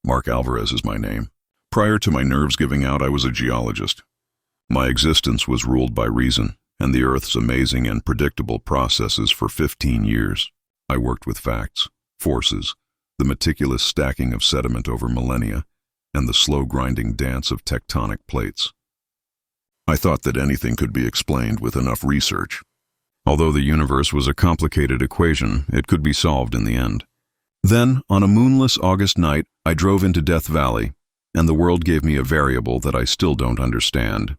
Mark Alvarez is my name. Prior to my nerves giving out, I was a geologist. My existence was ruled by reason and the Earth's amazing and predictable processes for 15 years. I worked with facts, forces, the meticulous stacking of sediment over millennia, and the slow grinding dance of tectonic plates. I thought that anything could be explained with enough research. Although the universe was a complicated equation, it could be solved in the end. Then, on a moonless August night, I drove into Death Valley, and the world gave me a variable that I still don't understand.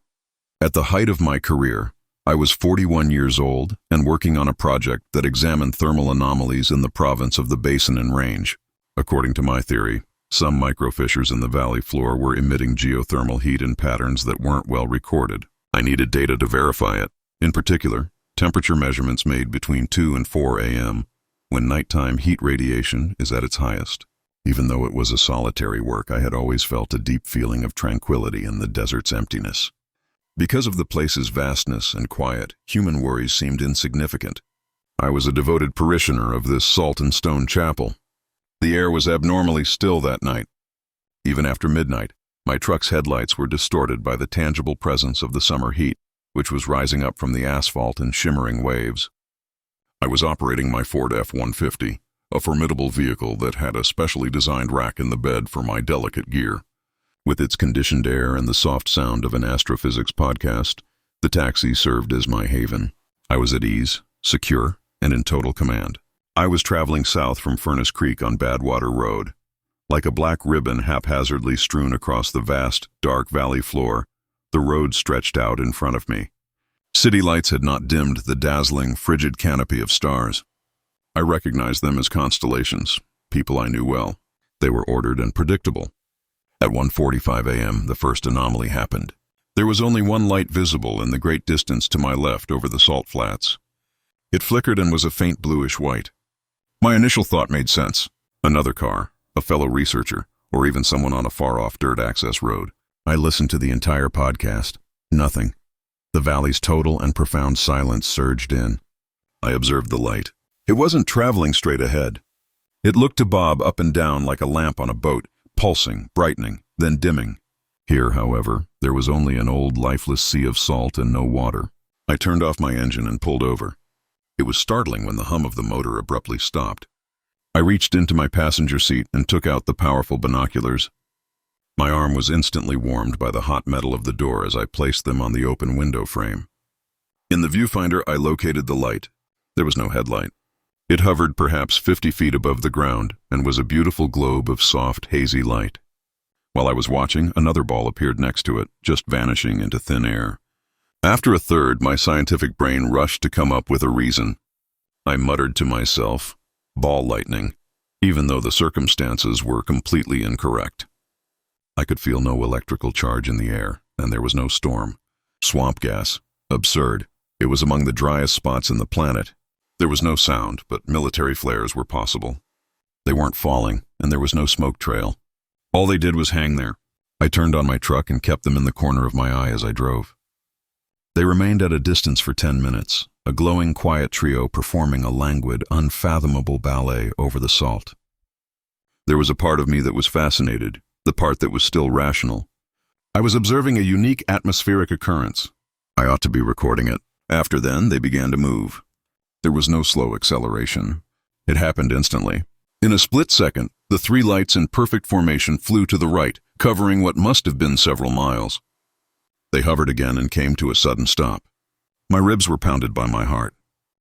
At the height of my career, I was 41 years old and working on a project that examined thermal anomalies in the province of the Basin and Range. According to my theory, some microfissures in the valley floor were emitting geothermal heat in patterns that weren't well recorded. I needed data to verify it. In particular, temperature measurements made between 2 and 4 a.m., when nighttime heat radiation is at its highest. Even though it was a solitary work, I had always felt a deep feeling of tranquility in the desert's emptiness. Because of the place's vastness and quiet, human worries seemed insignificant. I was a devoted parishioner of this salt and stone chapel. The air was abnormally still that night. Even after midnight, my truck's headlights were distorted by the tangible presence of the summer heat, which was rising up from the asphalt in shimmering waves. I was operating my Ford F-150, a formidable vehicle that had a specially designed rack in the bed for my delicate gear. With its conditioned air and the soft sound of an astrophysics podcast, the taxi served as my haven. I was at ease, secure, and in total command. I was traveling south from Furnace Creek on Badwater Road. Like a black ribbon haphazardly strewn across the vast, dark valley floor, the road stretched out in front of me. City lights had not dimmed the dazzling, frigid canopy of stars. I recognized them as constellations, people I knew well. They were ordered and predictable. At 1:45 a.m., the first anomaly happened. There was only one light visible in the great distance to my left over the salt flats. It flickered and was a faint bluish white. My initial thought made sense. Another car, a fellow researcher, or even someone on a far-off dirt access road. I listened to the entire podcast. Nothing. The valley's total and profound silence surged in. I observed the light. It wasn't traveling straight ahead. It looked to bob up and down like a lamp on a boat, pulsing, brightening, then dimming. Here, however, there was only an old, lifeless sea of salt and no water. I turned off my engine and pulled over. It was startling when the hum of the motor abruptly stopped. I reached into my passenger seat and took out the powerful binoculars. My arm was instantly warmed by the hot metal of the door as I placed them on the open window frame. In the viewfinder, I located the light. There was no headlight. It hovered perhaps 50 feet above the ground and was a beautiful globe of soft, hazy light. While I was watching, another ball appeared next to it, just vanishing into thin air. After a third, my scientific brain rushed to come up with a reason. I muttered to myself, ball lightning, even though the circumstances were completely incorrect. I could feel no electrical charge in the air, and there was no storm. Swamp gas. Absurd. It was among the driest spots in the planet. There was no sound, but military flares were possible. They weren't falling, and there was no smoke trail. All they did was hang there. I turned on my truck and kept them in the corner of my eye as I drove. They remained at a distance for 10 minutes, a glowing, quiet trio performing a languid, unfathomable ballet over the salt. There was a part of me that was fascinated, the part that was still rational. I was observing a unique atmospheric occurrence. I ought to be recording it. After then, they began to move. There was no slow acceleration. It happened instantly. In a split second, the three lights in perfect formation flew to the right, covering what must have been several miles. They hovered again and came to a sudden stop. My ribs were pounded by my heart.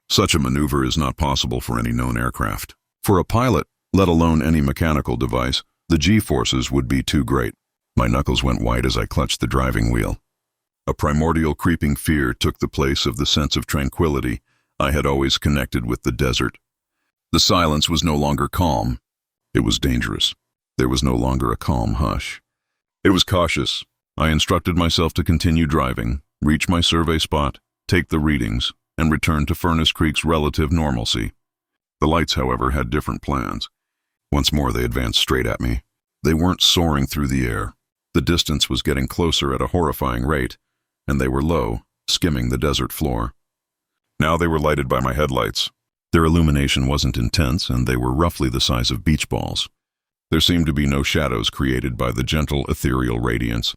Such a maneuver is not possible for any known aircraft. For a pilot, let alone any mechanical device, the G-forces would be too great. My knuckles went white as I clutched the driving wheel. A primordial creeping fear took the place of the sense of tranquility I had always connected with the desert. The silence was no longer calm. It was dangerous. There was no longer a calm hush. It was cautious. I instructed myself to continue driving, reach my survey spot, take the readings, and return to Furnace Creek's relative normalcy. The lights, however, had different plans. Once more they advanced straight at me. They weren't soaring through the air. The distance was getting closer at a horrifying rate, and they were low, skimming the desert floor. Now they were lighted by my headlights. Their illumination wasn't intense, and they were roughly the size of beach balls. There seemed to be no shadows created by the gentle, ethereal radiance.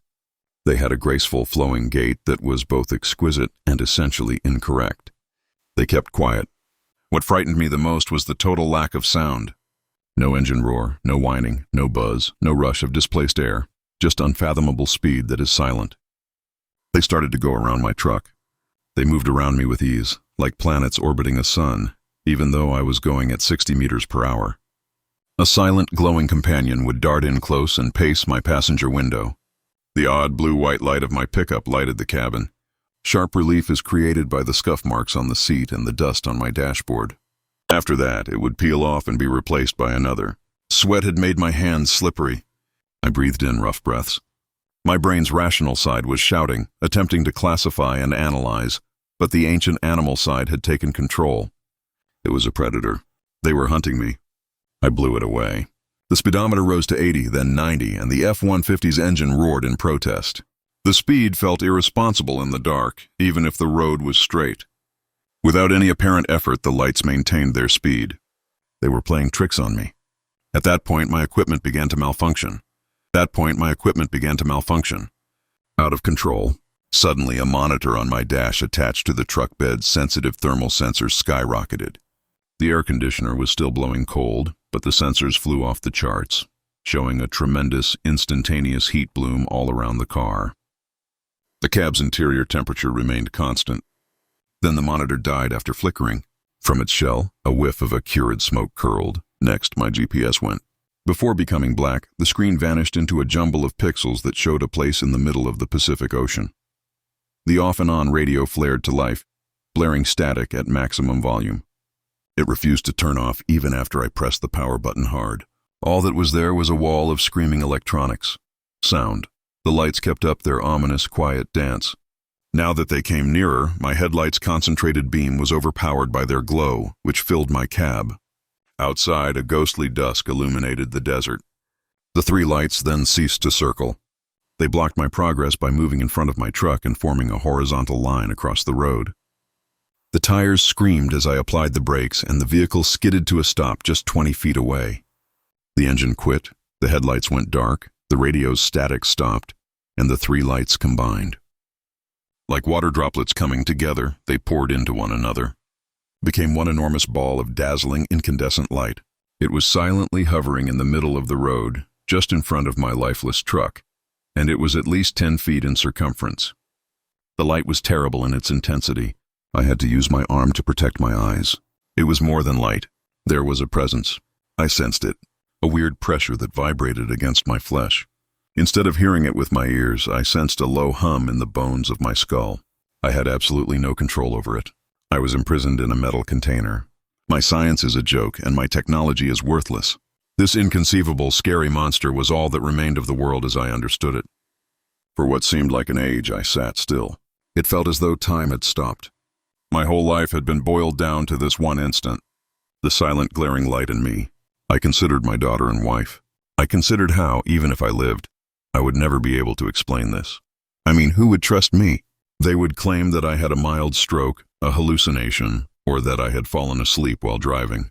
They had a graceful, flowing gait that was both exquisite and essentially incorrect. They kept quiet. What frightened me the most was the total lack of sound. No engine roar, no whining, no buzz, no rush of displaced air, just unfathomable speed that is silent. They started to go around my truck. They moved around me with ease, like planets orbiting a sun, even though I was going at 60 meters per hour. A silent, glowing companion would dart in close and pace my passenger window. The odd blue-white light of my pickup lighted the cabin. Sharp relief is created by the scuff marks on the seat and the dust on my dashboard. After that, it would peel off and be replaced by another. Sweat had made my hands slippery. I breathed in rough breaths. My brain's rational side was shouting, attempting to classify and analyze, but the ancient animal side had taken control. It was a predator. They were hunting me. I blew it away. The speedometer rose to 80, then 90, and the F-150's engine roared in protest. The speed felt irresponsible in the dark, even if the road was straight. Without any apparent effort, the lights maintained their speed. They were playing tricks on me. At that point, my equipment began to malfunction. Out of control. Suddenly, a monitor on my dash attached to the truck bed's sensitive thermal sensors skyrocketed. The air conditioner was still blowing cold, but the sensors flew off the charts, showing a tremendous, instantaneous heat bloom all around the car. The cab's interior temperature remained constant. Then the monitor died after flickering. From its shell, a whiff of acrid smoke curled. Next, my GPS went. Before becoming black, the screen vanished into a jumble of pixels that showed a place in the middle of the Pacific Ocean. The off-and-on radio flared to life, blaring static at maximum volume. It refused to turn off even after I pressed the power button hard. All that was there was a wall of screaming electronics. Sound. The lights kept up their ominous, quiet dance. Now that they came nearer, my headlights' concentrated beam was overpowered by their glow, which filled my cab. Outside, a ghostly dusk illuminated the desert. The three lights then ceased to circle. They blocked my progress by moving in front of my truck and forming a horizontal line across the road. The tires screamed as I applied the brakes, and the vehicle skidded to a stop just 20 feet away. The engine quit, the headlights went dark, the radio's static stopped, and the three lights combined. Like water droplets coming together, they poured into one another. Became one enormous ball of dazzling, incandescent light. It was silently hovering in the middle of the road, just in front of my lifeless truck, and it was at least 10 feet in circumference. The light was terrible in its intensity. I had to use my arm to protect my eyes. It was more than light. There was a presence. I sensed it, a weird pressure that vibrated against my flesh. Instead of hearing it with my ears, I sensed a low hum in the bones of my skull. I had absolutely no control over it. I was imprisoned in a metal container. My science is a joke, and my technology is worthless. This inconceivable, scary monster was all that remained of the world as I understood it. For what seemed like an age, I sat still. It felt as though time had stopped. My whole life had been boiled down to this one instant. The silent, glaring light in me. I considered my daughter and wife. I considered how, even if I lived, I would never be able to explain this. I mean, who would trust me? They would claim that I had a mild stroke, a hallucination, or that I had fallen asleep while driving.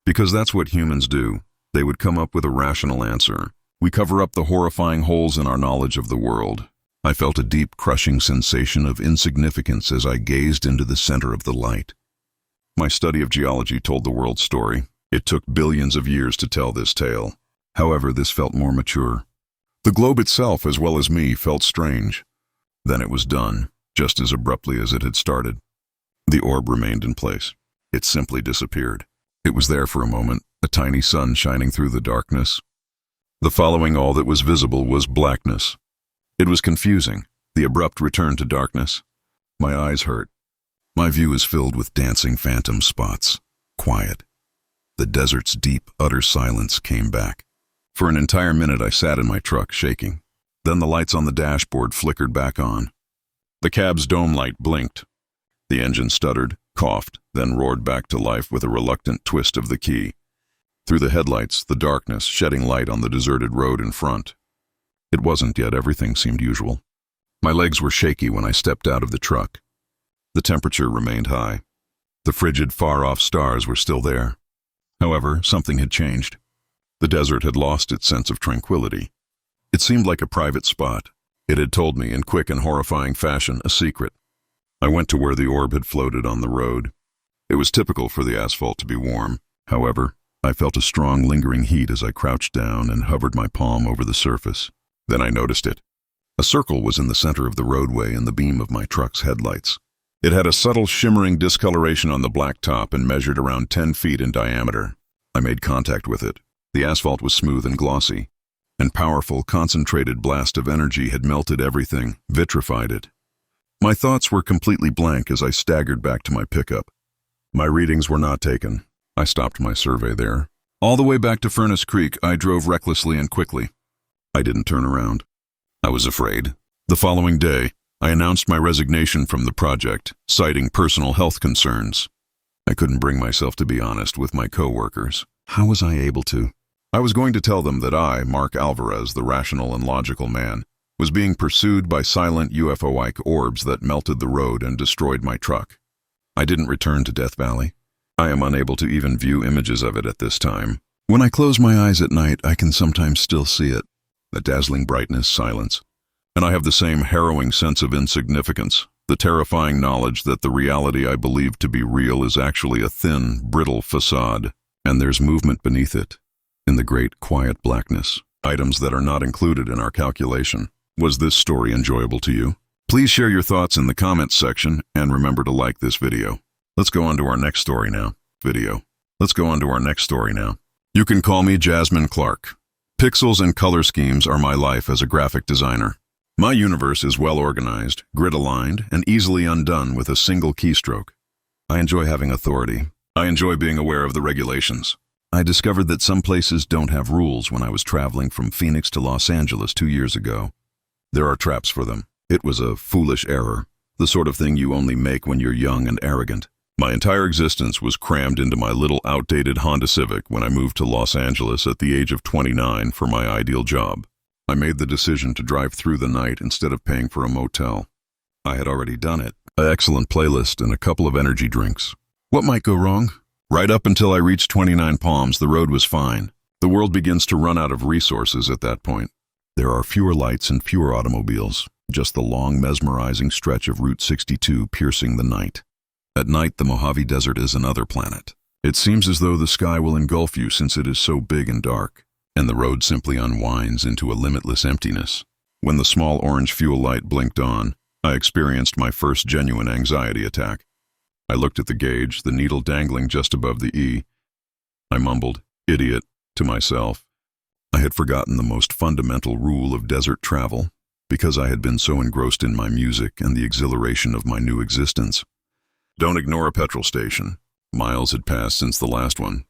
Because that's what humans do. They would come up with a rational answer. We cover up the horrifying holes in our knowledge of the world. I felt a deep, crushing sensation of insignificance as I gazed into the center of the light. My study of geology told the world's story. It took billions of years to tell this tale. However, this felt more mature. The globe itself, as well as me, felt strange. Then it was done, just as abruptly as it had started. The orb remained in place. It simply disappeared. It was there for a moment, a tiny sun shining through the darkness. The following all that was visible was blackness. It was confusing, the abrupt return to darkness. My eyes hurt. My view is filled with dancing phantom spots. Quiet. The desert's deep, utter silence came back. For an entire minute I sat in my truck, shaking. Then the lights on the dashboard flickered back on. The cab's dome light blinked. The engine stuttered, coughed, then roared back to life with a reluctant twist of the key. Through the headlights, the darkness shedding light on the deserted road in front. It wasn't, yet everything seemed usual. My legs were shaky when I stepped out of the truck. The temperature remained high. The frigid, far-off stars were still there. However, something had changed. The desert had lost its sense of tranquility. It seemed like a private spot. It had told me, in quick and horrifying fashion, a secret. I went to where the orb had floated on the road. It was typical for the asphalt to be warm. However, I felt a strong, lingering heat as I crouched down and hovered my palm over the surface. Then I noticed it. A circle was in the center of the roadway in the beam of my truck's headlights. It had a subtle, shimmering discoloration on the black top and measured around 10 feet in diameter. I made contact with it. The asphalt was smooth and glossy. And powerful, concentrated blast of energy had melted everything, vitrified it. My thoughts were completely blank as I staggered back to my pickup. My readings were not taken. I stopped my survey there. All the way back to Furnace Creek, I drove recklessly and quickly. I didn't turn around. I was afraid. The following day, I announced my resignation from the project, citing personal health concerns. I couldn't bring myself to be honest with my coworkers. How was I able to? I was going to tell them that I, Mark Alvarez, the rational and logical man, was being pursued by silent UFO-like orbs that melted the road and destroyed my truck. I didn't return to Death Valley. I am unable to even view images of it at this time. When I close my eyes at night, I can sometimes still see it. The dazzling brightness, silence. And I have the same harrowing sense of insignificance, the terrifying knowledge that the reality I believe to be real is actually a thin, brittle facade, and there's movement beneath it. In the great, quiet blackness, items that are not included in our calculation. Was this story enjoyable to you? Please share your thoughts in the comments section and remember to like this video. Let's go on to our next story now. Let's go on to our next story now. You can call me Jasmine Clark. Pixels and color schemes are my life as a graphic designer. My universe is well organized, grid-aligned, and easily undone with a single keystroke. I enjoy having authority. I enjoy being aware of the regulations. I discovered that some places don't have rules when I was traveling from Phoenix to Los Angeles 2 years ago. There are traps for them. It was a foolish error, the sort of thing you only make when you're young and arrogant. My entire existence was crammed into my little outdated Honda Civic when I moved to Los Angeles at the age of 29 for my ideal job. I made the decision to drive through the night instead of paying for a motel. I had already done it. An excellent playlist and a couple of energy drinks. What might go wrong? Right up until I reached 29 Palms, the road was fine. The world begins to run out of resources at that point. There are fewer lights and fewer automobiles, just the long, mesmerizing stretch of Route 62 piercing the night. At night, the Mojave Desert is another planet. It seems as though the sky will engulf you since it is so big and dark, and the road simply unwinds into a limitless emptiness. When the small orange fuel light blinked on, I experienced my first genuine anxiety attack. I looked at the gauge, the needle dangling just above the E. I mumbled, "Idiot," to myself. I had forgotten the most fundamental rule of desert travel, because I had been so engrossed in my music and the exhilaration of my new existence. Don't ignore a petrol station. Miles had passed since the last one.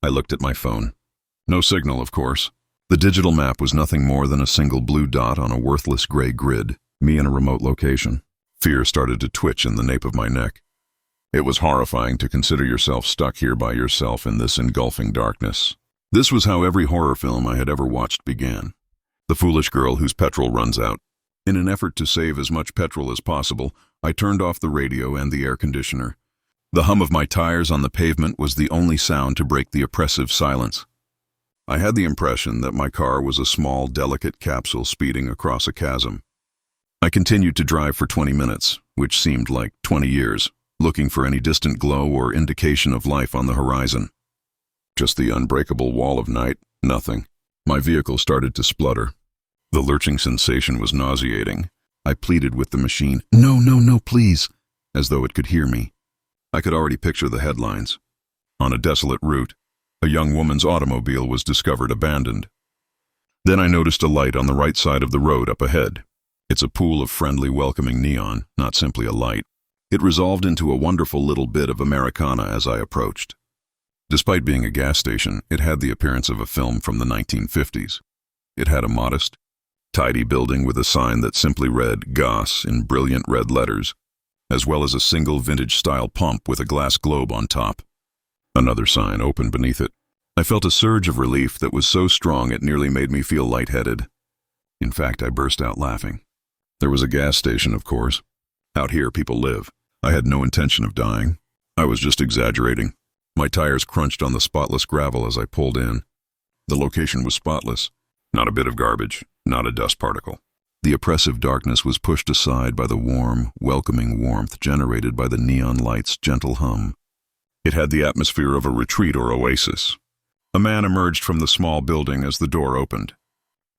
I looked at my phone. No signal, of course. The digital map was nothing more than a single blue dot on a worthless gray grid, me in a remote location. Fear started to twitch in the nape of my neck. It was horrifying to consider yourself stuck here by yourself in this engulfing darkness. This was how every horror film I had ever watched began. The foolish girl whose petrol runs out. In an effort to save as much petrol as possible, I turned off the radio and the air conditioner. The hum of my tires on the pavement was the only sound to break the oppressive silence. I had the impression that my car was a small, delicate capsule speeding across a chasm. I continued to drive for 20 minutes, which seemed like 20 years. Looking for any distant glow or indication of life on the horizon. Just the unbreakable wall of night, nothing. My vehicle started to splutter. The lurching sensation was nauseating. I pleaded with the machine, "No, please," as though it could hear me. I could already picture the headlines. On a desolate route, a young woman's automobile was discovered abandoned. Then I noticed a light on the right side of the road up ahead. It's a pool of friendly, welcoming neon, not simply a light. It resolved into a wonderful little bit of Americana as I approached. Despite being a gas station, it had the appearance of a film from the 1950s. It had a modest, tidy building with a sign that simply read "Gas" in brilliant red letters, as well as a single vintage-style pump with a glass globe on top. Another sign opened beneath it. I felt a surge of relief that was so strong it nearly made me feel lightheaded. In fact, I burst out laughing. There was a gas station, of course. Out here, people live. I had no intention of dying. I was just exaggerating. My tires crunched on the spotless gravel as I pulled in. The location was spotless. Not a bit of garbage, not a dust particle. The oppressive darkness was pushed aside by the warm, welcoming warmth generated by the neon light's gentle hum. It had the atmosphere of a retreat or oasis. A man emerged from the small building as the door opened.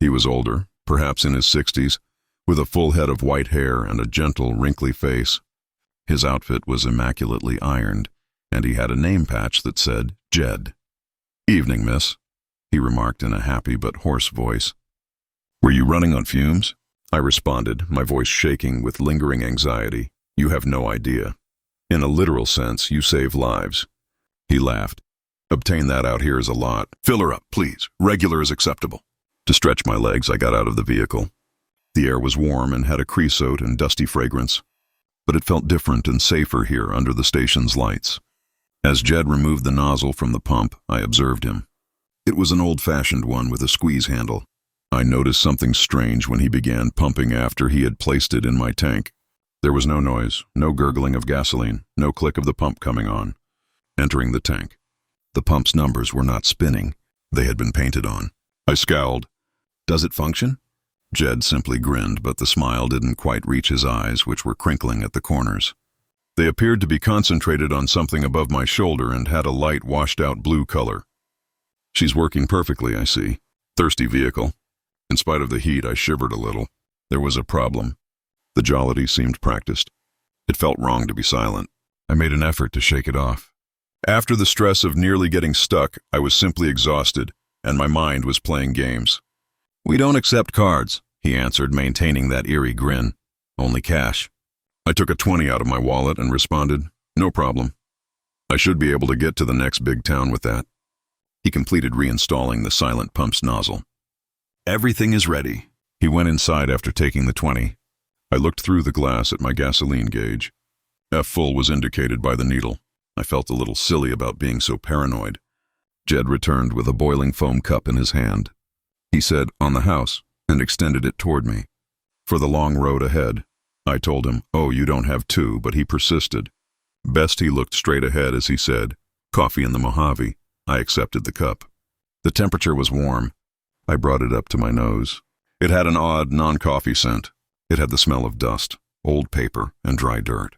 He was older, perhaps in his 60s, with a full head of white hair and a gentle, wrinkly face. His outfit was immaculately ironed, and he had a name patch that said, Jed. "Evening, miss," he remarked in a happy but hoarse voice. "Were you running on fumes?" I responded, my voice shaking with lingering anxiety. "You have no idea. In a literal sense, you save lives." He laughed. "Obtain that out here is a lot. Fill her up, please. Regular is acceptable." To stretch my legs, I got out of the vehicle. The air was warm and had a creosote and dusty fragrance, but it felt different and safer here under the station's lights. As Jed removed the nozzle from the pump, I observed him. It was an old-fashioned one with a squeeze handle. I noticed something strange when he began pumping after he had placed it in my tank. There was no noise, no gurgling of gasoline, no click of the pump coming on. Entering the tank. The pump's numbers were not spinning. They had been painted on. I scowled. "Does it function?" Jed simply grinned, but the smile didn't quite reach his eyes, which were crinkling at the corners. They appeared to be concentrated on something above my shoulder and had a light, washed-out blue color. "She's working perfectly, I see. Thirsty vehicle." In spite of the heat, I shivered a little. There was a problem. The jollity seemed practiced. It felt wrong to be silent. I made an effort to shake it off. After the stress of nearly getting stuck, I was simply exhausted, and my mind was playing games. "We don't accept cards," he answered, maintaining that eerie grin. "Only cash." I took a 20 out of my wallet and responded, "No problem. I should be able to get to the next big town with that." He completed reinstalling the silent pump's nozzle. "Everything is ready." He went inside after taking the 20. I looked through the glass at my gasoline gauge. F full was indicated by the needle. I felt a little silly about being so paranoid. Jed returned with a boiling foam cup in his hand. He said, "On the house," and extended it toward me. "For the long road ahead." I told him, "Oh, you don't have two," but he persisted. Best he looked straight ahead as he said, "Coffee in the Mojave." I accepted the cup. The temperature was warm. I brought it up to my nose. It had an odd, non-coffee scent. It had the smell of dust, old paper, and dry dirt.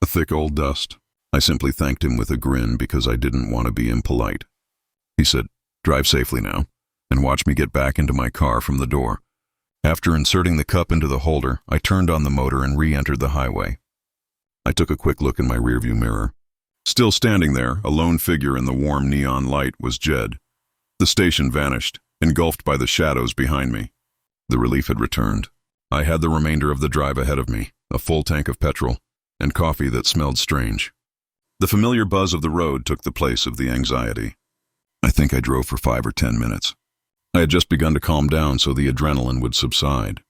A thick old dust. I simply thanked him with a grin because I didn't want to be impolite. He said, "Drive safely now, and watch me get back into my car from the door." After inserting the cup into the holder, I turned on the motor and re-entered the highway. I took a quick look in my rearview mirror. Still standing there, a lone figure in the warm neon light, was Jed. The station vanished, engulfed by the shadows behind me. The relief had returned. I had the remainder of the drive ahead of me, a full tank of petrol, and coffee that smelled strange. The familiar buzz of the road took the place of the anxiety. I think I drove for 5 or 10 minutes. I had just begun to calm down so the adrenaline would subside.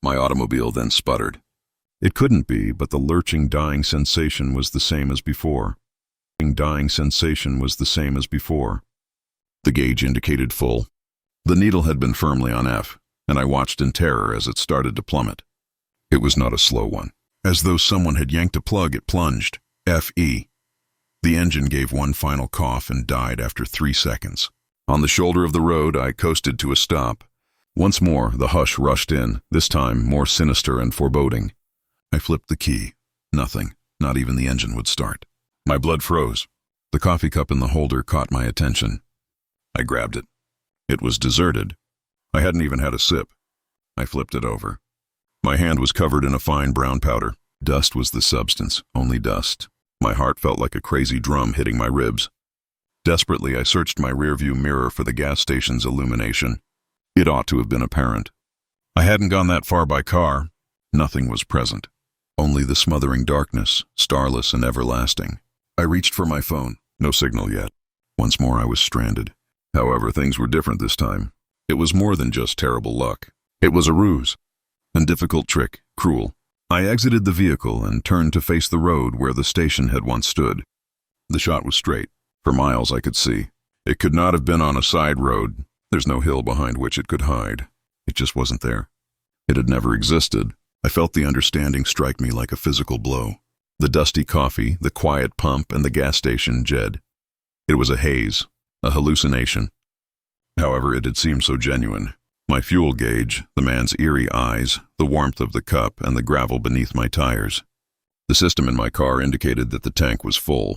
My automobile then sputtered. It couldn't be, but the lurching, dying sensation was the same as before. The gauge indicated full. The needle had been firmly on F, and I watched in terror as it started to plummet. It was not a slow one. As though someone had yanked a plug, it plunged. FE. The engine gave one final cough and died after 3 seconds. On the shoulder of the road, I coasted to a stop. Once more, the hush rushed in, this time more sinister and foreboding. I flipped the key. Nothing, not even the engine would start. My blood froze. The coffee cup in the holder caught my attention. I grabbed it. It was deserted. I hadn't even had a sip. I flipped it over. My hand was covered in a fine brown powder. Dust was the substance, only dust. My heart felt like a crazy drum hitting my ribs. Desperately, I searched my rearview mirror for the gas station's illumination. It ought to have been apparent. I hadn't gone that far by car. Nothing was present. Only the smothering darkness, starless and everlasting. I reached for my phone. No signal yet. Once more I was stranded. However, things were different this time. It was more than just terrible luck. It was a ruse. A difficult trick, cruel. I exited the vehicle and turned to face the road where the station had once stood. The shot was straight. For miles I could see. It could not have been on a side road. There's no hill behind which it could hide. It just wasn't there. It had never existed. I felt the understanding strike me like a physical blow. The dusty coffee, the quiet pump, and the gas station Jed. It was a haze, a hallucination. However, it had seemed so genuine. My fuel gauge, the man's eerie eyes, the warmth of the cup, and the gravel beneath my tires. The system in my car indicated that the tank was full.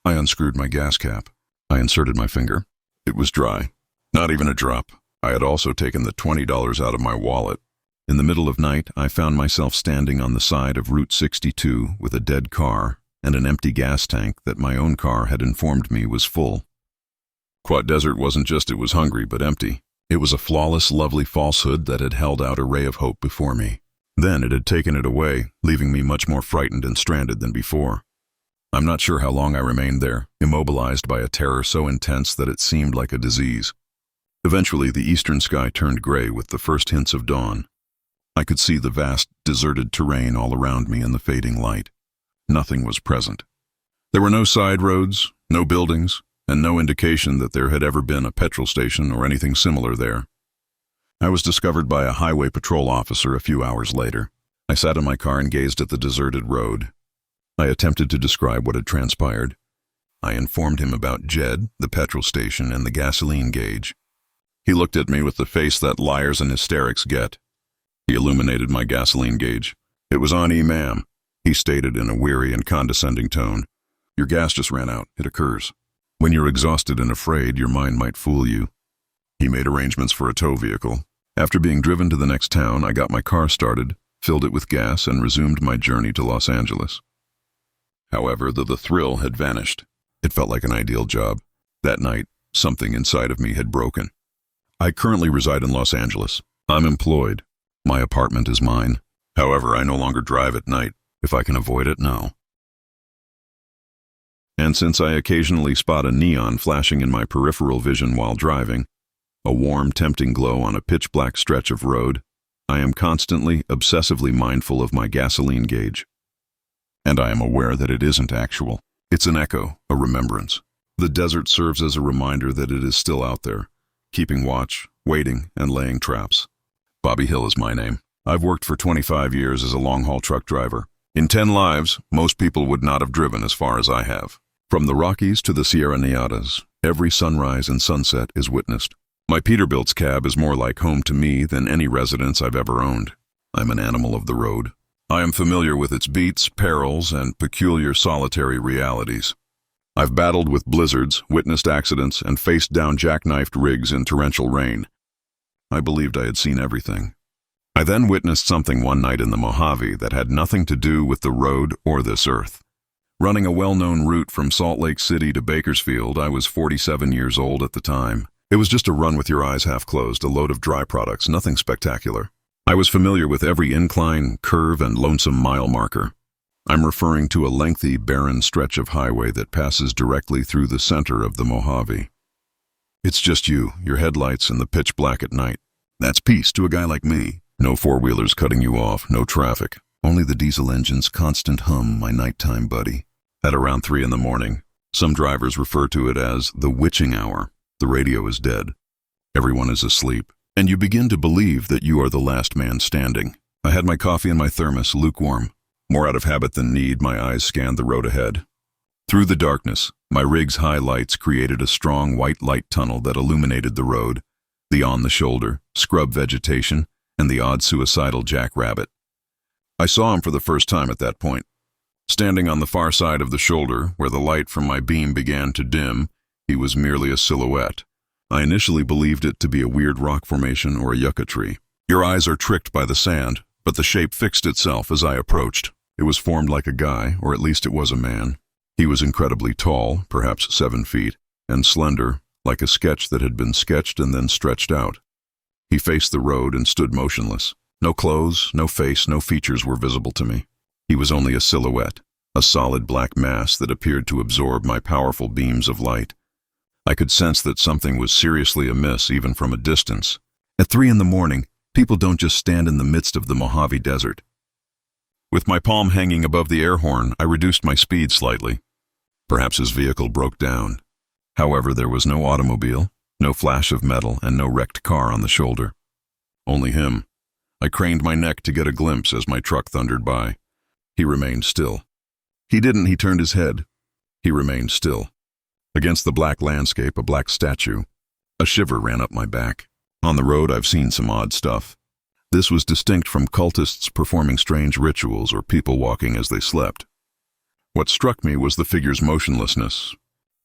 I unscrewed my gas cap. I inserted my finger. It was dry. Not even a drop. I had also taken the $20 out of my wallet. In the middle of night, I found myself standing on the side of Route 62 with a dead car and an empty gas tank that my own car had informed me was full. Quad Desert wasn't just it was hungry, but empty. It was a flawless, lovely falsehood that had held out a ray of hope before me. Then it had taken it away, leaving me much more frightened and stranded than before. I'm not sure how long I remained there, immobilized by a terror so intense that it seemed like a disease. Eventually, the eastern sky turned gray with the first hints of dawn. I could see the vast, deserted terrain all around me in the fading light. Nothing was present. There were no side roads, no buildings, and no indication that there had ever been a petrol station or anything similar there. I was discovered by a highway patrol officer a few hours later. I sat in my car and gazed at the deserted road. I attempted to describe what had transpired. I informed him about Jed, the petrol station, and the gasoline gauge. He looked at me with the face that liars and hysterics get. He illuminated my gasoline gauge. It was on E, ma'am, he stated in a weary and condescending tone. Your gas just ran out. It occurs. When you're exhausted and afraid, your mind might fool you. He made arrangements for a tow vehicle. After being driven to the next town, I got my car started, filled it with gas, and resumed my journey to Los Angeles. However, the thrill had vanished. It felt like an ideal job. That night, something inside of me had broken. I currently reside in Los Angeles. I'm employed. My apartment is mine. However, I no longer drive at night. If I can avoid it, no. And since I occasionally spot a neon flashing in my peripheral vision while driving, a warm, tempting glow on a pitch-black stretch of road, I am constantly, obsessively mindful of my gasoline gauge. And I am aware that it isn't actual. It's an echo, a remembrance. The desert serves as a reminder that it is still out there, keeping watch, waiting, and laying traps. Bobby Hill is my name. I've worked for 25 years as a long-haul truck driver. In 10 lives, most people would not have driven as far as I have. From the Rockies to the Sierra Nevadas, every sunrise and sunset is witnessed. My Peterbilt's cab is more like home to me than any residence I've ever owned. I'm an animal of the road. I am familiar with its beats, perils, and peculiar solitary realities. I've battled with blizzards, witnessed accidents, and faced down jackknifed rigs in torrential rain. I believed I had seen everything. I then witnessed something one night in the Mojave that had nothing to do with the road or this earth. Running a well-known route from Salt Lake City to Bakersfield, I was 47 years old at the time. It was just a run with your eyes half closed, a load of dry products, nothing spectacular. I was familiar with every incline, curve, and lonesome mile marker. I'm referring to a lengthy, barren stretch of highway that passes directly through the center of the Mojave. It's just you, your headlights, and the pitch black at night. That's peace to a guy like me. No four-wheelers cutting you off, no traffic. Only the diesel engine's constant hum, my nighttime buddy. At around 3 in the morning, some drivers refer to it as the witching hour. The radio is dead. Everyone is asleep. And you begin to believe that you are the last man standing. I had my coffee in my thermos, lukewarm. More out of habit than need, my eyes scanned the road ahead. Through the darkness, my rig's high lights created a strong white light tunnel that illuminated the road, the on-the-shoulder, scrub vegetation, and the odd suicidal jackrabbit. I saw him for the first time at that point. Standing on the far side of the shoulder, where the light from my beam began to dim, he was merely a silhouette. I initially believed it to be a weird rock formation or a yucca tree. Your eyes are tricked by the sand, but the shape fixed itself as I approached. It was formed like a guy, or at least it was a man. He was incredibly tall, perhaps 7 feet, and slender, like a sketch that had been sketched and then stretched out. He faced the road and stood motionless. No clothes, no face, no features were visible to me. He was only a silhouette, a solid black mass that appeared to absorb my powerful beams of light. I could sense that something was seriously amiss even from a distance. At 3 in the morning, people don't just stand in the midst of the Mojave Desert. With my palm hanging above the air horn, I reduced my speed slightly. Perhaps his vehicle broke down. However, there was no automobile, no flash of metal, and no wrecked car on the shoulder. Only him. I craned my neck to get a glimpse as my truck thundered by. He remained still. He turned his head. He remained still. Against the black landscape, a black statue. A shiver ran up my back. On the road, I've seen some odd stuff. This was distinct from cultists performing strange rituals or people walking as they slept. What struck me was the figure's motionlessness.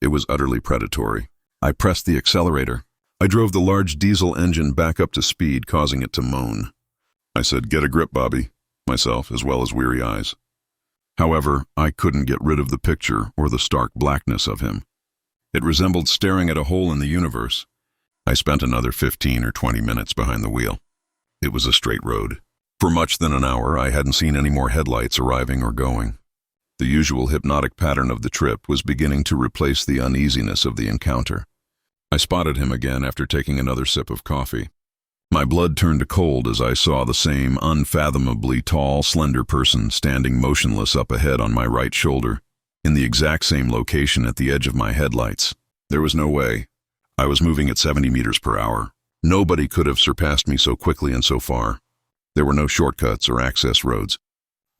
It was utterly predatory. I pressed the accelerator. I drove the large diesel engine back up to speed, causing it to moan. I said, "Get a grip, Bobby," myself as well as weary eyes. However, I couldn't get rid of the picture or the stark blackness of him. It resembled staring at a hole in the universe. I spent another 15 or 20 minutes behind the wheel. It was a straight road. For much than an hour, I hadn't seen any more headlights arriving or going. The usual hypnotic pattern of the trip was beginning to replace the uneasiness of the encounter. I spotted him again after taking another sip of coffee. My blood turned cold as I saw the same unfathomably tall, slender person standing motionless up ahead on my right shoulder, in the exact same location at the edge of my headlights. There was no way. I was moving at 70 meters per hour. Nobody could have surpassed me so quickly and so far. There were no shortcuts or access roads.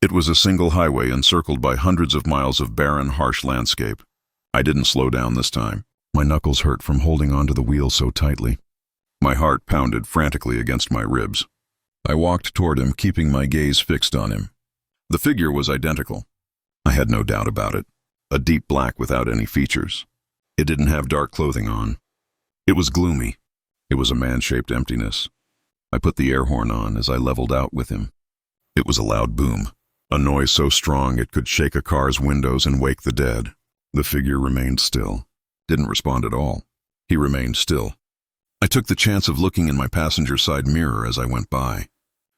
It was a single highway encircled by hundreds of miles of barren, harsh landscape. I didn't slow down this time. My knuckles hurt from holding onto the wheel so tightly. My heart pounded frantically against my ribs. I walked toward him, keeping my gaze fixed on him. The figure was identical. I had no doubt about it. A deep black without any features. It didn't have dark clothing on. It was gloomy. It was a man-shaped emptiness. I put the air horn on as I leveled out with him. It was a loud boom, a noise so strong it could shake a car's windows and wake the dead. The figure remained still. Didn't respond at all. He remained still. I took the chance of looking in my passenger side mirror as I went by.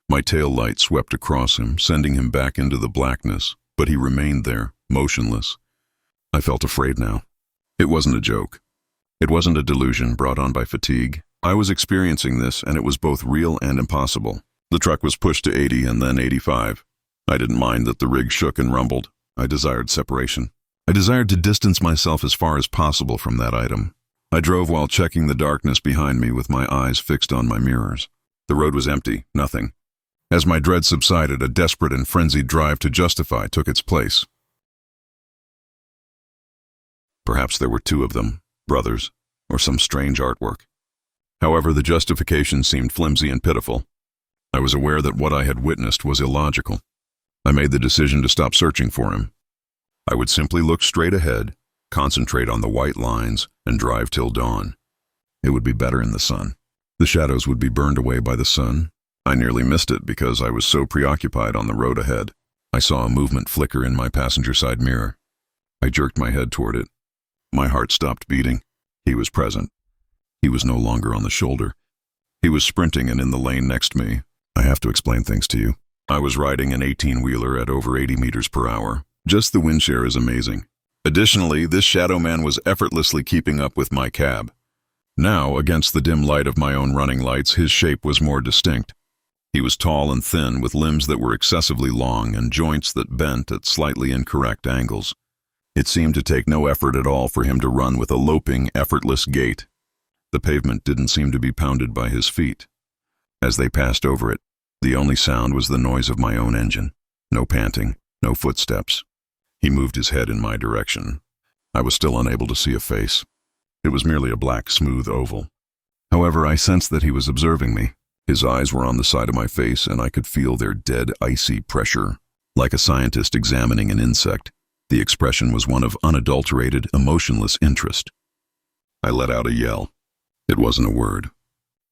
My tail light swept across him, sending him back into the blackness, but he remained there, motionless. I felt afraid now. It wasn't a joke. It wasn't a delusion brought on by fatigue. I was experiencing this, and it was both real and impossible. The truck was pushed to 80 and then 85. I didn't mind that the rig shook and rumbled. I desired separation. I desired to distance myself as far as possible from that item. I drove while checking the darkness behind me with my eyes fixed on my mirrors. The road was empty, nothing. As my dread subsided, a desperate and frenzied drive to justify took its place. Perhaps there were two of them, brothers, or some strange artwork. However, the justification seemed flimsy and pitiful. I was aware that what I had witnessed was illogical. I made the decision to stop searching for him. I would simply look straight ahead, concentrate on the white lines, and drive till dawn. It would be better in the sun. The shadows would be burned away by the sun. I nearly missed it because I was so preoccupied on the road ahead. I saw a movement flicker in my passenger side mirror. I jerked my head toward it. My heart stopped beating. He was present. He was no longer on the shoulder. He was sprinting and in the lane next to me. I have to explain things to you. I was riding an 18-wheeler at over 80 meters per hour. Just the wind shear is amazing. Additionally, this shadow man was effortlessly keeping up with my cab. Now, against the dim light of my own running lights, his shape was more distinct. He was tall and thin, with limbs that were excessively long and joints that bent at slightly incorrect angles. It seemed to take no effort at all for him to run with a loping, effortless gait. The pavement didn't seem to be pounded by his feet. As they passed over it, the only sound was the noise of my own engine. No panting, no footsteps. He moved his head in my direction. I was still unable to see a face. It was merely a black, smooth oval. However, I sensed that he was observing me. His eyes were on the side of my face, and I could feel their dead, icy pressure. Like a scientist examining an insect, the expression was one of unadulterated, emotionless interest. I let out a yell. It wasn't a word.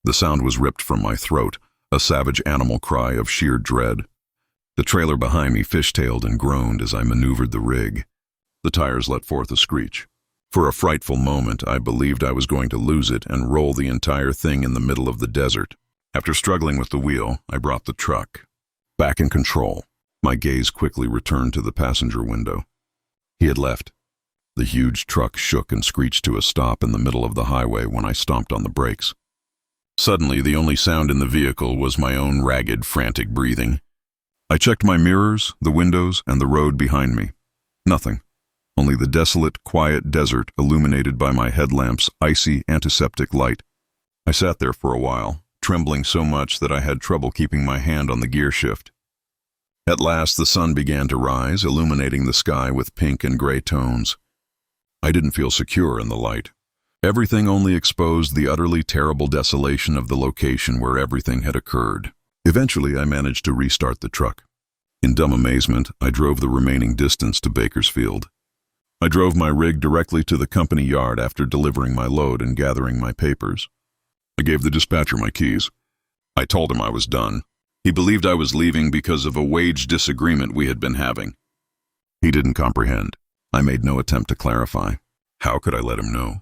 The sound was ripped from my throat, a savage animal cry of sheer dread. The trailer behind me fishtailed and groaned as I maneuvered the rig. The tires let forth a screech. For a frightful moment, I believed I was going to lose it and roll the entire thing in the middle of the desert. After struggling with the wheel, I brought the truck back in control. My gaze quickly returned to the passenger window. He had left. The huge truck shook and screeched to a stop in the middle of the highway when I stomped on the brakes. Suddenly, the only sound in the vehicle was my own ragged, frantic breathing. I checked my mirrors, the windows, and the road behind me. Nothing. Only the desolate, quiet desert illuminated by my headlamp's icy, antiseptic light. I sat there for a while, trembling so much that I had trouble keeping my hand on the gear shift. At last, the sun began to rise, illuminating the sky with pink and gray tones. I didn't feel secure in the light. Everything only exposed the utterly terrible desolation of the location where everything had occurred. Eventually, I managed to restart the truck. In dumb amazement, I drove the remaining distance to Bakersfield. I drove my rig directly to the company yard after delivering my load and gathering my papers. I gave the dispatcher my keys. I told him I was done. He believed I was leaving because of a wage disagreement we had been having. He didn't comprehend. I made no attempt to clarify. How could I let him know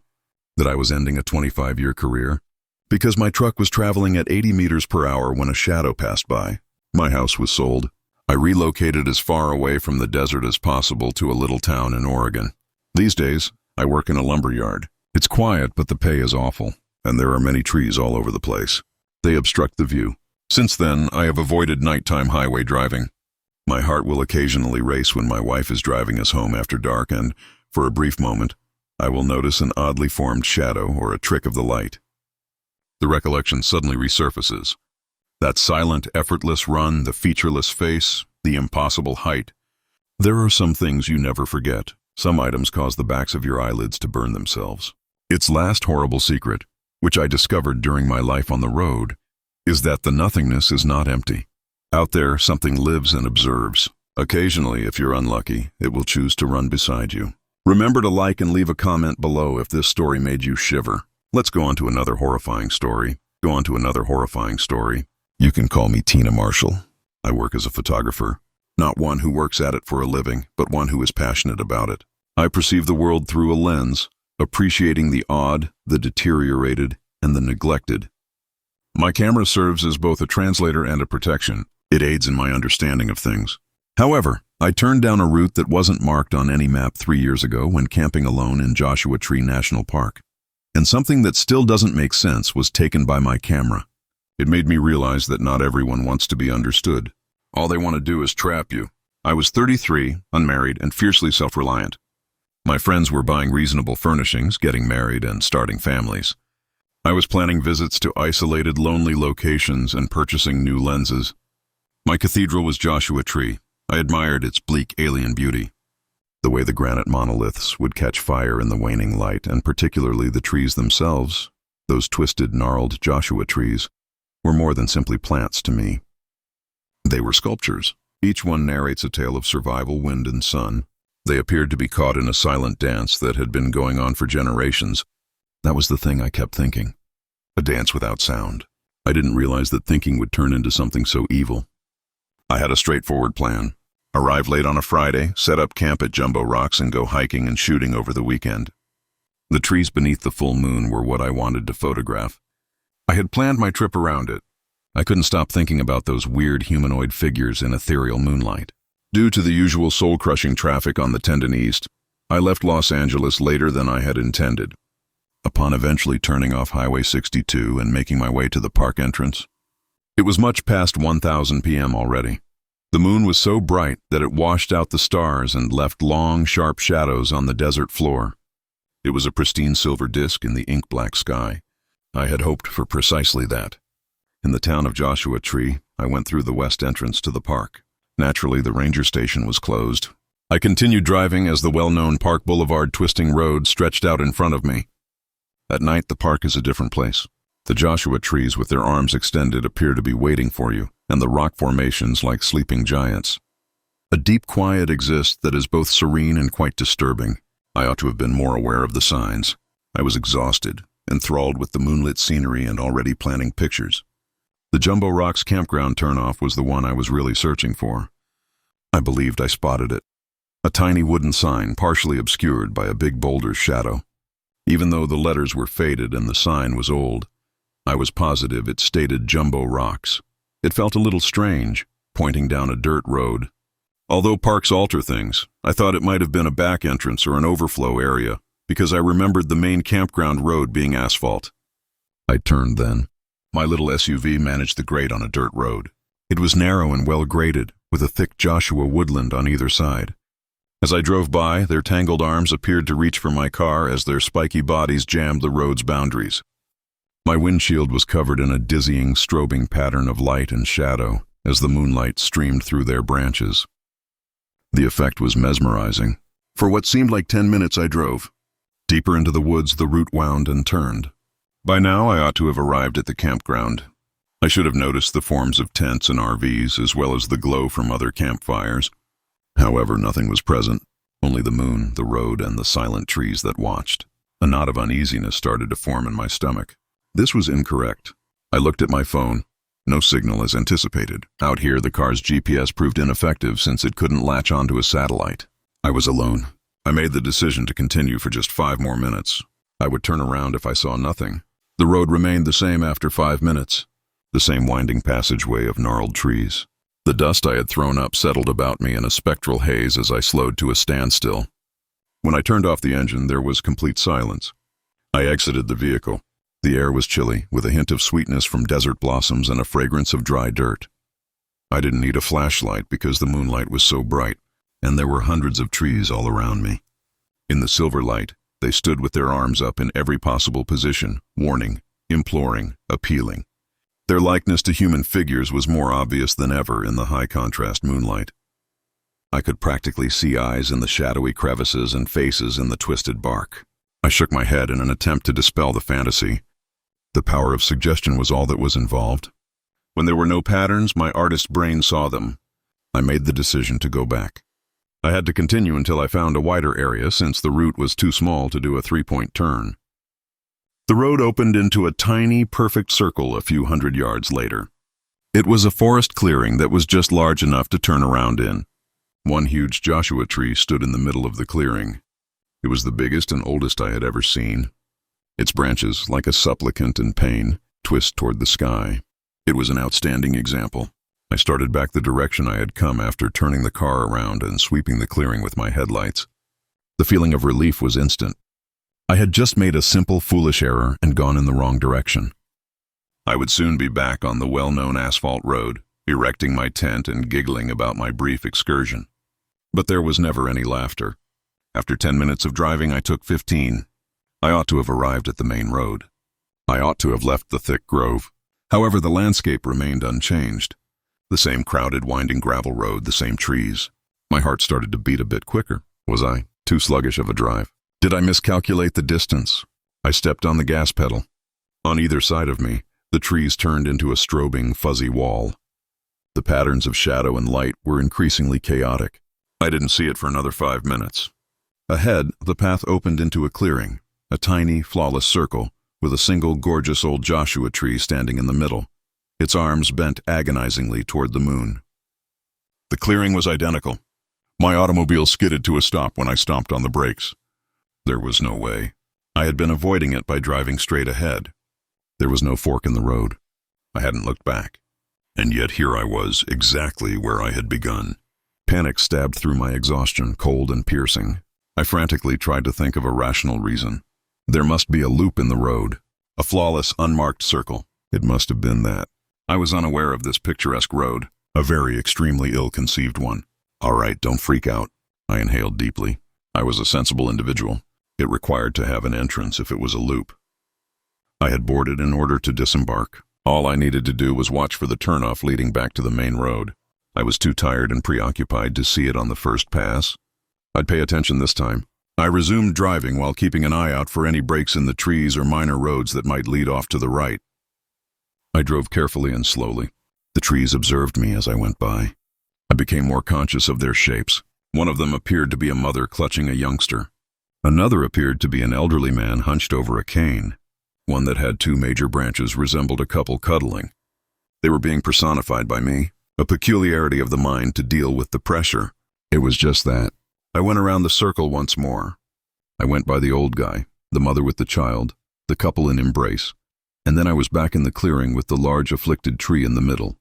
that I was ending a 25-year career? Because my truck was traveling at 80 meters per hour when a shadow passed by. My house was sold. I relocated as far away from the desert as possible to a little town in Oregon. These days, I work in a lumber yard. It's quiet, but the pay is awful, and there are many trees all over the place. They obstruct the view. Since then, I have avoided nighttime highway driving. My heart will occasionally race when my wife is driving us home after dark, and, for a brief moment, I will notice an oddly formed shadow or a trick of the light. The recollection suddenly resurfaces. That silent, effortless run, the featureless face, the impossible height. There are some things you never forget. Some items cause the backs of your eyelids to burn themselves. Its last horrible secret, which I discovered during my life on the road, is that the nothingness is not empty. Out there, something lives and observes. Occasionally, if you're unlucky, it will choose to run beside you. Remember to like and leave a comment below if this story made you shiver. Let's go on to another horrifying story. You can call me Tina Marshall. I work as a photographer, not one who works at it for a living, but one who is passionate about it. I perceive the world through a lens, appreciating the odd, the deteriorated, and the neglected. My camera serves as both a translator and a protection. It aids in my understanding of things. However, I turned down a route that wasn't marked on any map 3 years ago when camping alone in Joshua Tree National Park. And something that still doesn't make sense was taken by my camera. It made me realize that not everyone wants to be understood. All they want to do is trap you. I was 33, unmarried, and fiercely self-reliant. My friends were buying reasonable furnishings, getting married, and starting families. I was planning visits to isolated, lonely locations and purchasing new lenses. My cathedral was Joshua Tree. I admired its bleak alien beauty. The way the granite monoliths would catch fire in the waning light, and particularly the trees themselves, those twisted, gnarled Joshua trees, were more than simply plants to me. They were sculptures. Each one narrates a tale of survival, wind, and sun. They appeared to be caught in a silent dance that had been going on for generations. That was the thing I kept thinking. A dance without sound. I didn't realize that thinking would turn into something so evil. I had a straightforward plan. Arrive late on a Friday, set up camp at Jumbo Rocks, and go hiking and shooting over the weekend. The trees beneath the full moon were what I wanted to photograph. I had planned my trip around it. I couldn't stop thinking about those weird humanoid figures in ethereal moonlight. Due to the usual soul-crushing traffic on the Tendon East, I left Los Angeles later than I had intended. Upon eventually turning off Highway 62 and making my way to the park entrance, it was much past 1,000 p.m. already. The moon was so bright that it washed out the stars and left long, sharp shadows on the desert floor. It was a pristine silver disk in the ink-black sky. I had hoped for precisely that. In the town of Joshua Tree, I went through the west entrance to the park. Naturally, the ranger station was closed. I continued driving as the well-known Park Boulevard twisting road stretched out in front of me. At night, the park is a different place. The Joshua trees with their arms extended appear to be waiting for you, and the rock formations like sleeping giants. A deep quiet exists that is both serene and quite disturbing. I ought to have been more aware of the signs. I was exhausted, enthralled with the moonlit scenery and already planning pictures. The Jumbo Rocks campground turnoff was the one I was really searching for. I believed I spotted it. A tiny wooden sign partially obscured by a big boulder's shadow. Even though the letters were faded and the sign was old, I was positive it stated Jumbo Rocks. It felt a little strange, pointing down a dirt road. Although parks alter things, I thought it might have been a back entrance or an overflow area, because I remembered the main campground road being asphalt. I turned then. My little SUV managed the grate on a dirt road. It was narrow and well graded, with a thick Joshua woodland on either side. As I drove by, their tangled arms appeared to reach for my car as their spiky bodies jammed the road's boundaries. My windshield was covered in a dizzying, strobing pattern of light and shadow as the moonlight streamed through their branches. The effect was mesmerizing. For what seemed like 10 minutes I drove. Deeper into the woods, the route wound and turned. By now, I ought to have arrived at the campground. I should have noticed the forms of tents and RVs, as well as the glow from other campfires. However, nothing was present, only the moon, the road, and the silent trees that watched. A knot of uneasiness started to form in my stomach. This was incorrect. I looked at my phone. No signal as anticipated. Out here, the car's GPS proved ineffective since it couldn't latch onto a satellite. I was alone. I made the decision to continue for just 5 more minutes. I would turn around if I saw nothing. The road remained the same after 5 minutes. The same winding passageway of gnarled trees. The dust I had thrown up settled about me in a spectral haze as I slowed to a standstill. When I turned off the engine, there was complete silence. I exited the vehicle. The air was chilly, with a hint of sweetness from desert blossoms and a fragrance of dry dirt. I didn't need a flashlight because the moonlight was so bright, and there were hundreds of trees all around me. In the silver light, they stood with their arms up in every possible position, warning, imploring, appealing. Their likeness to human figures was more obvious than ever in the high-contrast moonlight. I could practically see eyes in the shadowy crevices and faces in the twisted bark. I shook my head in an attempt to dispel the fantasy. The power of suggestion was all that was involved. When there were no patterns, my artist brain saw them. I made the decision to go back. I had to continue until I found a wider area since the route was too small to do a 3-point turn. The road opened into a tiny, perfect circle a few hundred yards later. It was a forest clearing that was just large enough to turn around in. One huge Joshua tree stood in the middle of the clearing. It was the biggest and oldest I had ever seen. Its branches, like a supplicant in pain, twist toward the sky. It was an outstanding example. I started back the direction I had come after turning the car around and sweeping the clearing with my headlights. The feeling of relief was instant. I had just made a simple, foolish error and gone in the wrong direction. I would soon be back on the well-known asphalt road, erecting my tent and giggling about my brief excursion. But there was never any laughter. After 10 minutes of driving, I took 15. I ought to have arrived at the main road. I ought to have left the thick grove. However, the landscape remained unchanged. The same crowded, winding gravel road, the same trees. My heart started to beat a bit quicker. Was I too sluggish of a drive? Did I miscalculate the distance? I stepped on the gas pedal. On either side of me, the trees turned into a strobing, fuzzy wall. The patterns of shadow and light were increasingly chaotic. I didn't see it for another 5 minutes. Ahead, the path opened into a clearing, a tiny, flawless circle, with a single gorgeous old Joshua tree standing in the middle, its arms bent agonizingly toward the moon. The clearing was identical. My automobile skidded to a stop when I stomped on the brakes. There was no way. I had been avoiding it by driving straight ahead. There was no fork in the road. I hadn't looked back. And yet here I was, exactly where I had begun. Panic stabbed through my exhaustion, cold and piercing. I frantically tried to think of a rational reason. There must be a loop in the road, a flawless, unmarked circle. It must have been that. I was unaware of this picturesque road, a very extremely ill-conceived one. All right, don't freak out. I inhaled deeply. I was a sensible individual. It required to have an entrance if it was a loop. I had boarded in order to disembark. All I needed to do was watch for the turnoff leading back to the main road. I was too tired and preoccupied to see it on the first pass. I'd pay attention this time. I resumed driving while keeping an eye out for any breaks in the trees or minor roads that might lead off to the right. I drove carefully and slowly. The trees observed me as I went by. I became more conscious of their shapes. One of them appeared to be a mother clutching a youngster. Another appeared to be an elderly man hunched over a cane. One that had 2 major branches resembled a couple cuddling. They were being personified by me, a peculiarity of the mind to deal with the pressure. It was just that. I went around the circle once more. I went by the old guy, the mother with the child, the couple in embrace, and then I was back in the clearing with the large afflicted tree in the middle.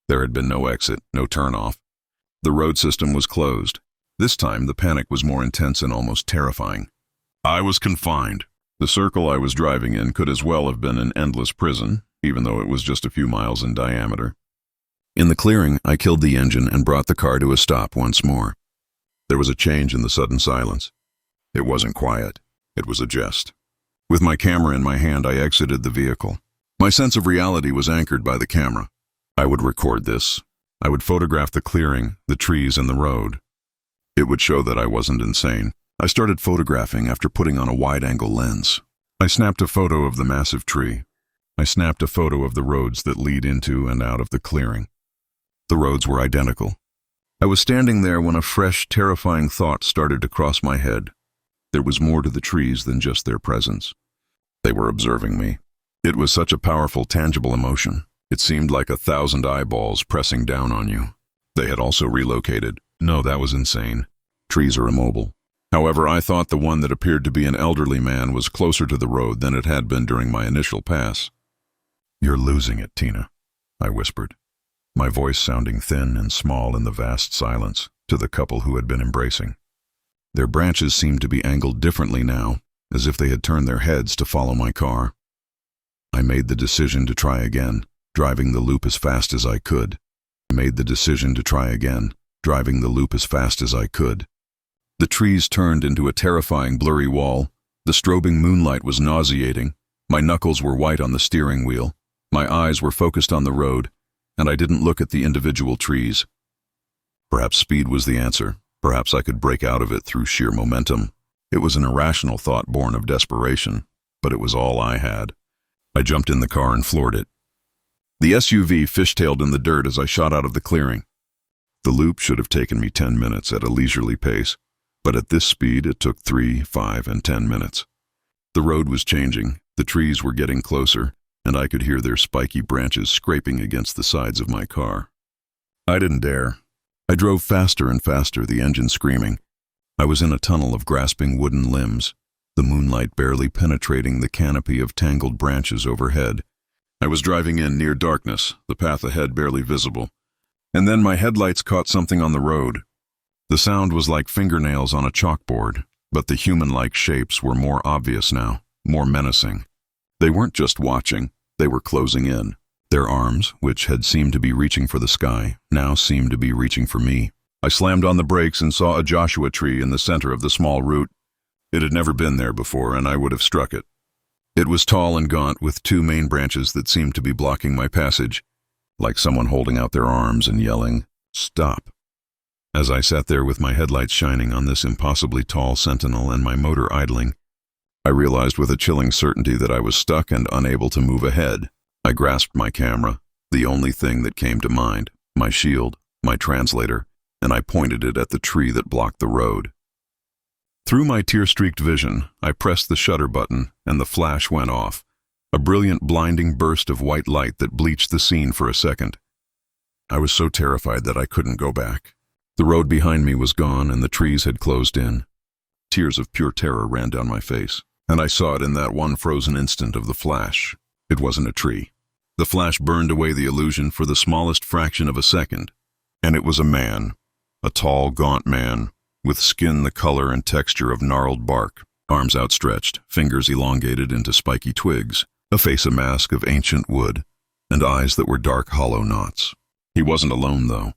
There had been no exit, no turnoff. The road system was closed. This time, the panic was more intense and almost terrifying. I was confined. The circle I was driving in could as well have been an endless prison, even though it was just a few miles in diameter. In the clearing, I killed the engine and brought the car to a stop once more. There was a change in the sudden silence. It wasn't quiet. It was a jest. With my camera in my hand, I exited the vehicle. My sense of reality was anchored by the camera. I would record this. I would photograph the clearing, the trees, and the road. It would show that I wasn't insane. I started photographing after putting on a wide-angle lens. I snapped a photo of the massive tree. I snapped a photo of the roads that lead into and out of the clearing. The roads were identical. I was standing there when a fresh, terrifying thought started to cross my head. There was more to the trees than just their presence. They were observing me. It was such a powerful, tangible emotion. It seemed like 1,000 eyeballs pressing down on you. They had also relocated. No, that was insane. Trees are immobile. However, I thought the one that appeared to be an elderly man was closer to the road than it had been during my initial pass. "You're losing it, Tina," I whispered, my voice sounding thin and small in the vast silence, to the couple who had been embracing. Their branches seemed to be angled differently now, as if they had turned their heads to follow my car. I made the decision to try again, driving the loop as fast as I could. The trees turned into a terrifying blurry wall. The strobing moonlight was nauseating. My knuckles were white on the steering wheel. My eyes were focused on the road, and I didn't look at the individual trees. Perhaps speed was the answer. Perhaps I could break out of it through sheer momentum. It was an irrational thought born of desperation, but it was all I had. I jumped in the car and floored it. The SUV fishtailed in the dirt as I shot out of the clearing. The loop should have taken me 10 minutes at a leisurely pace, but at this speed it took 3, 5, and 10 minutes. The road was changing, the trees were getting closer, and I could hear their spiky branches scraping against the sides of my car. I didn't dare. I drove faster and faster, the engine screaming. I was in a tunnel of grasping wooden limbs, the moonlight barely penetrating the canopy of tangled branches overhead. I was driving in near darkness, the path ahead barely visible. And then my headlights caught something on the road. The sound was like fingernails on a chalkboard, but the human-like shapes were more obvious now, more menacing. They weren't just watching, they were closing in. Their arms, which had seemed to be reaching for the sky, now seemed to be reaching for me. I slammed on the brakes and saw a Joshua tree in the center of the small route. It had never been there before, and I would have struck it. It was tall and gaunt, with 2 main branches that seemed to be blocking my passage, like someone holding out their arms and yelling, "Stop." As I sat there with my headlights shining on this impossibly tall sentinel and my motor idling, I realized with a chilling certainty that I was stuck and unable to move ahead. I grasped my camera, the only thing that came to mind, my shield, my translator, and I pointed it at the tree that blocked the road. Through my tear-streaked vision, I pressed the shutter button, and the flash went off, a brilliant, blinding burst of white light that bleached the scene for a second. I was so terrified that I couldn't go back. The road behind me was gone, and the trees had closed in. Tears of pure terror ran down my face, and I saw it in that one frozen instant of the flash. It wasn't a tree. The flash burned away the illusion for the smallest fraction of a second, and it was a man, a tall, gaunt man, with skin the color and texture of gnarled bark, arms outstretched, fingers elongated into spiky twigs, a face a mask of ancient wood, and eyes that were dark, hollow knots. He wasn't alone, though.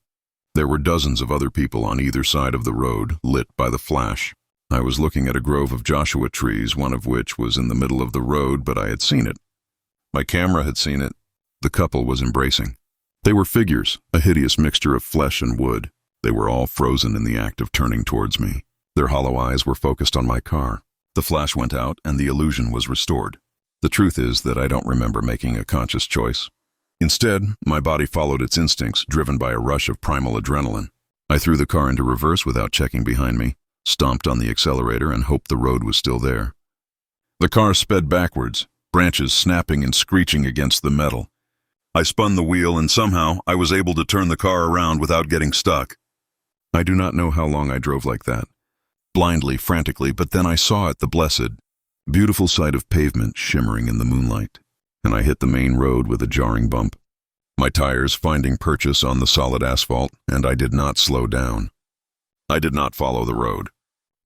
There were dozens of other people on either side of the road, lit by the flash. I was looking at a grove of Joshua trees, one of which was in the middle of the road, but I had seen it. My camera had seen it. The couple was embracing. They were figures, a hideous mixture of flesh and wood. They were all frozen in the act of turning towards me. Their hollow eyes were focused on my car. The flash went out, and the illusion was restored. The truth is that I don't remember making a conscious choice. Instead, my body followed its instincts, driven by a rush of primal adrenaline. I threw the car into reverse without checking behind me, stomped on the accelerator, and hoped the road was still there. The car sped backwards, branches snapping and screeching against the metal. I spun the wheel, and somehow I was able to turn the car around without getting stuck. I do not know how long I drove like that, blindly, frantically, but then I saw it, the blessed, beautiful sight of pavement shimmering in the moonlight, and I hit the main road with a jarring bump, my tires finding purchase on the solid asphalt, and I did not slow down. I did not follow the road.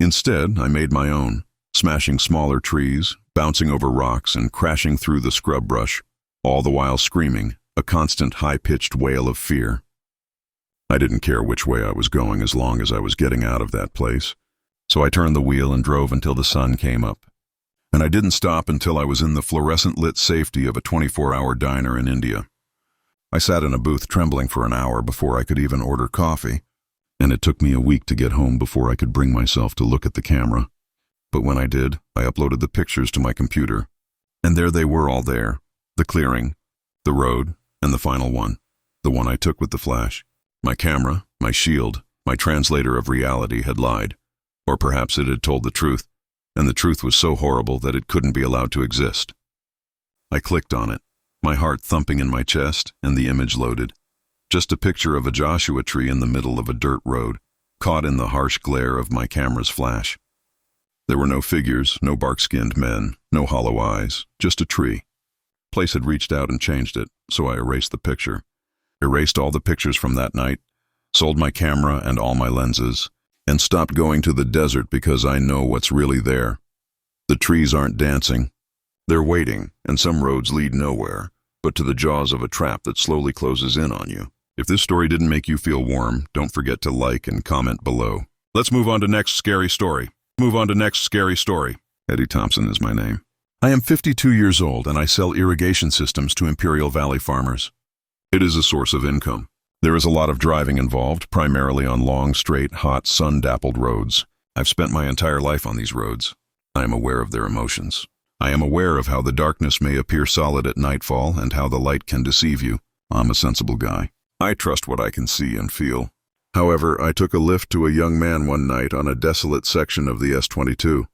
Instead, I made my own, smashing smaller trees, bouncing over rocks, and crashing through the scrub brush, all the while screaming, a constant high-pitched wail of fear. I didn't care which way I was going as long as I was getting out of that place, so I turned the wheel and drove until the sun came up. And I didn't stop until I was in the fluorescent-lit safety of a 24-hour diner in India. I sat in a booth trembling for an hour before I could even order coffee, and it took me a week to get home before I could bring myself to look at the camera. But when I did, I uploaded the pictures to my computer, and there they were all there, the clearing, the road, and the final one, the one I took with the flash. My camera, my shield, my translator of reality had lied, or perhaps it had told the truth, and the truth was so horrible that it couldn't be allowed to exist. I clicked on it, my heart thumping in my chest, and the image loaded. Just a picture of a Joshua tree in the middle of a dirt road, caught in the harsh glare of my camera's flash. There were no figures, no bark-skinned men, no hollow eyes, just a tree. Place had reached out and changed it, so I erased the picture. Erased all the pictures from that night, sold my camera and all my lenses, and stopped going to the desert because I know what's really there. The trees aren't dancing. They're waiting, and some roads lead nowhere, but to the jaws of a trap that slowly closes in on you. If this story didn't make you feel warm, don't forget to like and comment below. Let's move on to next scary story. Eddie Thompson is my name. I am 52 years old and I sell irrigation systems to Imperial Valley farmers. It is a source of income. There is a lot of driving involved, primarily on long, straight, hot, sun-dappled roads. I've spent my entire life on these roads. I am aware of their emotions. I am aware of how the darkness may appear solid at nightfall and how the light can deceive you. I'm a sensible guy. I trust what I can see and feel. However, I took a lift to a young man one night on a desolate section of the S-22,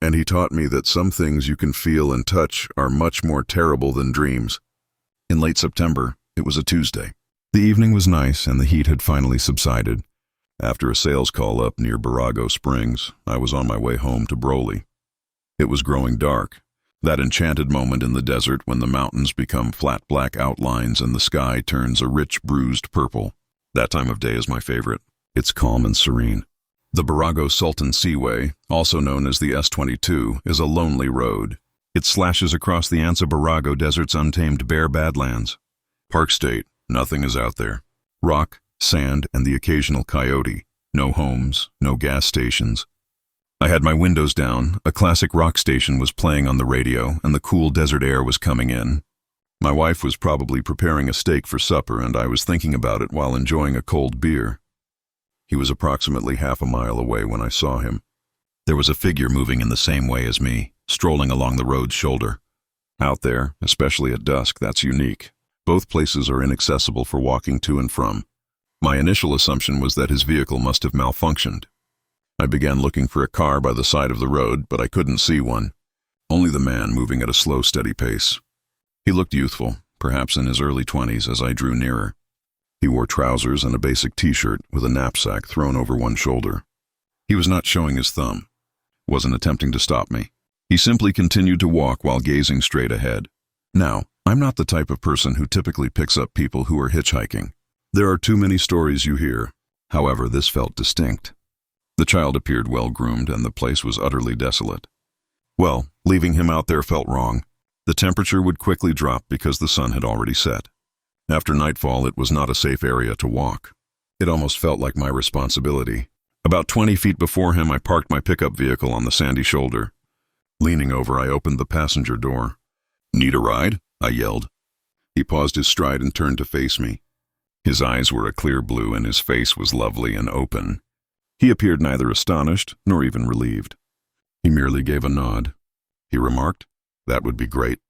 and he taught me that some things you can feel and touch are much more terrible than dreams. In late September, it was a Tuesday. The evening was nice and the heat had finally subsided. After a sales call up near Barago Springs, I was on my way home to Broly. It was growing dark, that enchanted moment in the desert when the mountains become flat black outlines and the sky turns a rich bruised purple. That time of day is my favorite. It's calm and serene. The Barago Sultan Seaway, also known as the S-22, is a lonely road. It slashes across the Ansa Barago Desert's untamed bare badlands. Park State, nothing is out there. Rock, sand, and the occasional coyote. No homes, no gas stations. I had my windows down, a classic rock station was playing on the radio, and the cool desert air was coming in. My wife was probably preparing a steak for supper, and I was thinking about it while enjoying a cold beer. He was approximately half a mile away when I saw him. There was a figure moving in the same way as me, strolling along the road's shoulder. Out there, especially at dusk, that's unique. Both places are inaccessible for walking to and from. My initial assumption was that his vehicle must have malfunctioned. I began looking for a car by the side of the road, but I couldn't see one. Only the man moving at a slow, steady pace. He looked youthful, perhaps in his early 20s as I drew nearer. He wore trousers and a basic t-shirt with a knapsack thrown over one shoulder. He was not showing his thumb, wasn't attempting to stop me. He simply continued to walk while gazing straight ahead. Now, I'm not the type of person who typically picks up people who are hitchhiking. There are too many stories you hear. However, this felt distinct. The child appeared well-groomed and the place was utterly desolate. Well, leaving him out there felt wrong. The temperature would quickly drop because the sun had already set. After nightfall, it was not a safe area to walk. It almost felt like my responsibility. About 20 feet before him, I parked my pickup vehicle on the sandy shoulder. Leaning over, I opened the passenger door. "Need a ride?" I yelled. He paused his stride and turned to face me. His eyes were a clear blue and his face was lovely and open. He appeared neither astonished nor even relieved. He merely gave a nod. He remarked, "That would be great."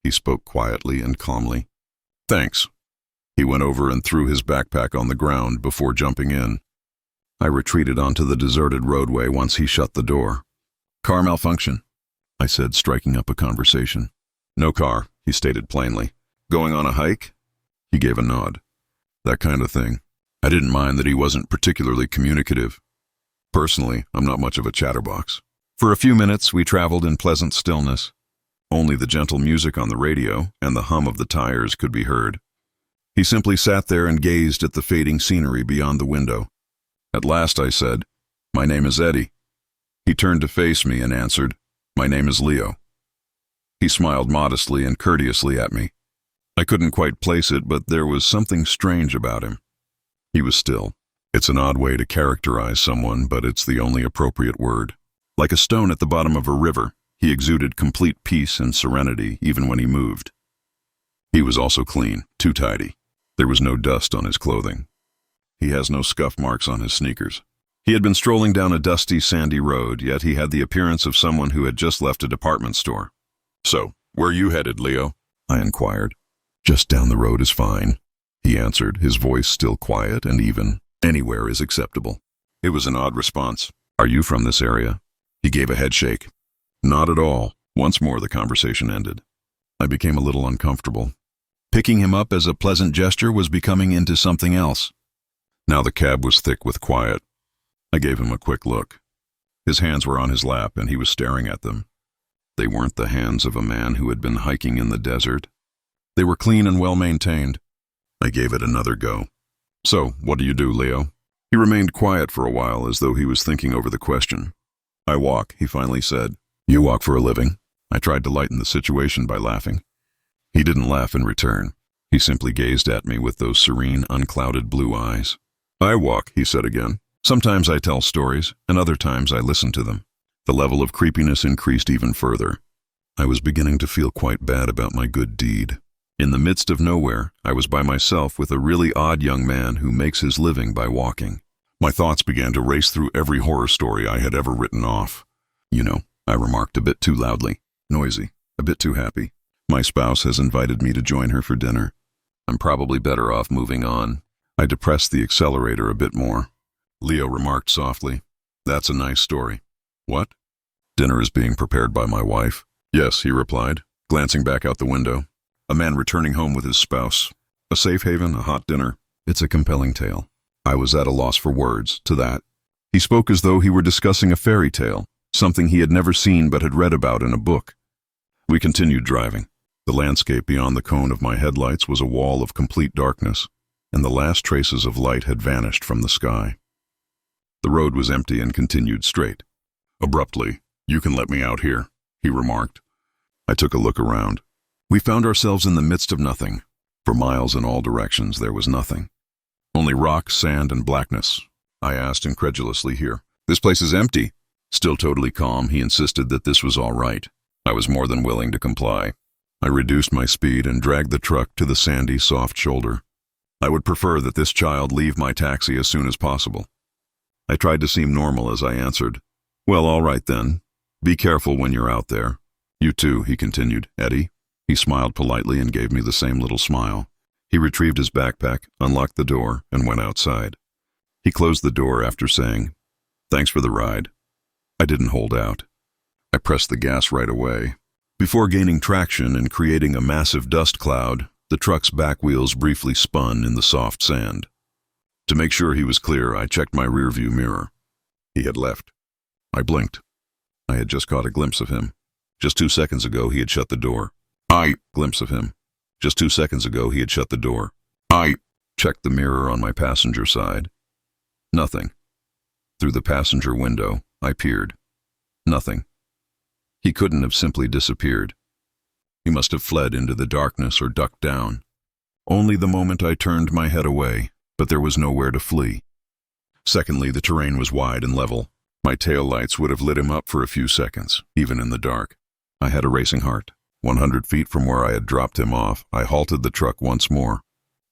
He spoke quietly and calmly. "Thanks." He went over and threw his backpack on the ground before jumping in. I retreated onto the deserted roadway once he shut the door. "Car malfunction," I said, striking up a conversation. "No car," he stated plainly. "Going on a hike?" He gave a nod. That kind of thing. I didn't mind that he wasn't particularly communicative. Personally, I'm not much of a chatterbox. For a few minutes, we traveled in pleasant stillness. Only the gentle music on the radio and the hum of the tires could be heard. He simply sat there and gazed at the fading scenery beyond the window. At last I said, "My name is Eddie." He turned to face me and answered, "My name is Leo." He smiled modestly and courteously at me. I couldn't quite place it, but there was something strange about him. He was still. It's an odd way to characterize someone, but it's the only appropriate word. Like a stone at the bottom of a river, he exuded complete peace and serenity even when he moved. He was also clean, too tidy. There was no dust on his clothing. He has no scuff marks on his sneakers. He had been strolling down a dusty, sandy road, yet he had the appearance of someone who had just left a department store. "So, where you headed, Leo?" I inquired. "Just down the road is fine," he answered, his voice still quiet and even. "Anywhere is acceptable." It was an odd response. "Are you from this area?" He gave a head shake. "Not at all." Once more the conversation ended. I became a little uncomfortable. Picking him up as a pleasant gesture was becoming into something else. Now the cab was thick with quiet. I gave him a quick look. His hands were on his lap and he was staring at them. They weren't the hands of a man who had been hiking in the desert. They were clean and well-maintained. I gave it another go. "So, what do you do, Leo?" He remained quiet for a while, as though he was thinking over the question. "I walk," he finally said. "You walk for a living?" I tried to lighten the situation by laughing. He didn't laugh in return. He simply gazed at me with those serene, unclouded blue eyes. "I walk," he said again. "Sometimes I tell stories, and other times I listen to them." The level of creepiness increased even further. I was beginning to feel quite bad about my good deed. In the midst of nowhere, I was by myself with a really odd young man who makes his living by walking. My thoughts began to race through every horror story I had ever written off. "You know," I remarked a bit too loudly, noisy, a bit too happy. "My spouse has invited me to join her for dinner. I'm probably better off moving on." I depressed the accelerator a bit more. Leo remarked softly, "That's a nice story." "What?" "Dinner is being prepared by my wife." "Yes," he replied, glancing back out the window. "A man returning home with his spouse. A safe haven, a hot dinner." It's a compelling tale. I was at a loss for words to that. He spoke as though he were discussing a fairy tale, something he had never seen but had read about in a book. We continued driving. The landscape beyond the cone of my headlights was a wall of complete darkness, and the last traces of light had vanished from the sky. The road was empty and continued straight. Abruptly, "You can let me out here," he remarked. I took a look around. We found ourselves in the midst of nothing. For miles in all directions there was nothing. Only rock, sand, and blackness. I asked incredulously here. "This place is empty." Still totally calm, he insisted that this was all right. I was more than willing to comply. I reduced my speed and dragged the truck to the sandy, soft shoulder. I would prefer that this child leave my taxi as soon as possible. I tried to seem normal as I answered, "Well, all right then. Be careful when you're out there." "You too," he continued. "Eddie?" He smiled politely and gave me the same little smile. He retrieved his backpack, unlocked the door, and went outside. He closed the door after saying, "Thanks for the ride." I didn't hold out. I pressed the gas right away. Before gaining traction and creating a massive dust cloud, the truck's back wheels briefly spun in the soft sand. To make sure he was clear, I checked my rearview mirror. He had left. I blinked. I had just caught a glimpse of him. Just 2 seconds ago, he had shut the door. Glimpse of him. Just 2 seconds ago, he had shut the door. I checked the mirror on my passenger side. Nothing. Through the passenger window, I peered. Nothing. He couldn't have simply disappeared. He must have fled into the darkness or ducked down. Only the moment I turned my head away, but there was nowhere to flee. Secondly, the terrain was wide and level. My taillights would have lit him up for a few seconds, even in the dark. I had a racing heart. 100 feet from where I had dropped him off, I halted the truck once more.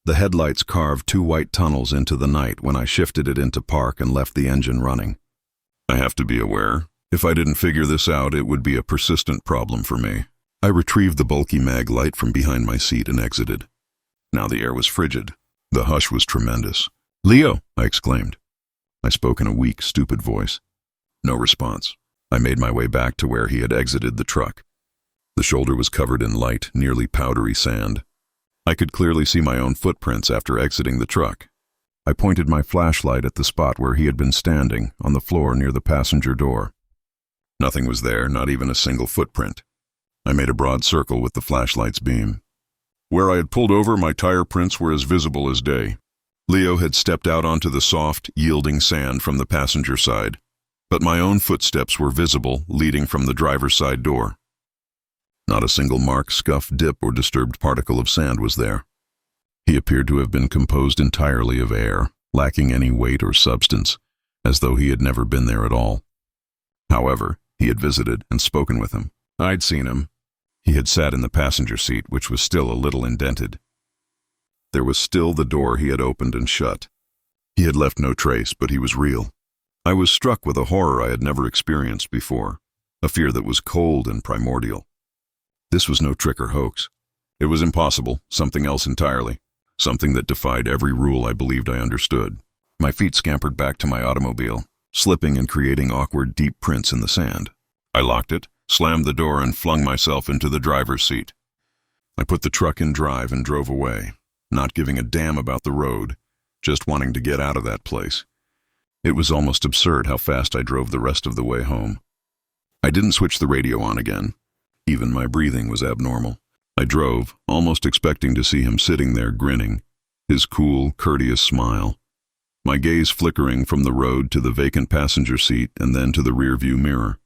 The headlights carved 2 white tunnels into the night when I shifted it into park and left the engine running. I have to be aware. If I didn't figure this out, it would be a persistent problem for me. I retrieved the bulky mag light from behind my seat and exited. Now the air was frigid. The hush was tremendous. "Leo!" I exclaimed. I spoke in a weak, stupid voice. No response. I made my way back to where he had exited the truck. The shoulder was covered in light, nearly powdery sand. I could clearly see my own footprints after exiting the truck. I pointed my flashlight at the spot where he had been standing, on the floor near the passenger door. Nothing was there, not even a single footprint. I made a broad circle with the flashlight's beam. Where I had pulled over, my tire prints were as visible as day. Leo had stepped out onto the soft, yielding sand from the passenger side, but my own footsteps were visible, leading from the driver's side door. Not a single mark, scuff, dip, or disturbed particle of sand was there. He appeared to have been composed entirely of air, lacking any weight or substance, as though he had never been there at all. However, he had visited and spoken with him. I'd seen him. He had sat in the passenger seat, which was still a little indented. There was still the door he had opened and shut. He had left no trace, but he was real. I was struck with a horror I had never experienced before, a fear that was cold and primordial. This was no trick or hoax. It was impossible, something else entirely, something that defied every rule I believed I understood. My feet scampered back to my automobile, slipping and creating awkward, deep prints in the sand. I locked it, slammed the door, and flung myself into the driver's seat. I put the truck in drive and drove away, not giving a damn about the road, just wanting to get out of that place. It was almost absurd how fast I drove the rest of the way home. I didn't switch the radio on again. Even my breathing was abnormal. I drove, almost expecting to see him sitting there grinning, his cool, courteous smile. My gaze flickering from the road to the vacant passenger seat and then to the rearview mirror.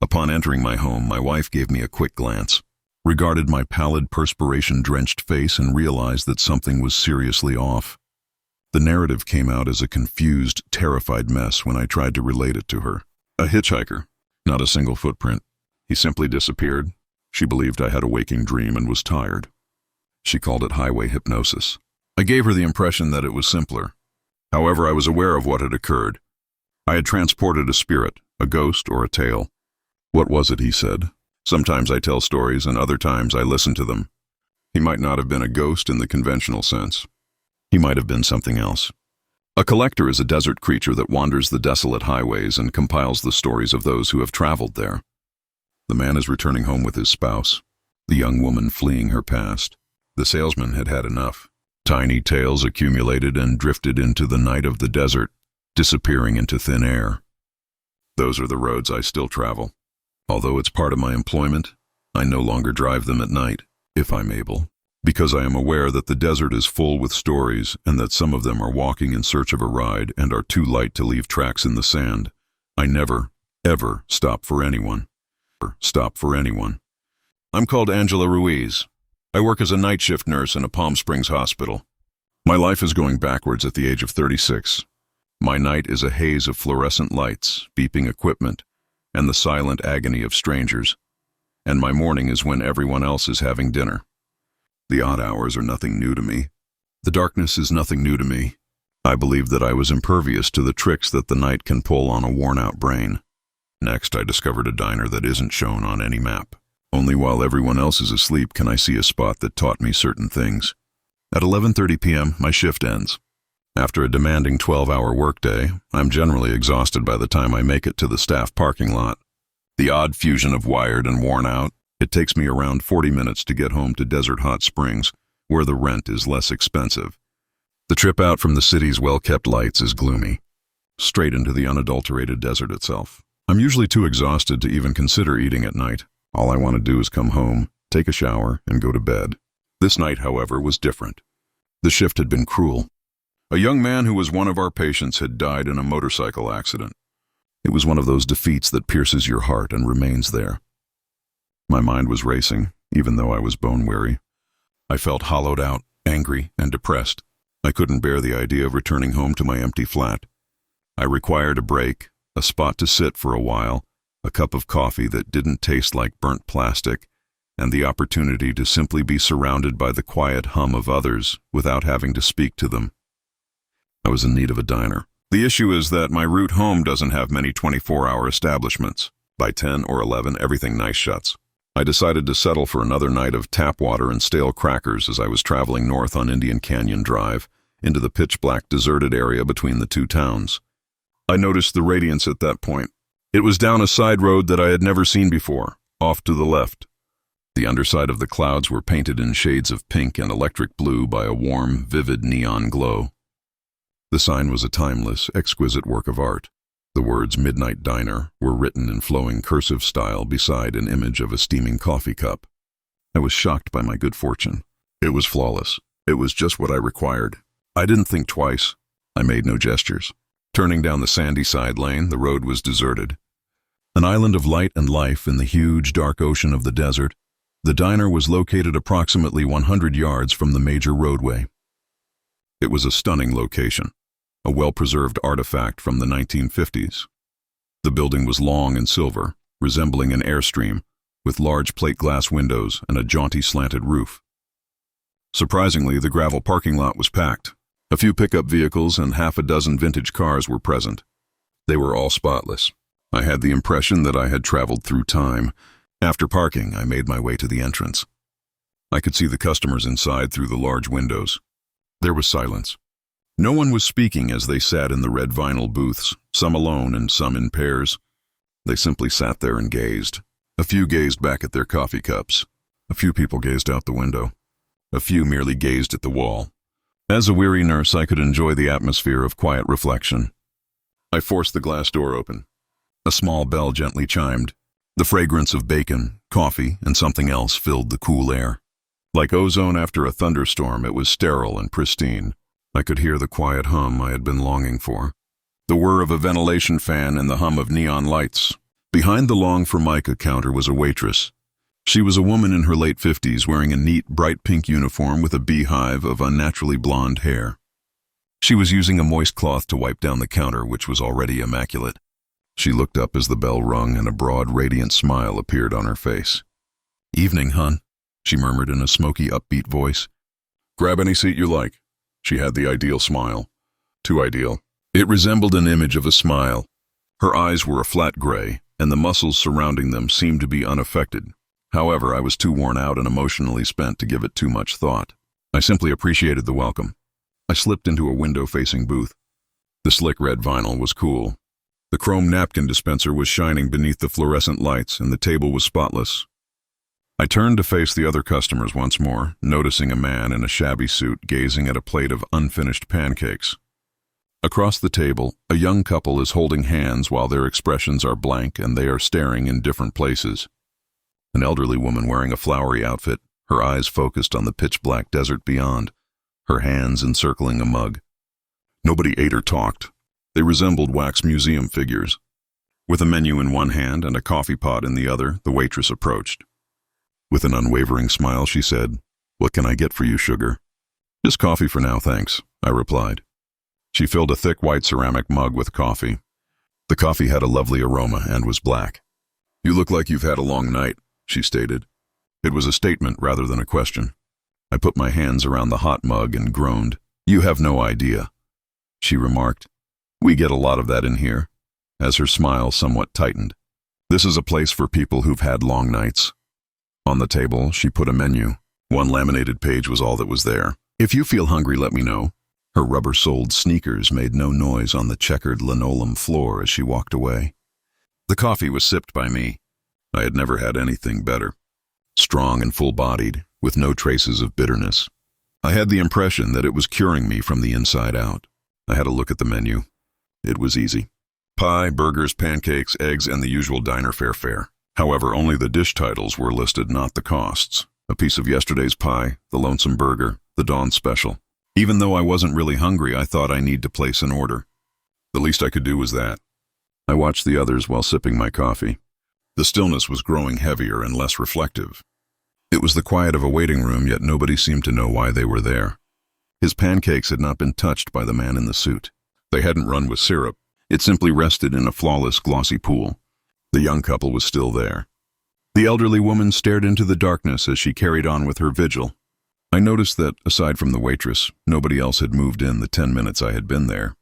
Upon entering my home, my wife gave me a quick glance, regarded my pallid, perspiration-drenched face, and realized that something was seriously off. The narrative came out as a confused, terrified mess when I tried to relate it to her. A hitchhiker, not a single footprint. He simply disappeared. She believed I had a waking dream and was tired. She called it highway hypnosis. I gave her the impression that it was simpler. However, I was aware of what had occurred. I had transported a spirit, a ghost, or a tale. What was it, he said? Sometimes I tell stories and other times I listen to them. He might not have been a ghost in the conventional sense. He might have been something else. A collector is a desert creature that wanders the desolate highways and compiles the stories of those who have traveled there. The man is returning home with his spouse, the young woman fleeing her past. The salesman had had enough. Tiny tales accumulated and drifted into the night of the desert, disappearing into thin air. Those are the roads I still travel. Although it's part of my employment, I no longer drive them at night, if I'm able, because I am aware that the desert is full with stories and that some of them are walking in search of a ride and are too light to leave tracks in the sand. I never, ever stop for anyone. I'm called Angela Ruiz. I work as a night shift nurse in a Palm Springs hospital. My life is going backwards at the age of 36. My night is a haze of fluorescent lights, beeping equipment, and the silent agony of strangers. And my morning is when everyone else is having dinner. The odd hours are nothing new to me. The darkness is nothing new to me. I believed that I was impervious to the tricks that the night can pull on a worn-out brain. Next, I discovered a diner that isn't shown on any map. Only while everyone else is asleep can I see a spot that taught me certain things. At 11:30 p.m., my shift ends. After a demanding 12-hour workday, I'm generally exhausted by the time I make it to the staff parking lot. The odd fusion of wired and worn out, it takes me around 40 minutes to get home to Desert Hot Springs, where the rent is less expensive. The trip out from the city's well-kept lights is gloomy, straight into the unadulterated desert itself. I'm usually too exhausted to even consider eating at night. All I want to do is come home, take a shower, and go to bed. This night, however, was different. The shift had been cruel. A young man who was one of our patients had died in a motorcycle accident. It was one of those defeats that pierces your heart and remains there. My mind was racing, even though I was bone-weary. I felt hollowed out, angry, and depressed. I couldn't bear the idea of returning home to my empty flat. I required a break, a spot to sit for a while, a cup of coffee that didn't taste like burnt plastic, and the opportunity to simply be surrounded by the quiet hum of others without having to speak to them. I was in need of a diner. The issue is that my route home doesn't have many 24-hour establishments. By 10 or 11, everything nice shuts. I decided to settle for another night of tap water and stale crackers as I was traveling north on Indian Canyon Drive into the pitch-black deserted area between the two towns. I noticed the radiance at that point. It was down a side road that I had never seen before, off to the left. The underside of the clouds were painted in shades of pink and electric blue by a warm, vivid neon glow. The sign was a timeless, exquisite work of art. The words "Midnight Diner" were written in flowing cursive style beside an image of a steaming coffee cup. I was shocked by my good fortune. It was flawless. It was just what I required. I didn't think twice. I made no gestures. Turning down the sandy side lane, the road was deserted. An island of light and life in the huge, dark ocean of the desert, the diner was located approximately 100 yards from the major roadway. It was a stunning location, a well-preserved artifact from the 1950s. The building was long and silver, resembling an airstream, with large plate glass windows and a jaunty slanted roof. Surprisingly, the gravel parking lot was packed. A few pickup vehicles and half a dozen vintage cars were present. They were all spotless. I had the impression that I had traveled through time. After parking, I made my way to the entrance. I could see the customers inside through the large windows. There was silence. No one was speaking as they sat in the red vinyl booths, some alone and some in pairs. They simply sat there and gazed. A few gazed back at their coffee cups. A few people gazed out the window. A few merely gazed at the wall. As a weary nurse, I could enjoy the atmosphere of quiet reflection. I forced the glass door open. A small bell gently chimed. The fragrance of bacon, coffee, and something else filled the cool air. Like ozone after a thunderstorm, it was sterile and pristine. I could hear the quiet hum I had been longing for. The whir of a ventilation fan and the hum of neon lights. Behind the long Formica counter was a waitress. She was a woman in her late 50s wearing a neat, bright pink uniform with a beehive of unnaturally blonde hair. She was using a moist cloth to wipe down the counter, which was already immaculate. She looked up as the bell rung and a broad, radiant smile appeared on her face. "Evening, hun," she murmured in a smoky, upbeat voice. "Grab any seat you like." She had the ideal smile. Too ideal. It resembled an image of a smile. Her eyes were a flat gray, and the muscles surrounding them seemed to be unaffected. However, I was too worn out and emotionally spent to give it too much thought. I simply appreciated the welcome. I slipped into a window-facing booth. The slick red vinyl was cool. The chrome napkin dispenser was shining beneath the fluorescent lights, and the table was spotless. I turned to face the other customers once more, noticing a man in a shabby suit gazing at a plate of unfinished pancakes. Across the table, a young couple is holding hands while their expressions are blank and they are staring in different places. An elderly woman wearing a flowery outfit, her eyes focused on the pitch-black desert beyond, her hands encircling a mug. Nobody ate or talked. They resembled wax museum figures. With a menu in one hand and a coffee pot in the other, the waitress approached. With an unwavering smile, she said, "What can I get for you, sugar?" "Just coffee for now, thanks," I replied. She filled a thick white ceramic mug with coffee. The coffee had a lovely aroma and was black. "You look like you've had a long night," she stated. It was a statement rather than a question. I put my hands around the hot mug and groaned. "You have no idea," she remarked. "We get a lot of that in here," as her smile somewhat tightened. "This is a place for people who've had long nights." On the table, she put a menu. One laminated page was all that was there. "If you feel hungry, let me know." Her rubber-soled sneakers made no noise on the checkered linoleum floor as she walked away. The coffee was sipped by me. I had never had anything better. Strong and full-bodied, with no traces of bitterness. I had the impression that it was curing me from the inside out. I had a look at the menu. It was easy. Pie, burgers, pancakes, eggs, and the usual diner fare. However, only the dish titles were listed, not the costs. A piece of yesterday's pie, the lonesome burger, the dawn special. Even though I wasn't really hungry, I thought I need to place an order. The least I could do was that. I watched the others while sipping my coffee. The stillness was growing heavier and less reflective. It was the quiet of a waiting room, yet nobody seemed to know why they were there. His pancakes had not been touched by the man in the suit. They hadn't run with syrup. It simply rested in a flawless, glossy pool. The young couple was still there. The elderly woman stared into the darkness as she carried on with her vigil. I noticed that, aside from the waitress, nobody else had moved in the 10 minutes I had been there.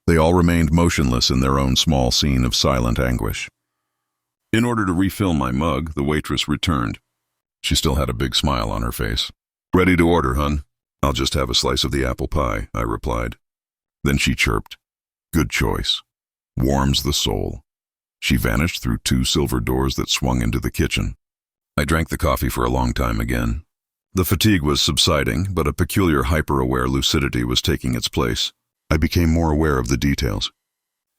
They all remained motionless in their own small scene of silent anguish. In order to refill my mug, the waitress returned. She still had a big smile on her face. "Ready to order, hun?" "I'll just have a slice of the apple pie," I replied. Then she chirped. "Good choice. Warms the soul." She vanished through 2 silver doors that swung into the kitchen. I drank the coffee for a long time again. The fatigue was subsiding, but a peculiar hyper-aware lucidity was taking its place. I became more aware of the details.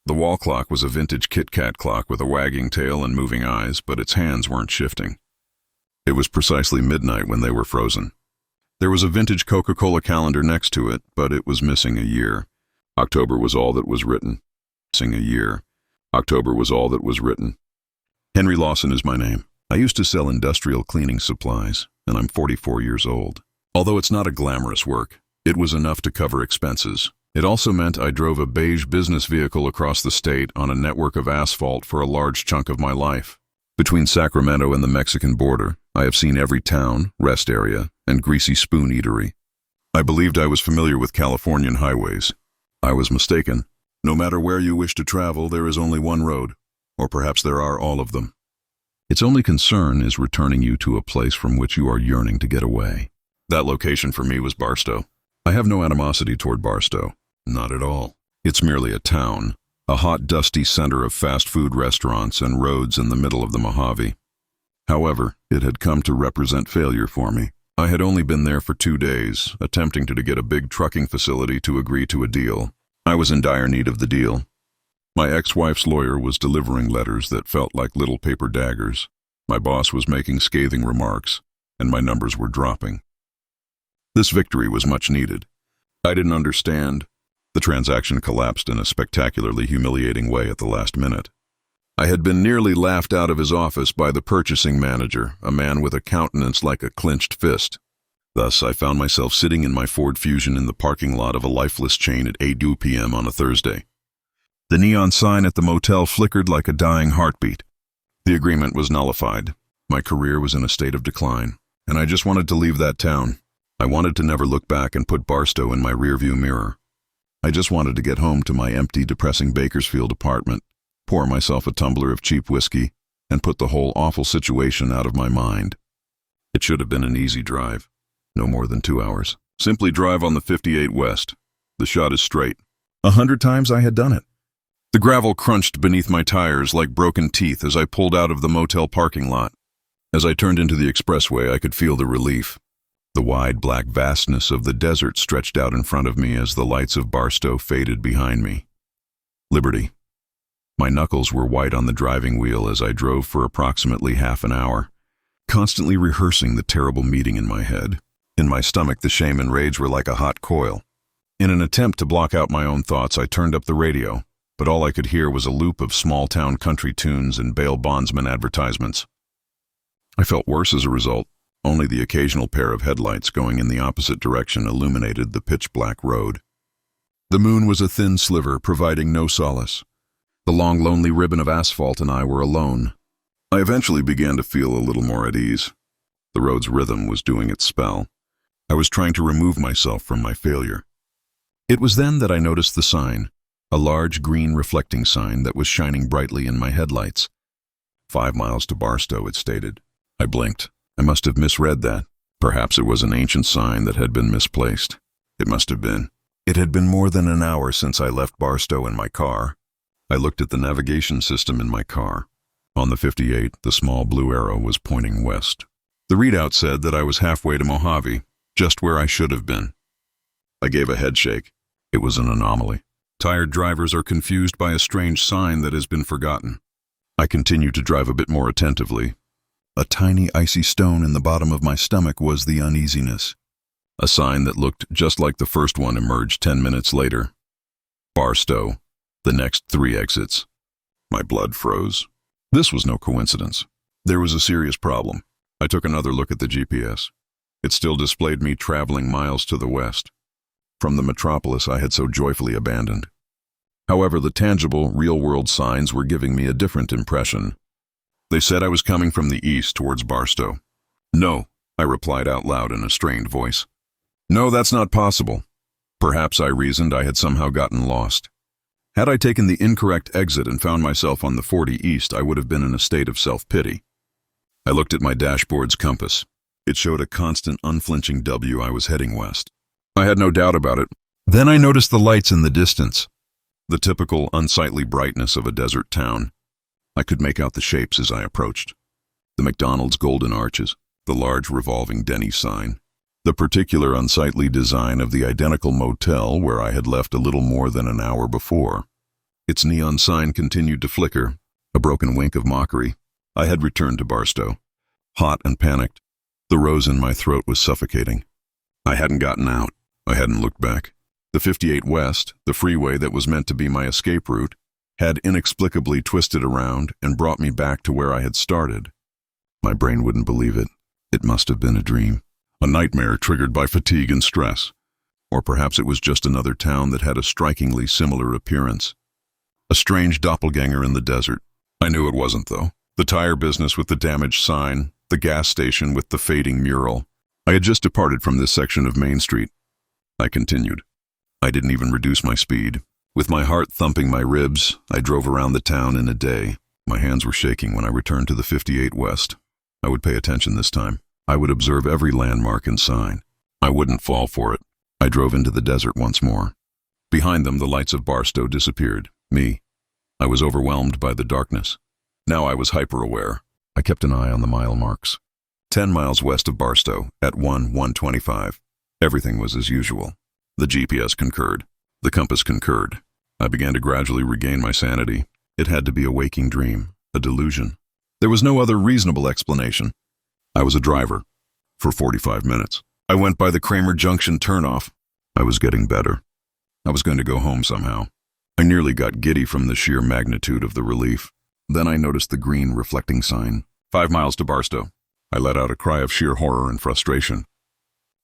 The wall clock was a vintage Kit Kat clock with a wagging tail and moving eyes, but its hands weren't shifting. It was precisely midnight when they were frozen. There was a vintage Coca-Cola calendar next to it, but it was missing a year. October was all that was written. Missing a year. October was all that was written. Henry Lawson is my name. I used to sell industrial cleaning supplies, and I'm 44 years old. Although it's not a glamorous work, it was enough to cover expenses. It also meant I drove a beige business vehicle across the state on a network of asphalt for a large chunk of my life. Between Sacramento and the Mexican border, I have seen every town, rest area, and greasy spoon eatery. I believed I was familiar with Californian highways. I was mistaken. No matter where you wish to travel, there is only one road, or perhaps there are all of them. Its only concern is returning you to a place from which you are yearning to get away. That location for me was Barstow. I have no animosity toward Barstow. Not at all. It's merely a town, a hot, dusty center of fast food restaurants and roads in the middle of the Mojave. However, it had come to represent failure for me. I had only been there for 2 days, attempting to get a big trucking facility to agree to a deal. I was in dire need of the deal. My ex-wife's lawyer was delivering letters that felt like little paper daggers. My boss was making scathing remarks, and my numbers were dropping. This victory was much needed. I didn't understand. The transaction collapsed in a spectacularly humiliating way at the last minute. I had been nearly laughed out of his office by the purchasing manager, a man with a countenance like a clenched fist. Thus, I found myself sitting in my Ford Fusion in the parking lot of a lifeless chain at 8 p.m. on a Thursday. The neon sign at the motel flickered like a dying heartbeat. The agreement was nullified. My career was in a state of decline, and I just wanted to leave that town. I wanted to never look back and put Barstow in my rearview mirror. I just wanted to get home to my empty, depressing Bakersfield apartment, pour myself a tumbler of cheap whiskey, and put the whole awful situation out of my mind. It should have been an easy drive. No more than 2 hours. Simply drive on the 58 West. The shot is straight. 100 times I had done it. The gravel crunched beneath my tires like broken teeth as I pulled out of the motel parking lot. As I turned into the expressway, I could feel the relief. The wide black vastness of the desert stretched out in front of me as the lights of Barstow faded behind me. Liberty. My knuckles were white on the driving wheel as I drove for approximately half an hour, constantly rehearsing the terrible meeting in my head. In my stomach, the shame and rage were like a hot coil. In an attempt to block out my own thoughts, I turned up the radio, but all I could hear was a loop of small-town country tunes and bail bondsman advertisements. I felt worse as a result. Only the occasional pair of headlights going in the opposite direction illuminated the pitch-black road. The moon was a thin sliver, providing no solace. The long, lonely ribbon of asphalt and I were alone. I eventually began to feel a little more at ease. The road's rhythm was doing its spell. I was trying to remove myself from my failure. It was then that I noticed the sign, a large green reflecting sign that was shining brightly in my headlights. 5 miles to Barstow, it stated. I blinked. I must have misread that. Perhaps it was an ancient sign that had been misplaced. It must have been. It had been more than an hour since I left Barstow in my car. I looked at the navigation system in my car. On the 58, the small blue arrow was pointing west. The readout said that I was halfway to Mojave, just where I should have been. I gave a headshake. It was an anomaly. Tired drivers are confused by a strange sign that has been forgotten. I continued to drive a bit more attentively. A tiny icy stone in the bottom of my stomach was the uneasiness. A sign that looked just like the first one emerged 10 minutes later. Barstow, the next 3 exits. My blood froze. This was no coincidence. There was a serious problem. I took another look at the GPS. It still displayed me traveling miles to the west, from the metropolis I had so joyfully abandoned. However, the tangible, real-world signs were giving me a different impression. They said I was coming from the east towards Barstow. No, I replied out loud in a strained voice. No, that's not possible. Perhaps, I reasoned, I had somehow gotten lost. Had I taken the incorrect exit and found myself on the 40 East, I would have been in a state of self-pity. I looked at my dashboard's compass. It showed a constant, unflinching W. I was heading west. I had no doubt about it. Then I noticed the lights in the distance. The typical, unsightly brightness of a desert town. I could make out the shapes as I approached. The McDonald's golden arches, the large revolving Denny's sign, the particular unsightly design of the identical motel where I had left a little more than an hour before. Its neon sign continued to flicker, a broken wink of mockery. I had returned to Barstow, hot and panicked. The rose in my throat was suffocating. I hadn't gotten out. I hadn't looked back. The 58 West, the freeway that was meant to be my escape route, had inexplicably twisted around and brought me back to where I had started. My brain wouldn't believe it. It must have been a dream. A nightmare triggered by fatigue and stress. Or perhaps it was just another town that had a strikingly similar appearance. A strange doppelganger in the desert. I knew it wasn't, though. The tire business with the damaged sign, the gas station with the fading mural. I had just departed from this section of Main Street. I continued. I didn't even reduce my speed. With my heart thumping my ribs, I drove around the town in a day. My hands were shaking when I returned to the 58 West. I would pay attention this time. I would observe every landmark and sign. I wouldn't fall for it. I drove into the desert once more. Behind them, the lights of Barstow disappeared. Me. I was overwhelmed by the darkness. Now I was hyper-aware. I kept an eye on the mile marks. 10 miles west of Barstow, at 1:25. Everything was as usual. The GPS concurred. The compass concurred. I began to gradually regain my sanity. It had to be a waking dream, a delusion. There was no other reasonable explanation. I was a driver. For 45 minutes. I went by the Kramer Junction turnoff. I was getting better. I was going to go home somehow. I nearly got giddy from the sheer magnitude of the relief. Then I noticed the green reflecting sign. 5 miles to Barstow. I let out a cry of sheer horror and frustration.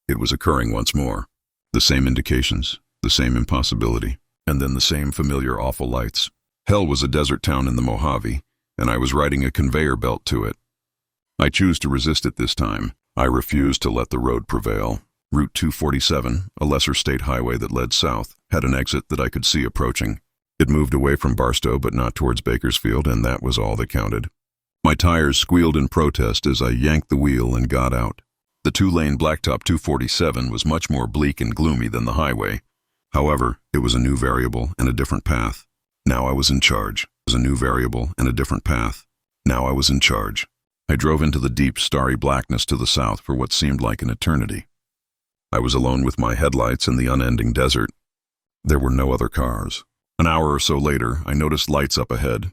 It was occurring once more. The same indications, the same impossibility, and then the same familiar awful lights. Hell was a desert town in the Mojave, and I was riding a conveyor belt to it. I choose to resist it this time. I refused to let the road prevail. Route 247, a lesser state highway that led south, had an exit that I could see approaching. It moved away from Barstow but not towards Bakersfield, and that was all that counted. My tires squealed in protest as I yanked the wheel and got out. The two-lane blacktop 247 was much more bleak and gloomy than the highway. However, it was a new variable and a different path. Now I was in charge. It was a new variable and a different path. Now I was in charge. I drove into the deep, starry blackness to the south for what seemed like an eternity. I was alone with my headlights in the unending desert. There were no other cars. An hour or so later, I noticed lights up ahead.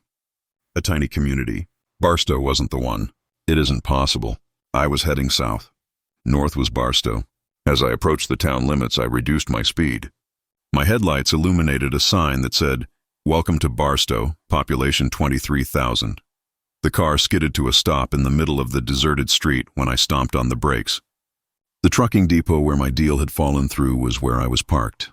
A tiny community. Barstow wasn't the one. It isn't possible. I was heading south. North was Barstow. As I approached the town limits, I reduced my speed. My headlights illuminated a sign that said, "Welcome to Barstow, population 23,000. The car skidded to a stop in the middle of the deserted street when I stomped on the brakes. The trucking depot where my deal had fallen through was where I was parked.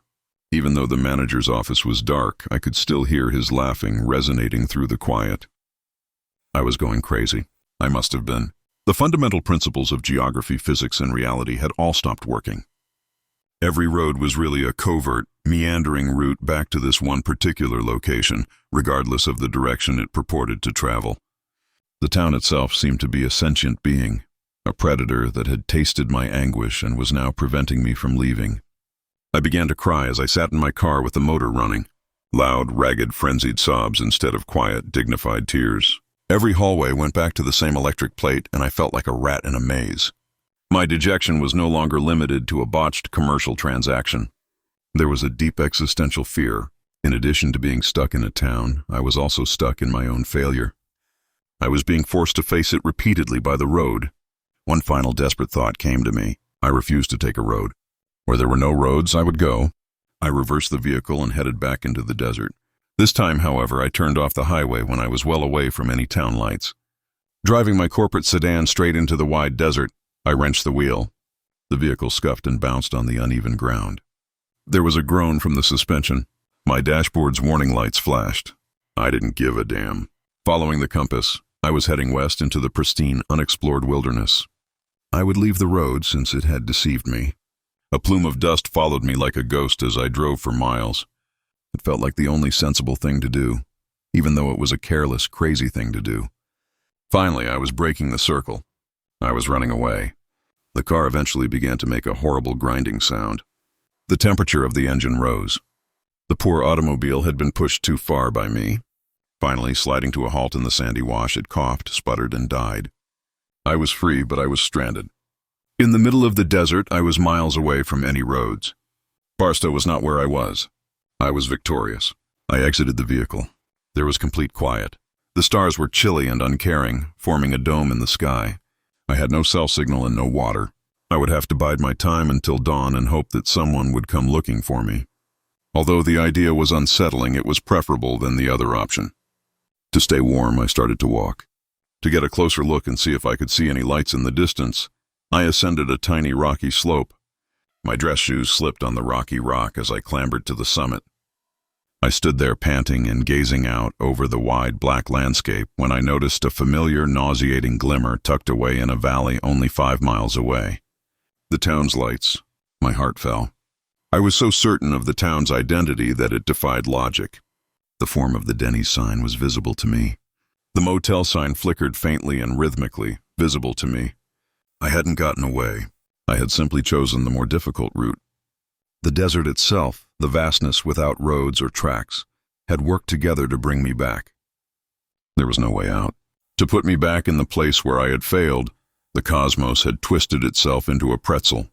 Even though the manager's office was dark, I could still hear his laughing resonating through the quiet. I was going crazy. I must have been. The fundamental principles of geography, physics, and reality had all stopped working. Every road was really a covert, meandering route back to this one particular location, regardless of the direction it purported to travel. The town itself seemed to be a sentient being, a predator that had tasted my anguish and was now preventing me from leaving. I began to cry as I sat in my car with the motor running. Loud, ragged, frenzied sobs instead of quiet, dignified tears. Every hallway went back to the same electric plate, and I felt like a rat in a maze. My dejection was no longer limited to a botched commercial transaction. There was a deep existential fear. In addition to being stuck in a town, I was also stuck in my own failure. I was being forced to face it repeatedly by the road. One final desperate thought came to me. I refused to take a road. Where there were no roads, I would go. I reversed the vehicle and headed back into the desert. This time, however, I turned off the highway when I was well away from any town lights. Driving my corporate sedan straight into the wide desert, I wrenched the wheel. The vehicle scuffed and bounced on the uneven ground. There was a groan from the suspension. My dashboard's warning lights flashed. I didn't give a damn. Following the compass, I was heading west into the pristine, unexplored wilderness. I would leave the road since it had deceived me. A plume of dust followed me like a ghost as I drove for miles. It felt like the only sensible thing to do, even though it was a careless, crazy thing to do. Finally, I was breaking the circle. I was running away. The car eventually began to make a horrible grinding sound. The temperature of the engine rose. The poor automobile had been pushed too far by me. Finally, sliding to a halt in the sandy wash, it coughed, sputtered, and died. I was free, but I was stranded. In the middle of the desert, I was miles away from any roads. Barstow was not where I was. I was victorious. I exited the vehicle. There was complete quiet. The stars were chilly and uncaring, forming a dome in the sky. I had no cell signal and no water. I would have to bide my time until dawn and hope that someone would come looking for me. Although the idea was unsettling, it was preferable than the other option. To stay warm, I started to walk. To get a closer look and see if I could see any lights in the distance, I ascended a tiny rocky slope. My dress shoes slipped on the rocky rock as I clambered to the summit. I stood there panting and gazing out over the wide black landscape when I noticed a familiar, nauseating glimmer tucked away in a valley only 5 miles away. The town's lights. My heart fell. I was so certain of the town's identity that it defied logic. The form of the Denny's sign was visible to me. The motel sign flickered faintly and rhythmically, visible to me. I hadn't gotten away. I had simply chosen the more difficult route. The desert itself, the vastness without roads or tracks, had worked together to bring me back. There was no way out. To put me back in the place where I had failed, the cosmos had twisted itself into a pretzel.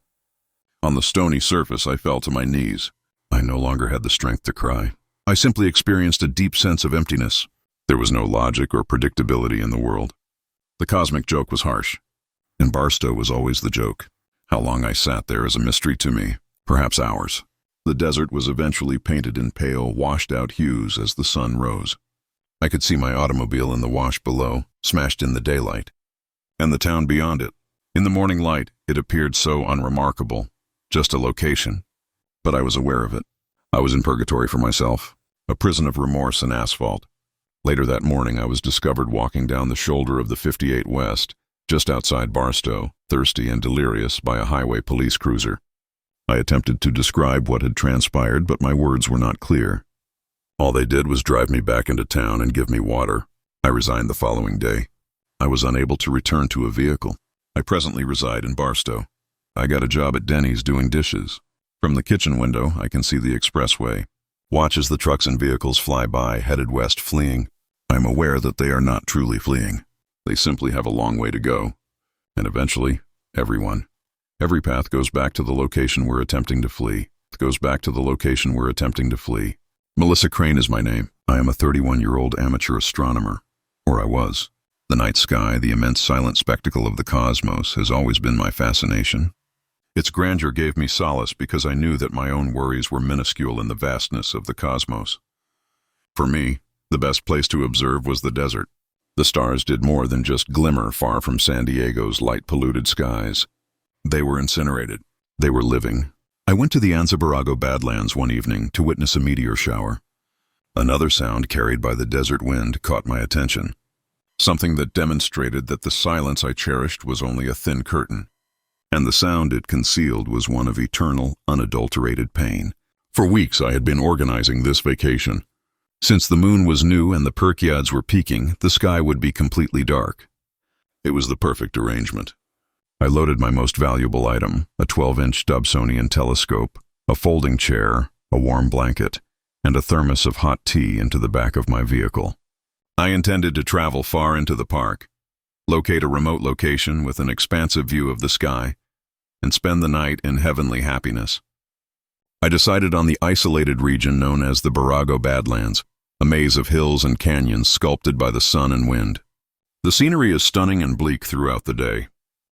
On the stony surface, I fell to my knees. I no longer had the strength to cry. I simply experienced a deep sense of emptiness. There was no logic or predictability in the world. The cosmic joke was harsh. And Barstow was always the joke. How long I sat there is a mystery to me, perhaps hours. The desert was eventually painted in pale, washed-out hues as the sun rose. I could see my automobile in the wash below, smashed in the daylight, and the town beyond it. In the morning light, it appeared so unremarkable, just a location. But I was aware of it. I was in purgatory for myself, a prison of remorse and asphalt. Later that morning, I was discovered walking down the shoulder of the 58 West, just outside Barstow, thirsty and delirious, by a highway police cruiser. I attempted to describe what had transpired, but my words were not clear. All they did was drive me back into town and give me water. I resigned the following day. I was unable to return to a vehicle. I presently reside in Barstow. I got a job at Denny's doing dishes. From the kitchen window, I can see the expressway. Watch as the trucks and vehicles fly by, headed west, fleeing. I am aware that they are not truly fleeing. They simply have a long way to go. And eventually, everyone. Every path goes back to the location we're attempting to flee. It goes back to the location we're attempting to flee. Melissa Crane is my name. I am a 31-year-old amateur astronomer. Or I was. The night sky, the immense silent spectacle of the cosmos, has always been my fascination. Its grandeur gave me solace because I knew that my own worries were minuscule in the vastness of the cosmos. For me, the best place to observe was the desert. The stars did more than just glimmer far from San Diego's light-polluted skies. They were incinerated. They were living. I went to the Anza-Barago Badlands one evening to witness a meteor shower. Another sound carried by the desert wind caught my attention. Something that demonstrated that the silence I cherished was only a thin curtain. And the sound it concealed was one of eternal, unadulterated pain. For weeks I had been organizing this vacation. Since the moon was new and the Perkiods were peaking, the sky would be completely dark. It was the perfect arrangement. I loaded my most valuable item, a 12-inch Dobsonian telescope, a folding chair, a warm blanket, and a thermos of hot tea into the back of my vehicle. I intended to travel far into the park, locate a remote location with an expansive view of the sky, and spend the night in heavenly happiness. I decided on the isolated region known as the Barago Badlands, a maze of hills and canyons sculpted by the sun and wind. The scenery is stunning and bleak throughout the day.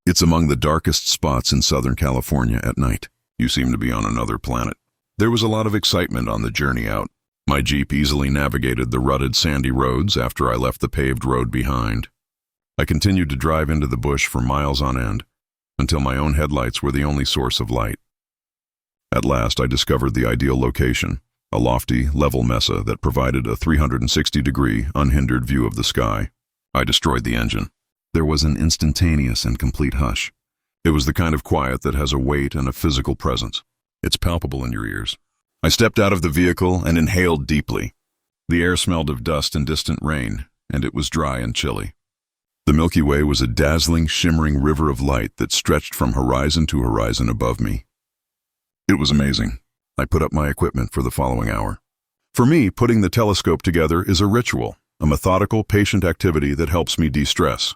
It's among the darkest spots in Southern California at night. You seem to be on another planet. There was a lot of excitement on the journey out. My Jeep easily navigated the rutted sandy roads after I left the paved road behind. I continued to drive into the bush for miles on end, until my own headlights were the only source of light. At last, I discovered the ideal location, a lofty, level mesa that provided a 360-degree, unhindered view of the sky. I destroyed the engine. There was an instantaneous and complete hush. It was the kind of quiet that has a weight and a physical presence. It's palpable in your ears. I stepped out of the vehicle and inhaled deeply. The air smelled of dust and distant rain, and it was dry and chilly. The Milky Way was a dazzling, shimmering river of light that stretched from horizon to horizon above me. It was amazing. I put up my equipment for the following hour. For me, putting the telescope together is a ritual, a methodical, patient activity that helps me de-stress.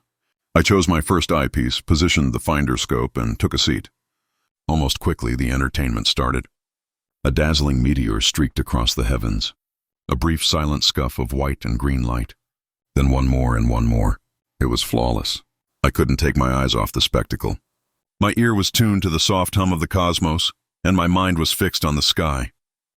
I chose my first eyepiece, positioned the finder scope, and took a seat. Almost quickly, the entertainment started. A dazzling meteor streaked across the heavens. A brief silent scuff of white and green light. Then one more and one more. It was flawless. I couldn't take my eyes off the spectacle. My ear was tuned to the soft hum of the cosmos, and my mind was fixed on the sky.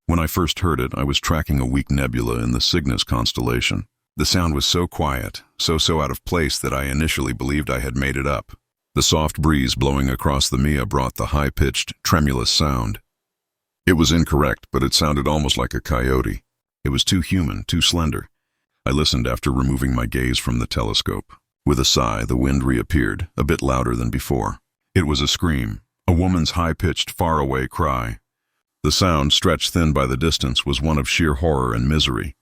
When I first heard it, I was tracking a weak nebula in the Cygnus constellation. The sound was so quiet, so out of place that I initially believed I had made it up. The soft breeze blowing across the Mia brought the high-pitched, tremulous sound. It was incorrect, but it sounded almost like a coyote. It was too human, too slender. I listened after removing my gaze from the telescope. With a sigh, the wind reappeared, a bit louder than before. It was a scream, a woman's high-pitched, far-away cry. The sound, stretched thin by the distance, was one of sheer horror and misery.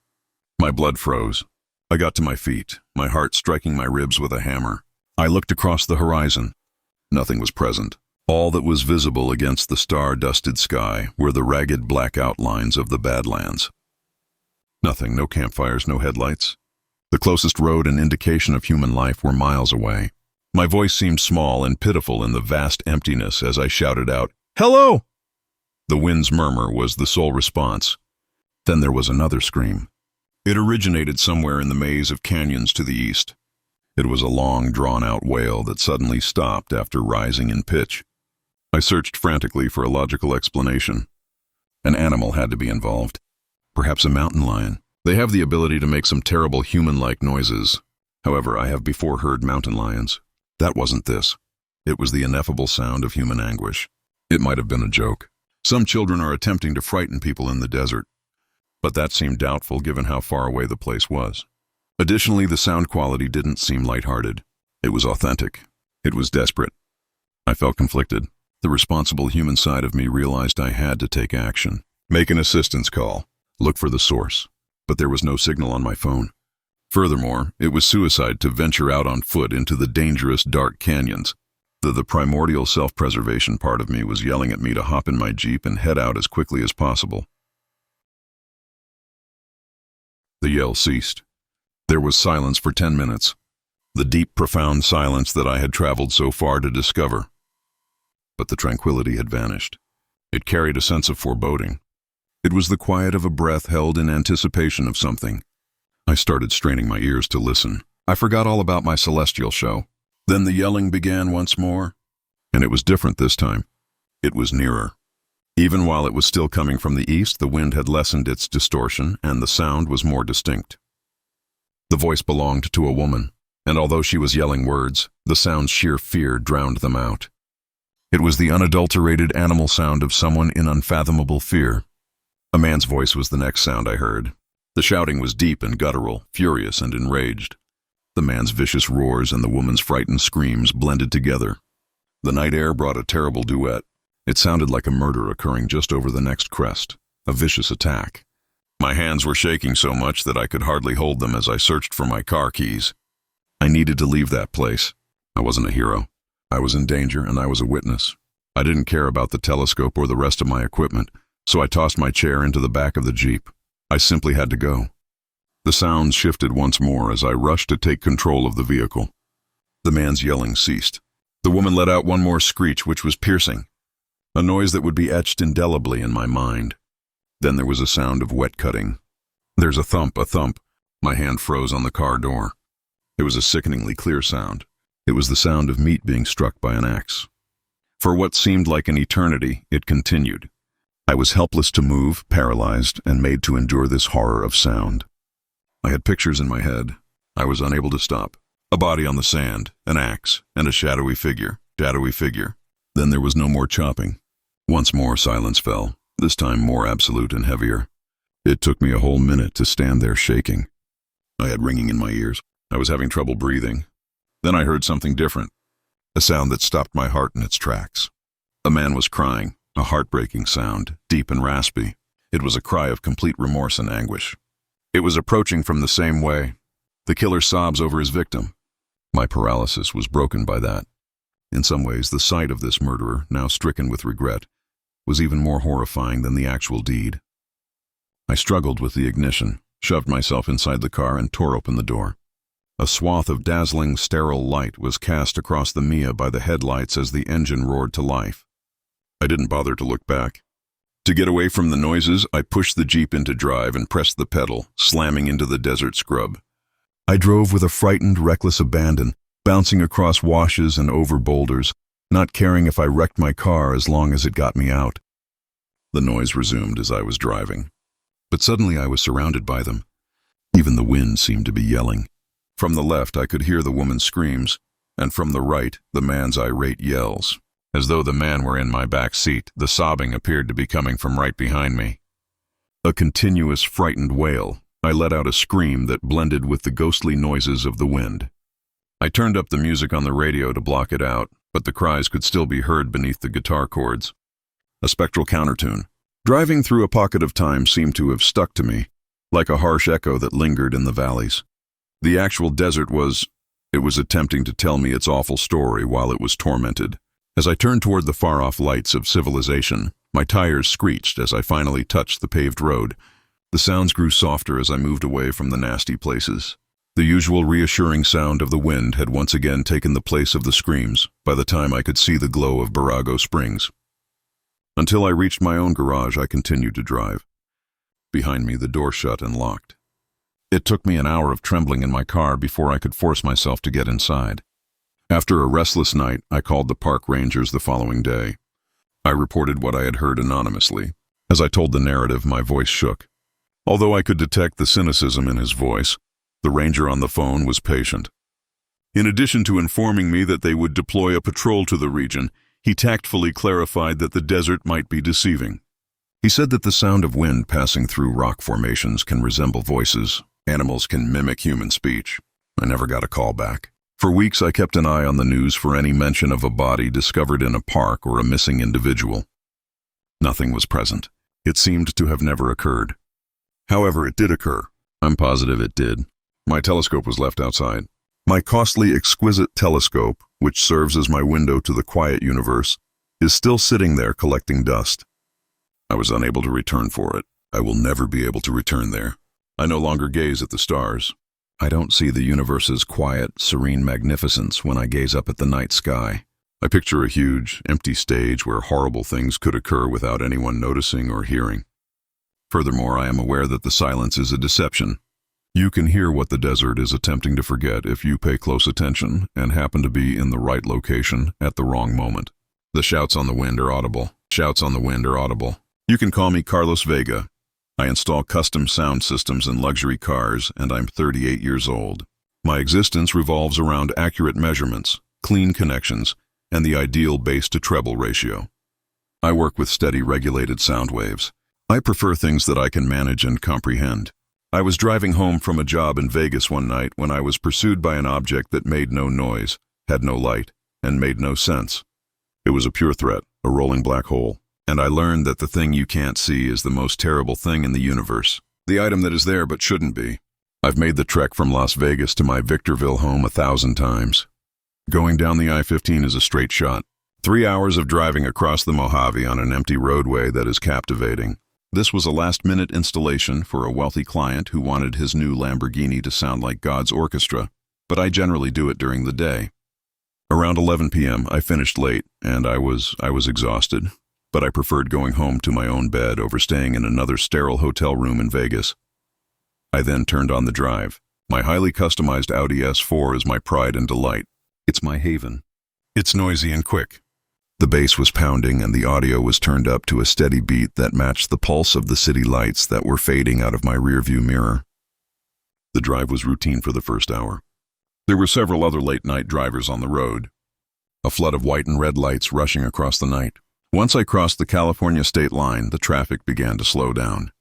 My blood froze. I got to my feet, my heart striking my ribs with a hammer. I looked across the horizon. Nothing was present. All that was visible against the star-dusted sky were the ragged black outlines of the Badlands. Nothing, no campfires, no headlights. The closest road and indication of human life were miles away. My voice seemed small and pitiful in the vast emptiness as I shouted out, "Hello!" The wind's murmur was the sole response. Then there was another scream. It originated somewhere in the maze of canyons to the east. It was a long, drawn-out wail that suddenly stopped after rising in pitch. I searched frantically for a logical explanation. An animal had to be involved. Perhaps a mountain lion. They have the ability to make some terrible human-like noises. However, I have before heard mountain lions. That wasn't this. It was the ineffable sound of human anguish. It might have been a joke. Some children are attempting to frighten people in the desert. But that seemed doubtful given how far away the place was. Additionally, the sound quality didn't seem lighthearted. It was authentic. It was desperate. I felt conflicted. The responsible human side of me realized I had to take action. Make an assistance call. Look for the source. But there was no signal on my phone. Furthermore, it was suicide to venture out on foot into the dangerous dark canyons. The primordial self-preservation part of me was yelling at me to hop in my Jeep and head out as quickly as possible. The yell ceased. There was silence for 10 minutes. The deep, profound silence that I had traveled so far to discover. But the tranquility had vanished. It carried a sense of foreboding. It was the quiet of a breath held in anticipation of something. I started straining my ears to listen. I forgot all about my celestial show. Then the yelling began once more, and it was different this time. It was nearer. Even while it was still coming from the east, the wind had lessened its distortion, and the sound was more distinct. The voice belonged to a woman, and although she was yelling words, the sound's sheer fear drowned them out. It was the unadulterated animal sound of someone in unfathomable fear. A man's voice was the next sound I heard. The shouting was deep and guttural, furious and enraged. The man's vicious roars and the woman's frightened screams blended together. The night air brought a terrible duet. It sounded like a murder occurring just over the next crest, a vicious attack. My hands were shaking so much that I could hardly hold them as I searched for my car keys. I needed to leave that place. I wasn't a hero. I was in danger, and I was a witness. I didn't care about the telescope or the rest of my equipment, so I tossed my chair into the back of the Jeep. I simply had to go. The sounds shifted once more as I rushed to take control of the vehicle. The man's yelling ceased. The woman let out one more screech, which was piercing, a noise that would be etched indelibly in my mind. Then there was a sound of wet cutting. There's a thump, a thump. My hand froze on the car door. It was a sickeningly clear sound. It was the sound of meat being struck by an axe. For what seemed like an eternity, it continued. I was helpless to move, paralyzed, and made to endure this horror of sound. I had pictures in my head. I was unable to stop. A body on the sand, an axe, and a shadowy figure. Then there was no more chopping. Once more silence fell, this time more absolute and heavier. It took me a whole minute to stand there shaking. I had ringing in my ears. I was having trouble breathing. Then I heard something different, a sound that stopped my heart in its tracks. A man was crying, a heartbreaking sound, deep and raspy. It was a cry of complete remorse and anguish. It was approaching from the same way. The killer's sobs over his victim. My paralysis was broken by that. In some ways, the sight of this murderer, now stricken with regret, was even more horrifying than the actual deed. I struggled with the ignition, shoved myself inside the car, and tore open the door. A swath of dazzling, sterile light was cast across the Mia by the headlights as the engine roared to life. I didn't bother to look back. To get away from the noises, I pushed the Jeep into drive and pressed the pedal, slamming into the desert scrub. I drove with a frightened, reckless abandon, bouncing across washes and over boulders, not caring if I wrecked my car as long as it got me out. The noise resumed as I was driving. But suddenly I was surrounded by them. Even the wind seemed to be yelling. From the left, I could hear the woman's screams, and from the right, the man's irate yells. As though the man were in my back seat, the sobbing appeared to be coming from right behind me. A continuous, frightened wail. I let out a scream that blended with the ghostly noises of the wind. I turned up the music on the radio to block it out, but the cries could still be heard beneath the guitar chords. A spectral countertune. Driving through a pocket of time seemed to have stuck to me, like a harsh echo that lingered in the valleys. The actual desert it was attempting to tell me its awful story while it was tormented. As I turned toward the far-off lights of civilization, my tires screeched as I finally touched the paved road. The sounds grew softer as I moved away from the nasty places. The usual reassuring sound of the wind had once again taken the place of the screams by the time I could see the glow of Barago Springs. Until I reached my own garage, I continued to drive. Behind me, the door shut and locked. It took me an hour of trembling in my car before I could force myself to get inside. After a restless night, I called the park rangers the following day. I reported what I had heard anonymously. As I told the narrative, my voice shook. Although I could detect the cynicism in his voice, the ranger on the phone was patient. In addition to informing me that they would deploy a patrol to the region, he tactfully clarified that the desert might be deceiving. He said that the sound of wind passing through rock formations can resemble voices. Animals can mimic human speech. I never got a call back. For weeks, I kept an eye on the news for any mention of a body discovered in a park or a missing individual. Nothing was present. It seemed to have never occurred. However, it did occur. I'm positive it did. My telescope was left outside. My costly, exquisite telescope, which serves as my window to the quiet universe, is still sitting there collecting dust. I was unable to return for it. I will never be able to return there. I no longer gaze at the stars. I don't see the universe's quiet, serene magnificence when I gaze up at the night sky. I picture a huge, empty stage where horrible things could occur without anyone noticing or hearing. Furthermore, I am aware that the silence is a deception. You can hear what the desert is attempting to forget if you pay close attention and happen to be in the right location at the wrong moment. The shouts on the wind are audible. Shouts on the wind are audible. You can call me Carlos Vega. I install custom sound systems in luxury cars, and I'm 38 years old. My existence revolves around accurate measurements, clean connections, and the ideal bass-to-treble ratio. I work with steady, regulated sound waves. I prefer things that I can manage and comprehend. I was driving home from a job in Vegas one night when I was pursued by an object that made no noise, had no light, and made no sense. It was a pure threat, a rolling black hole. And I learned that the thing you can't see is the most terrible thing in the universe. The item that is there but shouldn't be. I've made the trek from Las Vegas to my Victorville home 1,000 times. Going down the I-15 is a straight shot. 3 hours of driving across the Mojave on an empty roadway that is captivating. This was a last-minute installation for a wealthy client who wanted his new Lamborghini to sound like God's orchestra, but I generally do it during the day. Around 11 p.m., I finished late, and I was exhausted. But I preferred going home to my own bed over staying in another sterile hotel room in Vegas. I then turned on the drive. My highly customized Audi S4 is my pride and delight. It's my haven. It's noisy and quick. The bass was pounding and the audio was turned up to a steady beat that matched the pulse of the city lights that were fading out of my rearview mirror. The drive was routine for the first hour. There were several other late-night drivers on the road. A flood of white and red lights rushing across the night. Once I crossed the California state line, the traffic began to slow down.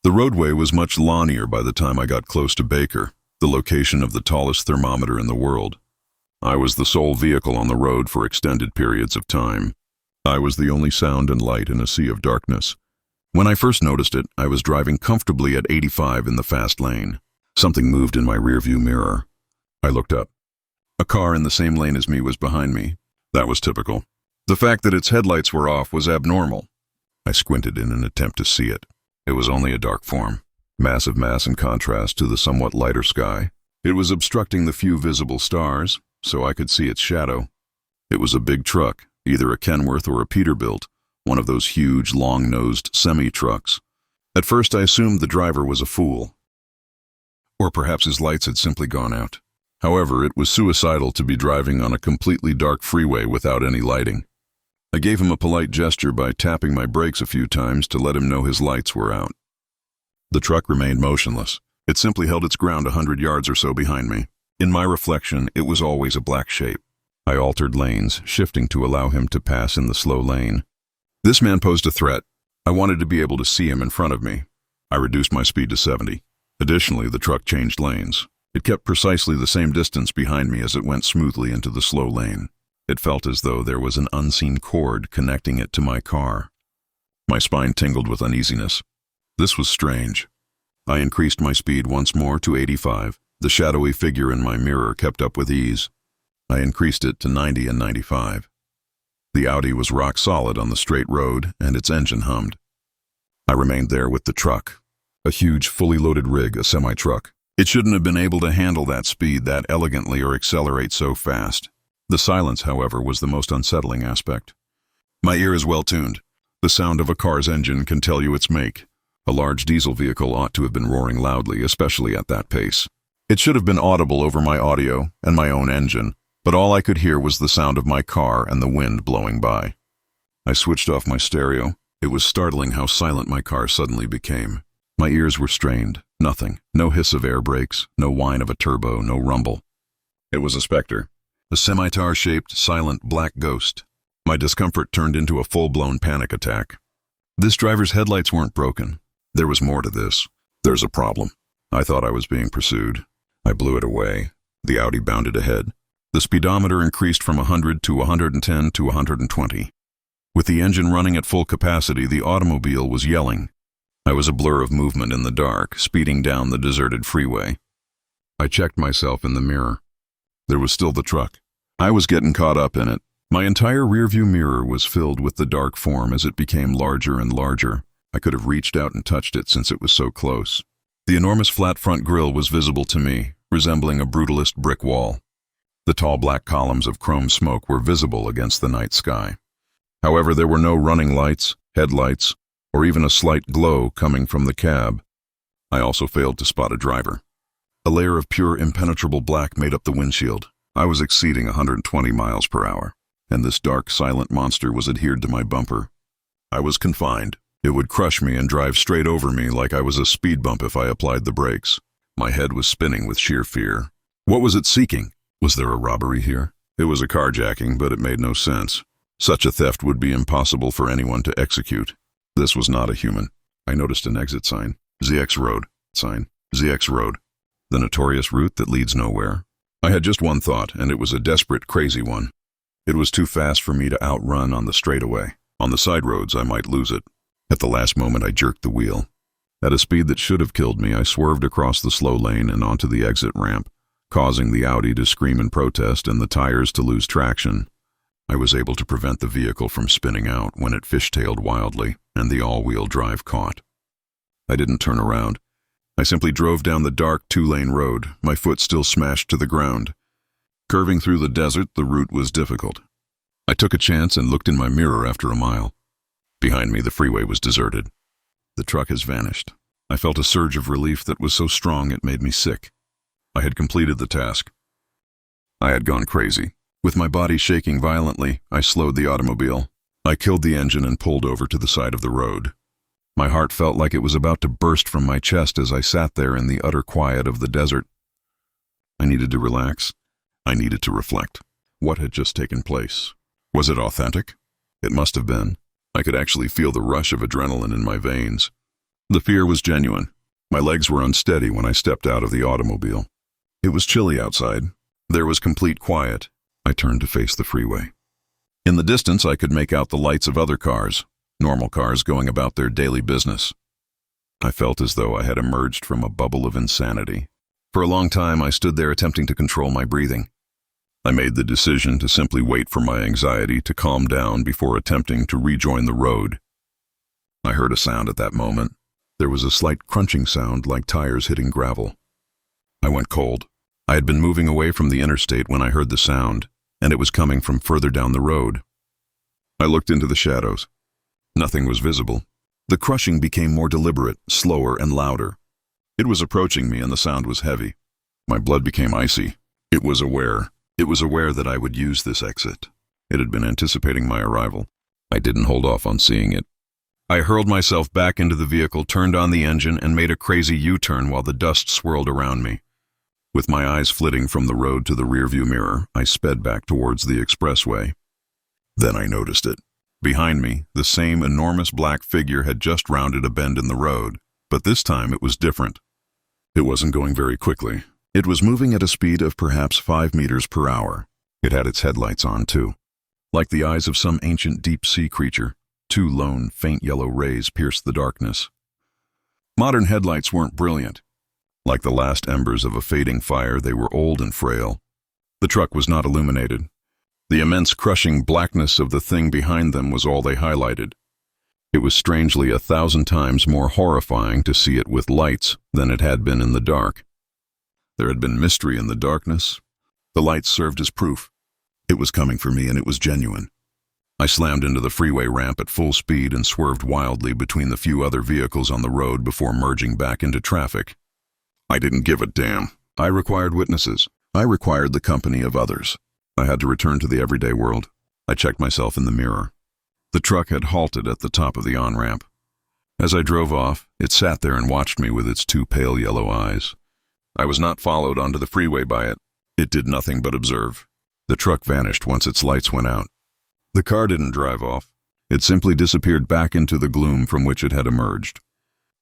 The roadway was much lawnier by the time I got close to Baker, the location of the tallest thermometer in the world. I was the sole vehicle on the road for extended periods of time. I was the only sound and light in a sea of darkness. When I first noticed it, I was driving comfortably at 85 in the fast lane. Something moved in my rearview mirror. I looked up. A car in the same lane as me was behind me. That was typical. The fact that its headlights were off was abnormal. I squinted in an attempt to see it. It was only a dark form, massive mass in contrast to the somewhat lighter sky. It was obstructing the few visible stars, so I could see its shadow. It was a big truck, either a Kenworth or a Peterbilt, one of those huge, long-nosed semi-trucks. At first I assumed the driver was a fool. Or perhaps his lights had simply gone out. However, it was suicidal to be driving on a completely dark freeway without any lighting. I gave him a polite gesture by tapping my brakes a few times to let him know his lights were out. The truck remained motionless. It simply held its ground 100 yards or so behind me. In my reflection, it was always a black shape. I altered lanes, shifting to allow him to pass in the slow lane. This man posed a threat. I wanted to be able to see him in front of me. I reduced my speed to 70. Additionally, the truck changed lanes. It kept precisely the same distance behind me as it went smoothly into the slow lane. It felt as though there was an unseen cord connecting it to my car. My spine tingled with uneasiness. This was strange. I increased my speed once more to 85. The shadowy figure in my mirror kept up with ease. I increased it to 90 and 95. The Audi was rock solid on the straight road, and its engine hummed. I remained there with the truck. A huge, fully loaded rig, a semi-truck. It shouldn't have been able to handle that speed that elegantly or accelerate so fast. The silence, however, was the most unsettling aspect. My ear is well tuned. The sound of a car's engine can tell you its make. A large diesel vehicle ought to have been roaring loudly, especially at that pace. It should have been audible over my audio and my own engine, but all I could hear was the sound of my car and the wind blowing by. I switched off my stereo. It was startling how silent my car suddenly became. My ears were strained. Nothing. No hiss of air brakes, no whine of a turbo, no rumble. It was a specter. A scimitar-shaped, silent black ghost. My discomfort turned into a full-blown panic attack. This driver's headlights weren't broken. There was more to this. There's a problem. I thought I was being pursued. I blew it away. The Audi bounded ahead. The speedometer increased from 100 to 110 to 120. With the engine running at full capacity, the automobile was yelling. I was a blur of movement in the dark, speeding down the deserted freeway. I checked myself in the mirror. There was still the truck. I was getting caught up in it. My entire rearview mirror was filled with the dark form as it became larger and larger. I could have reached out and touched it since it was so close. The enormous flat front grille was visible to me, resembling a brutalist brick wall. The tall black columns of chrome smoke were visible against the night sky. However, there were no running lights, headlights, or even a slight glow coming from the cab. I also failed to spot a driver. A layer of pure impenetrable black made up the windshield. I was exceeding 120 miles per hour, and this dark, silent monster was adhered to my bumper. I was confined. It would crush me and drive straight over me like I was a speed bump if I applied the brakes. My head was spinning with sheer fear. What was it seeking? Was there a robbery here? It was a carjacking, but it made no sense. Such a theft would be impossible for anyone to execute. This was not a human. I noticed an exit sign. ZX Road. Sign. ZX Road. The notorious route that leads nowhere. I had just one thought, and it was a desperate, crazy one. It was too fast for me to outrun on the straightaway. On the side roads, I might lose it. At the last moment, I jerked the wheel. At a speed that should have killed me, I swerved across the slow lane and onto the exit ramp, causing the Audi to scream in protest and the tires to lose traction. I was able to prevent the vehicle from spinning out when it fishtailed wildly and the all-wheel drive caught. I didn't turn around. I simply drove down the dark two-lane road, my foot still smashed to the ground. Curving through the desert, the route was difficult. I took a chance and looked in my mirror after a mile. Behind me, the freeway was deserted. The truck has vanished. I felt a surge of relief that was so strong it made me sick. I had completed the task. I had gone crazy. With my body shaking violently, I slowed the automobile. I killed the engine and pulled over to the side of the road. My heart felt like it was about to burst from my chest as I sat there in the utter quiet of the desert. I needed to relax. I needed to reflect. What had just taken place? Was it authentic? It must have been. I could actually feel the rush of adrenaline in my veins. The fear was genuine. My legs were unsteady when I stepped out of the automobile. It was chilly outside. There was complete quiet. I turned to face the freeway. In the distance, I could make out the lights of other cars, normal cars going about their daily business. I felt as though I had emerged from a bubble of insanity. For a long time, I stood there attempting to control my breathing. I made the decision to simply wait for my anxiety to calm down before attempting to rejoin the road. I heard a sound at that moment. There was a slight crunching sound like tires hitting gravel. I went cold. I had been moving away from the interstate when I heard the sound, and it was coming from further down the road. I looked into the shadows. Nothing was visible. The crushing became more deliberate, slower, and louder. It was approaching me, and the sound was heavy. My blood became icy. It was aware. It was aware that I would use this exit. It had been anticipating my arrival. I didn't hold off on seeing it. I hurled myself back into the vehicle, turned on the engine, and made a crazy U-turn while the dust swirled around me. With my eyes flitting from the road to the rearview mirror, I sped back towards the expressway. Then I noticed it. Behind me, the same enormous black figure had just rounded a bend in the road, but this time it was different. It wasn't going very quickly. It was moving at a speed of perhaps 5 meters per hour. It had its headlights on, too. Like the eyes of some ancient deep-sea creature, Two lone, faint yellow rays pierced the darkness. Modern headlights weren't brilliant. Like the last embers of a fading fire, they were old and frail. The truck was not illuminated. The immense crushing blackness of the thing behind them was all they highlighted. It was strangely 1,000 times more horrifying to see it with lights than it had been in the dark. There had been mystery in the darkness. The lights served as proof. It was coming for me, and it was genuine. I slammed into the freeway ramp at full speed and swerved wildly between the few other vehicles on the road before merging back into traffic. I didn't give a damn. I required witnesses. I required the company of others. I had to return to the everyday world. I checked myself in the mirror. The truck had halted at the top of the on-ramp. As I drove off, it sat there and watched me with its two pale yellow eyes. I was not followed onto the freeway by it. It did nothing but observe. The truck vanished once its lights went out. The car didn't drive off. It simply disappeared back into the gloom from which it had emerged.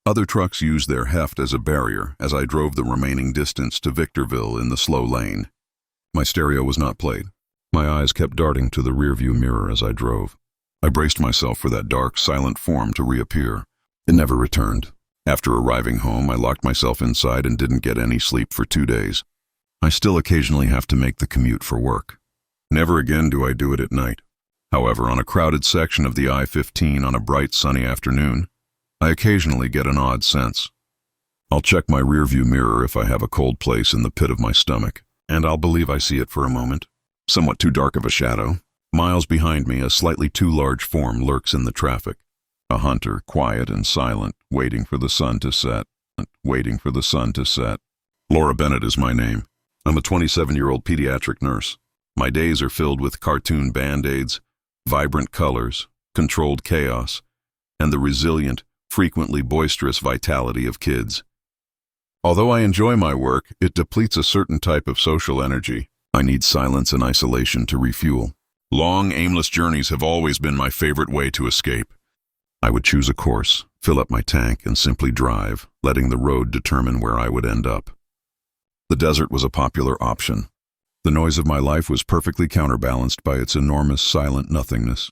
Other trucks used their heft as a barrier as I drove the remaining distance to Victorville in the slow lane. My stereo was not played. My eyes kept darting to the rearview mirror as I drove. I braced myself for that dark, silent form to reappear. It never returned. After arriving home, I locked myself inside and didn't get any sleep for 2 days. I still occasionally have to make the commute for work. Never again do I do it at night. However, on a crowded section of the I-15 on a bright, sunny afternoon, I occasionally get an odd sense. I'll check my rearview mirror if I have a cold place in the pit of my stomach, and I'll believe I see it for a moment. Somewhat too dark of a shadow. Miles behind me, a slightly too large form lurks in the traffic. A hunter, quiet and silent, waiting for the sun to set, waiting for the sun to set. Laura Bennett is my name. I'm a 27-year-old pediatric nurse. My days are filled with cartoon band-aids, vibrant colors, controlled chaos, and the resilient, frequently boisterous vitality of kids. Although I enjoy my work, it depletes a certain type of social energy. I need silence and isolation to refuel. Long, aimless journeys have always been my favorite way to escape. I would choose a course, fill up my tank, and simply drive, letting the road determine where I would end up. The desert was a popular option. The noise of my life was perfectly counterbalanced by its enormous, silent nothingness.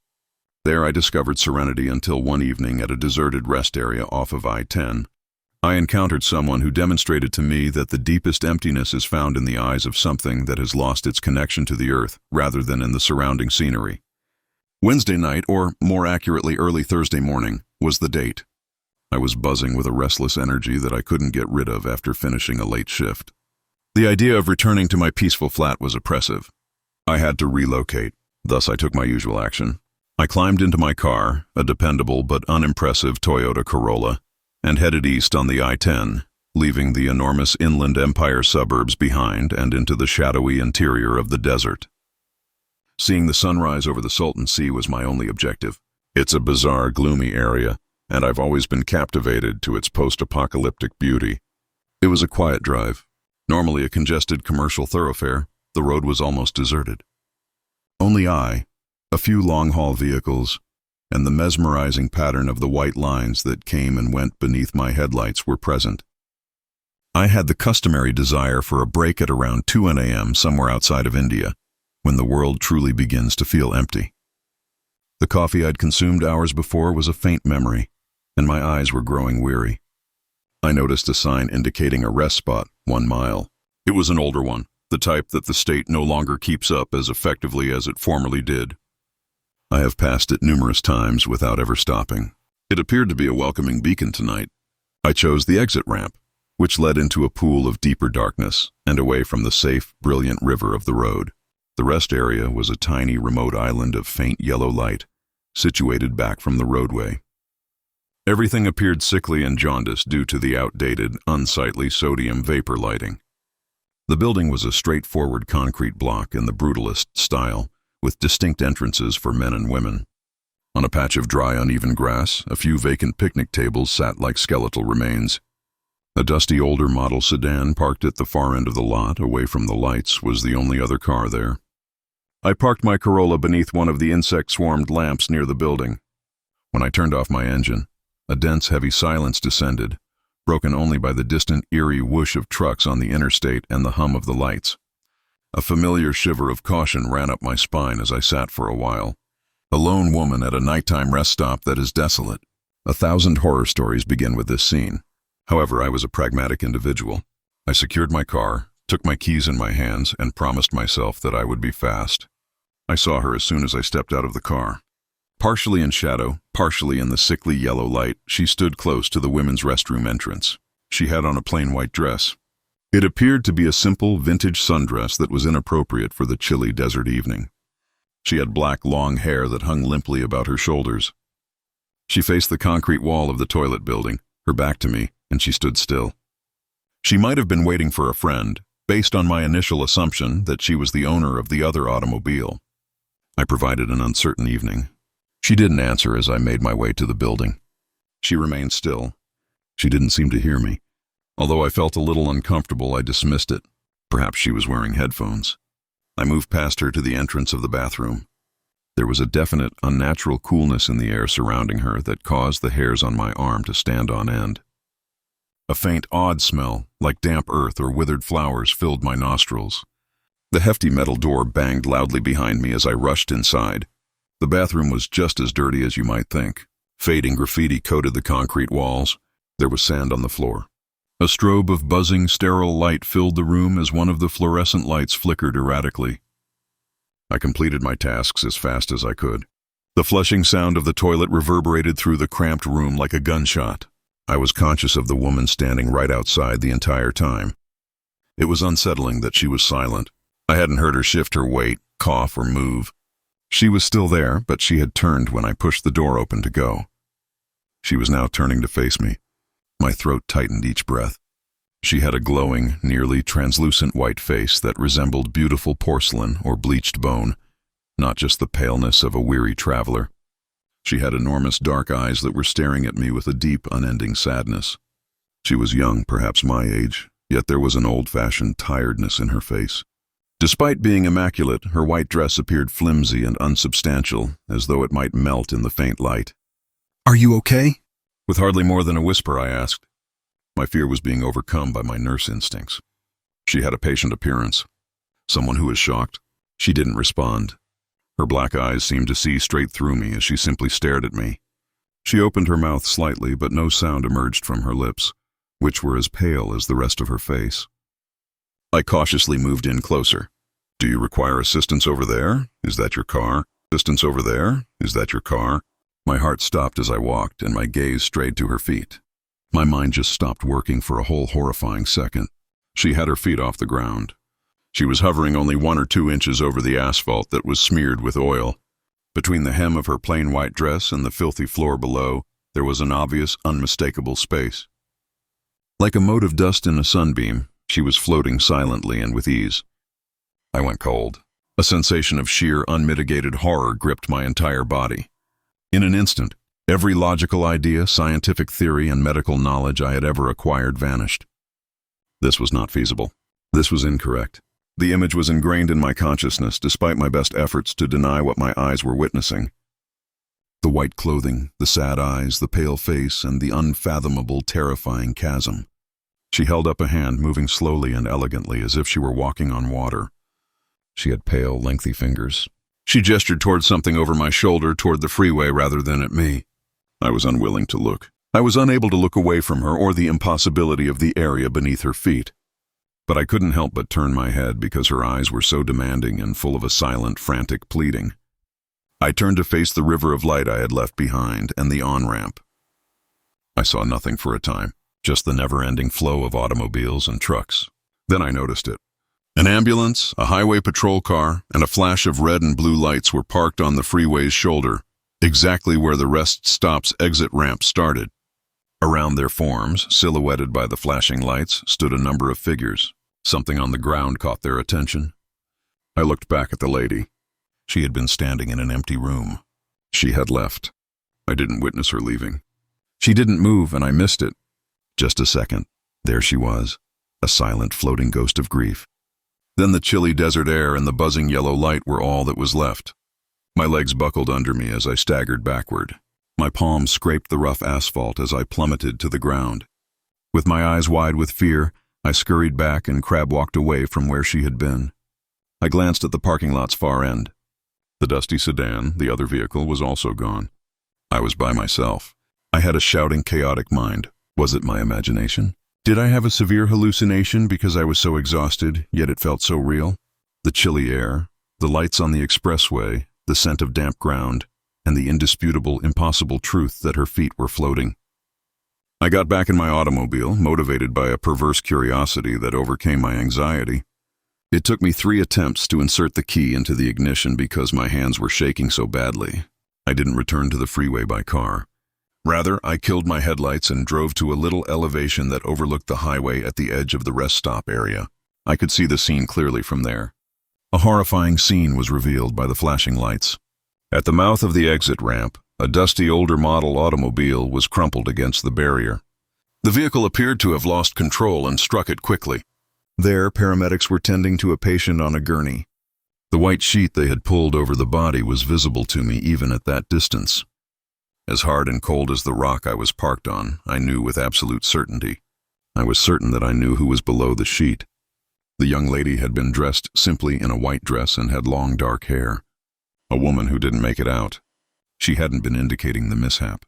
There I discovered serenity until one evening at a deserted rest area off of I-10. I encountered someone who demonstrated to me that the deepest emptiness is found in the eyes of something that has lost its connection to the earth rather than in the surrounding scenery. Wednesday night, or more accurately early Thursday morning, was the date. I was buzzing with a restless energy that I couldn't get rid of after finishing a late shift. The idea of returning to my peaceful flat was oppressive. I had to relocate, thus I took my usual action. I climbed into my car, a dependable but unimpressive Toyota Corolla, and headed east on the I-10, leaving the enormous Inland Empire suburbs behind and into the shadowy interior of the desert. Seeing the sunrise over the Salton Sea was my only objective. It's a bizarre, gloomy area, and I've always been captivated to its post-apocalyptic beauty. It was a quiet drive. Normally a congested commercial thoroughfare, the road was almost deserted. Only I, a few long-haul vehicles, and the mesmerizing pattern of the white lines that came and went beneath my headlights were present. I had the customary desire for a break at around 2 a.m. somewhere outside of India, when the world truly begins to feel empty. The coffee I'd consumed hours before was a faint memory, and my eyes were growing weary. I noticed a sign indicating a rest spot, 1 mile. It was an older one, the type that the state no longer keeps up as effectively as it formerly did. I have passed it numerous times without ever stopping. It appeared to be a welcoming beacon tonight. I chose the exit ramp, which led into a pool of deeper darkness and away from the safe, brilliant river of the road. The rest area was a tiny, remote island of faint yellow light, situated back from the roadway. Everything appeared sickly and jaundiced due to the outdated, unsightly sodium vapor lighting. The building was a straightforward concrete block in the brutalist style, with distinct entrances for men and women. On a patch of dry, uneven grass, a few vacant picnic tables sat like skeletal remains. A dusty older model sedan parked at the far end of the lot, away from the lights, was the only other car there. I parked my Corolla beneath one of the insect-swarmed lamps near the building. When I turned off my engine, a dense, heavy silence descended, broken only by the distant, eerie whoosh of trucks on the interstate and the hum of the lights. A familiar shiver of caution ran up my spine as I sat for a while. A lone woman at a nighttime rest stop that is desolate. 1,000 horror stories begin with this scene. However, I was a pragmatic individual. I secured my car, took my keys in my hands, and promised myself that I would be fast. I saw her as soon as I stepped out of the car. Partially in shadow, partially in the sickly yellow light, she stood close to the women's restroom entrance. She had on a plain white dress. It appeared to be a simple, vintage sundress that was inappropriate for the chilly desert evening. She had black, long hair that hung limply about her shoulders. She faced the concrete wall of the toilet building, her back to me, and she stood still. She might have been waiting for a friend, based on my initial assumption that she was the owner of the other automobile. I provided an uncertain evening. She didn't answer as I made my way to the building. She remained still. She didn't seem to hear me. Although I felt a little uncomfortable, I dismissed it. Perhaps she was wearing headphones. I moved past her to the entrance of the bathroom. There was a definite, unnatural coolness in the air surrounding her that caused the hairs on my arm to stand on end. A faint, odd smell, like damp earth or withered flowers, filled my nostrils. The hefty metal door banged loudly behind me as I rushed inside. The bathroom was just as dirty as you might think. Fading graffiti coated the concrete walls. There was sand on the floor. A strobe of buzzing, sterile light filled the room as one of the fluorescent lights flickered erratically. I completed my tasks as fast as I could. The flushing sound of the toilet reverberated through the cramped room like a gunshot. I was conscious of the woman standing right outside the entire time. It was unsettling that she was silent. I hadn't heard her shift her weight, cough, or move. She was still there, but she had turned when I pushed the door open to go. She was now turning to face me. My throat tightened each breath. She had a glowing, nearly translucent white face that resembled beautiful porcelain or bleached bone, not just the paleness of a weary traveler. She had enormous dark eyes that were staring at me with a deep, unending sadness. She was young, perhaps my age, yet there was an old-fashioned tiredness in her face. Despite being immaculate, her white dress appeared flimsy and unsubstantial, as though it might melt in the faint light. "Are you okay?" With hardly more than a whisper, I asked. My fear was being overcome by my nurse instincts. She had a patient appearance. Someone who was shocked. She didn't respond. Her black eyes seemed to see straight through me as she simply stared at me. She opened her mouth slightly, but no sound emerged from her lips, which were as pale as the rest of her face. I cautiously moved in closer. "Do you require assistance over there? Is that your car? Assistance over there? Is that your car?" My heart stopped as I walked, and my gaze strayed to her feet. My mind just stopped working for a whole horrifying second. She had her feet off the ground. She was hovering only 1 or 2 inches over the asphalt that was smeared with oil. Between the hem of her plain white dress and the filthy floor below, there was an obvious, unmistakable space. Like a mote of dust in a sunbeam, she was floating silently and with ease. I went cold. A sensation of sheer, unmitigated horror gripped my entire body. In an instant, every logical idea, scientific theory, and medical knowledge I had ever acquired vanished. This was not feasible. This was incorrect. The image was ingrained in my consciousness, despite my best efforts to deny what my eyes were witnessing. The white clothing, the sad eyes, the pale face, and the unfathomable, terrifying chasm. She held up a hand, moving slowly and elegantly, as if she were walking on water. She had pale, lengthy fingers. She gestured toward something over my shoulder, toward the freeway rather than at me. I was unwilling to look. I was unable to look away from her or the impossibility of the area beneath her feet. But I couldn't help but turn my head because her eyes were so demanding and full of a silent, frantic pleading. I turned to face the river of light I had left behind and the on-ramp. I saw nothing for a time, just the never-ending flow of automobiles and trucks. Then I noticed it. An ambulance, a highway patrol car, and a flash of red and blue lights were parked on the freeway's shoulder, exactly where the rest stop's exit ramp started. Around their forms, silhouetted by the flashing lights, stood a number of figures. Something on the ground caught their attention. I looked back at the lady. She had been standing in an empty room. She had left. I didn't witness her leaving. She didn't move, and I missed it. Just a second. There she was, a silent, floating ghost of grief. Then the chilly desert air and the buzzing yellow light were all that was left. My legs buckled under me as I staggered backward. My palms scraped the rough asphalt as I plummeted to the ground. With my eyes wide with fear, I scurried back and crab-walked away from where she had been. I glanced at the parking lot's far end. The dusty sedan, the other vehicle, was also gone. I was by myself. I had a shouting, chaotic mind. Was it my imagination? Did I have a severe hallucination because I was so exhausted, yet it felt so real? The chilly air, the lights on the expressway, the scent of damp ground, and the indisputable, impossible truth that her feet were floating. I got back in my automobile, motivated by a perverse curiosity that overcame my anxiety. It took me 3 attempts to insert the key into the ignition because my hands were shaking so badly. I didn't return to the freeway by car. Rather, I killed my headlights and drove to a little elevation that overlooked the highway at the edge of the rest stop area. I could see the scene clearly from there. A horrifying scene was revealed by the flashing lights. At the mouth of the exit ramp, a dusty older model automobile was crumpled against the barrier. The vehicle appeared to have lost control and struck it quickly. There, paramedics were tending to a patient on a gurney. The white sheet they had pulled over the body was visible to me even at that distance. As hard and cold as the rock I was parked on, I knew with absolute certainty. I was certain that I knew who was below the sheet. The young lady had been dressed simply in a white dress and had long dark hair. A woman who didn't make it out. She hadn't been indicating the mishap.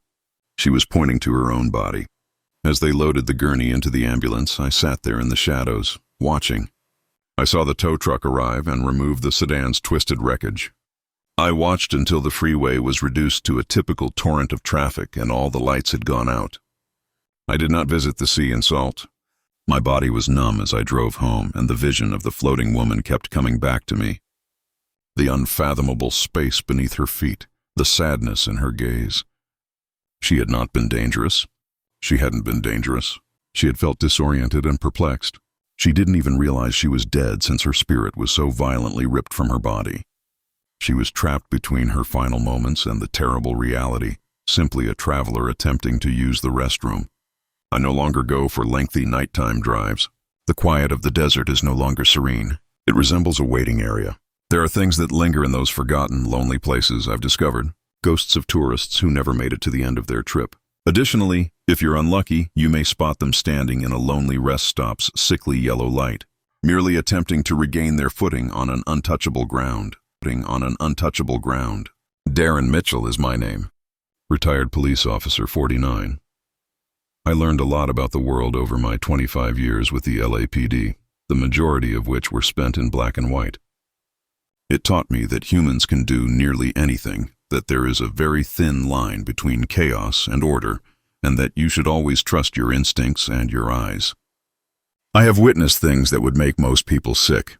She was pointing to her own body. As they loaded the gurney into the ambulance, I sat there in the shadows, watching. I saw the tow truck arrive and remove the sedan's twisted wreckage. I watched until the freeway was reduced to a typical torrent of traffic and all the lights had gone out. I did not visit the sea and salt. My body was numb as I drove home, and the vision of the floating woman kept coming back to me. The unfathomable space beneath her feet, the sadness in her gaze. She had not been dangerous. She hadn't been dangerous. She had felt disoriented and perplexed. She didn't even realize she was dead since her spirit was so violently ripped from her body. She was trapped between her final moments and the terrible reality, simply a traveler attempting to use the restroom. I no longer go for lengthy nighttime drives. The quiet of the desert is no longer serene. It resembles a waiting area. There are things that linger in those forgotten, lonely places, I've discovered. Ghosts of tourists who never made it to the end of their trip. Additionally, if you're unlucky, you may spot them standing in a lonely rest stop's sickly yellow light, merely attempting to regain their footing on an untouchable ground. Darren Mitchell is my name. Retired police officer, 49. I learned a lot about the world over my 25 years with the LAPD, the majority of which were spent in black and white. It taught me that humans can do nearly anything, that there is a very thin line between chaos and order, and that you should always trust your instincts and your eyes. I have witnessed things that would make most people sick.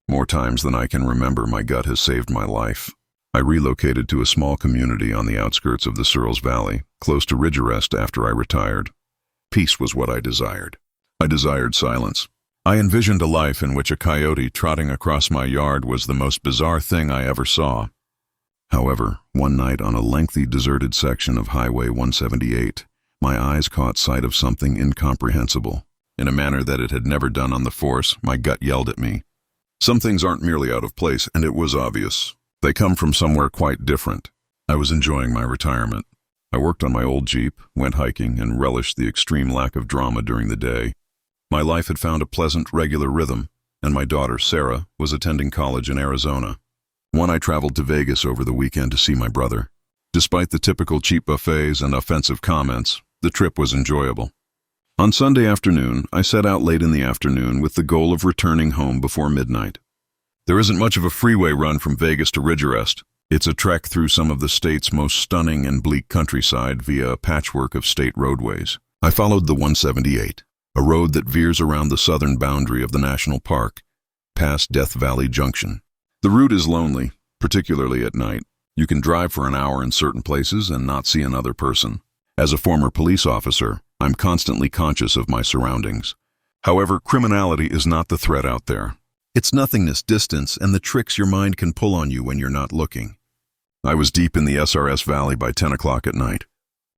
More times than I can remember, my gut has saved my life. I relocated to a small community on the outskirts of the Searles Valley, close to Ridge Arrest after I retired. Peace was what I desired. I desired silence. I envisioned a life in which a coyote trotting across my yard was the most bizarre thing I ever saw. However, one night on a lengthy deserted section of Highway 178, my eyes caught sight of something incomprehensible. In a manner that it had never done on the force, my gut yelled at me. Some things aren't merely out of place, and it was obvious. They come from somewhere quite different. I was enjoying my retirement. I worked on my old Jeep, went hiking, and relished the extreme lack of drama during the day. My life had found a pleasant, regular rhythm, and my daughter, Sarah, was attending college in Arizona. I traveled to Vegas over the weekend to see my brother. Despite the typical cheap buffets and offensive comments, the trip was enjoyable. On Sunday afternoon, I set out late in the afternoon with the goal of returning home before midnight. There isn't much of a freeway run from Vegas to Ridge Arrest. It's a trek through some of the state's most stunning and bleak countryside via a patchwork of state roadways. I followed the 178, a road that veers around the southern boundary of the national park, past Death Valley Junction. The route is lonely, particularly at night. You can drive for an hour in certain places and not see another person. As a former police officer, I'm constantly conscious of my surroundings. However, criminality is not the threat out there. It's nothingness, distance, and the tricks your mind can pull on you when you're not looking. I was deep in the SRS Valley by 10 o'clock at night.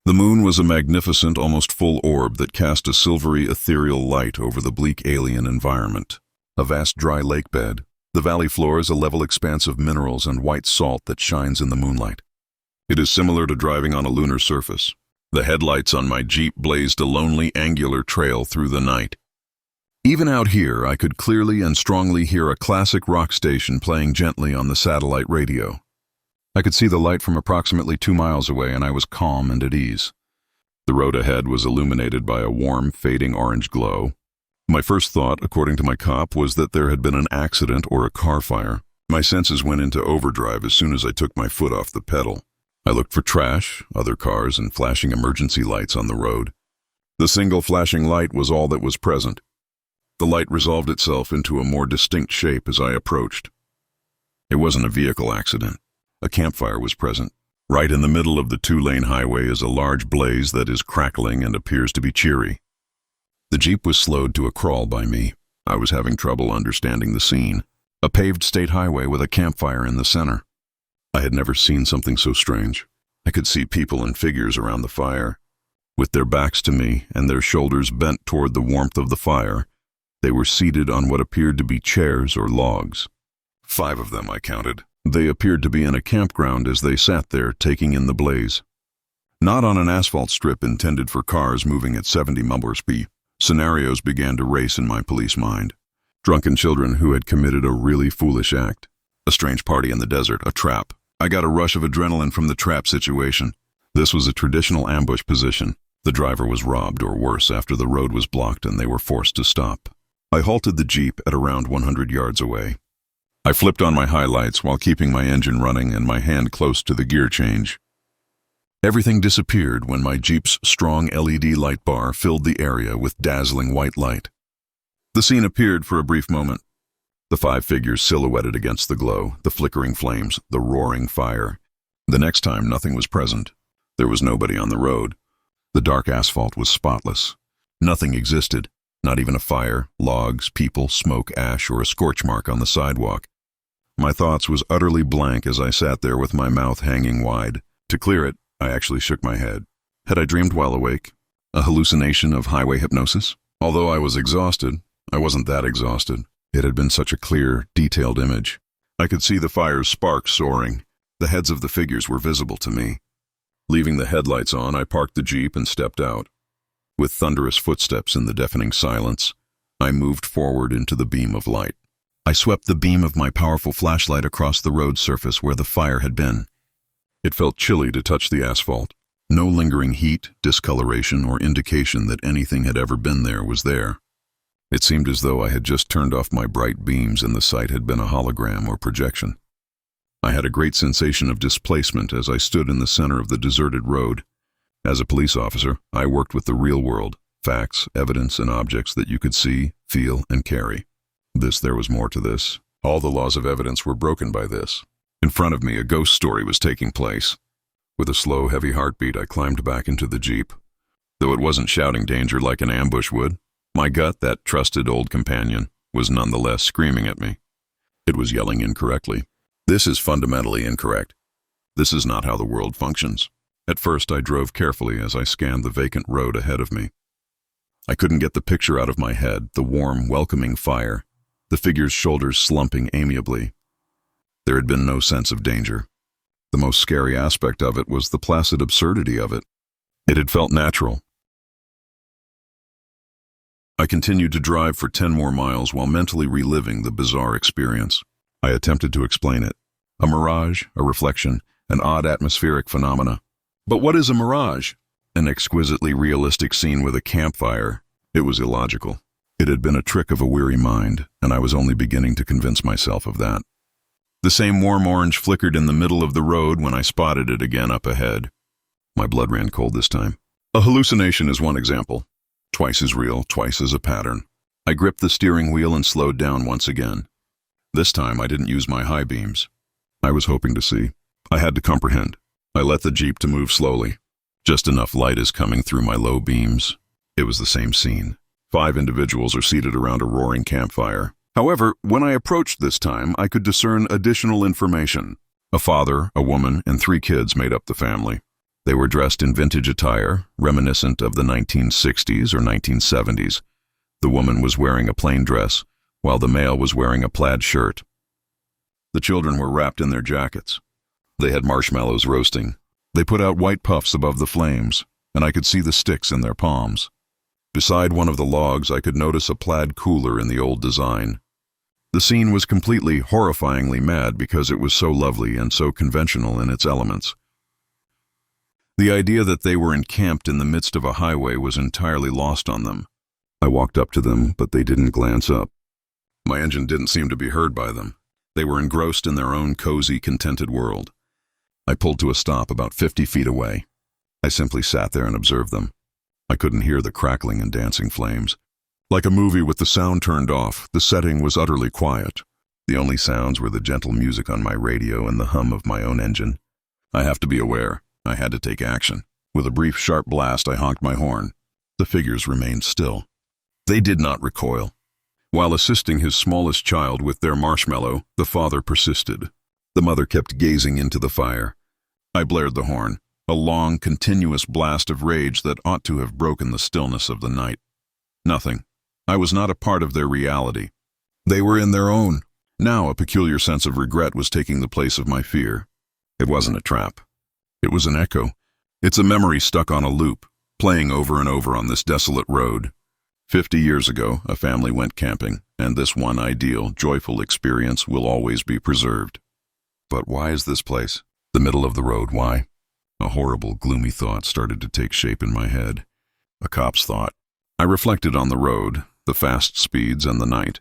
The moon was a magnificent, almost full orb that cast a silvery, ethereal light over the bleak alien environment. A vast dry lake bed. The valley floor is a level expanse of minerals and white salt that shines in the moonlight. It is similar to driving on a lunar surface. The headlights on my Jeep blazed a lonely, angular trail through the night. Even out here, I could clearly and strongly hear a classic rock station playing gently on the satellite radio. I could see the light from approximately 2 miles away, and I was calm and at ease. The road ahead was illuminated by a warm, fading orange glow. My first thought, according to my cop, was that there had been an accident or a car fire. My senses went into overdrive as soon as I took my foot off the pedal. I looked for trash, other cars, and flashing emergency lights on the road. The single flashing light was all that was present. The light resolved itself into a more distinct shape as I approached. It wasn't a vehicle accident. A campfire was present. Right in the middle of the 2-lane highway is a large blaze that is crackling and appears to be cheery. The Jeep was slowed to a crawl by me. I was having trouble understanding the scene. A paved state highway with a campfire in the center. I had never seen something so strange. I could see people and figures around the fire. With their backs to me and their shoulders bent toward the warmth of the fire, they were seated on what appeared to be chairs or logs. 5 of them, I counted. They appeared to be in a campground as they sat there taking in the blaze. Not on an asphalt strip intended for cars moving at 70 mph. Scenarios began to race in my police mind. Drunken children who had committed a really foolish act. A strange party in the desert, a trap. I got a rush of adrenaline from the trap situation. This was a traditional ambush position. The driver was robbed or worse after the road was blocked and they were forced to stop. I halted the Jeep at around 100 yards away. I flipped on my highlights while keeping my engine running and my hand close to the gear change. Everything disappeared when my Jeep's strong LED light bar filled the area with dazzling white light. The scene appeared for a brief moment. The 5 figures silhouetted against the glow, the flickering flames, the roaring fire. The next time, nothing was present. There was nobody on the road. The dark asphalt was spotless. Nothing existed, not even a fire, logs, people, smoke, ash, or a scorch mark on the sidewalk. My thoughts was utterly blank as I sat there with my mouth hanging wide. To clear it, I actually shook my head. Had I dreamed while awake? A hallucination of highway hypnosis? Although I was exhausted, I wasn't that exhausted. It had been such a clear, detailed image. I could see the fire's sparks soaring. The heads of the figures were visible to me. Leaving the headlights on, I parked the Jeep and stepped out. With thunderous footsteps in the deafening silence, I moved forward into the beam of light. I swept the beam of my powerful flashlight across the road surface where the fire had been. It felt chilly to touch the asphalt. No lingering heat, discoloration, or indication that anything had ever been there was there. It seemed as though I had just turned off my bright beams and the site had been a hologram or projection. I had a great sensation of displacement as I stood in the center of the deserted road. As a police officer, I worked with the real world, facts, evidence, and objects that you could see, feel, and carry. There was more to this. All the laws of evidence were broken by this. In front of me, a ghost story was taking place. With a slow, heavy heartbeat, I climbed back into the Jeep. Though it wasn't shouting danger like an ambush would, my gut, that trusted old companion, was nonetheless screaming at me. It was yelling incorrectly. This is fundamentally incorrect. This is not how the world functions. At first, I drove carefully as I scanned the vacant road ahead of me. I couldn't get the picture out of my head, the warm, welcoming fire, the figure's shoulders slumping amiably. There had been no sense of danger. The most scary aspect of it was the placid absurdity of it. It had felt natural. I continued to drive for 10 more miles while mentally reliving the bizarre experience. I attempted to explain it. A mirage, a reflection, an odd atmospheric phenomena. But what is a mirage? An exquisitely realistic scene with a campfire. It was illogical. It had been a trick of a weary mind, and I was only beginning to convince myself of that. The same warm orange flickered in the middle of the road when I spotted it again up ahead. My blood ran cold this time. A hallucination is one example. Twice as real, twice as a pattern. I gripped the steering wheel and slowed down once again. This time I didn't use my high beams. I was hoping to see. I had to comprehend. I let the Jeep to move slowly. Just enough light is coming through my low beams. It was the same scene. 5 individuals are seated around a roaring campfire. However, when I approached this time, I could discern additional information. A father, a woman, and 3 kids made up the family. They were dressed in vintage attire, reminiscent of the 1960s or 1970s. The woman was wearing a plain dress, while the male was wearing a plaid shirt. The children were wrapped in their jackets. They had marshmallows roasting. They put out white puffs above the flames, and I could see the sticks in their palms. Beside one of the logs, I could notice a plaid cooler in the old design. The scene was completely, horrifyingly mad because it was so lovely and so conventional in its elements. The idea that they were encamped in the midst of a highway was entirely lost on them. I walked up to them, but they didn't glance up. My engine didn't seem to be heard by them. They were engrossed in their own cozy, contented world. I pulled to a stop about 50 feet away. I simply sat there and observed them. I couldn't hear the crackling and dancing flames. Like a movie with the sound turned off, the setting was utterly quiet. The only sounds were the gentle music on my radio and the hum of my own engine. I have to be aware. I had to take action. With a brief, sharp blast, I honked my horn. The figures remained still. They did not recoil. While assisting his smallest child with their marshmallow, the father persisted. The mother kept gazing into the fire. I blared the horn, a long, continuous blast of rage that ought to have broken the stillness of the night. Nothing. I was not a part of their reality. They were in their own. Now a peculiar sense of regret was taking the place of my fear. It wasn't a trap. It was an echo. It's a memory stuck on a loop, playing over and over on this desolate road. 50 years ago, a family went camping, and this one ideal, joyful experience will always be preserved. But why is this place? The middle of the road, why? A horrible, gloomy thought started to take shape in my head. A cop's thought. I reflected on the road, the fast speeds, and the night.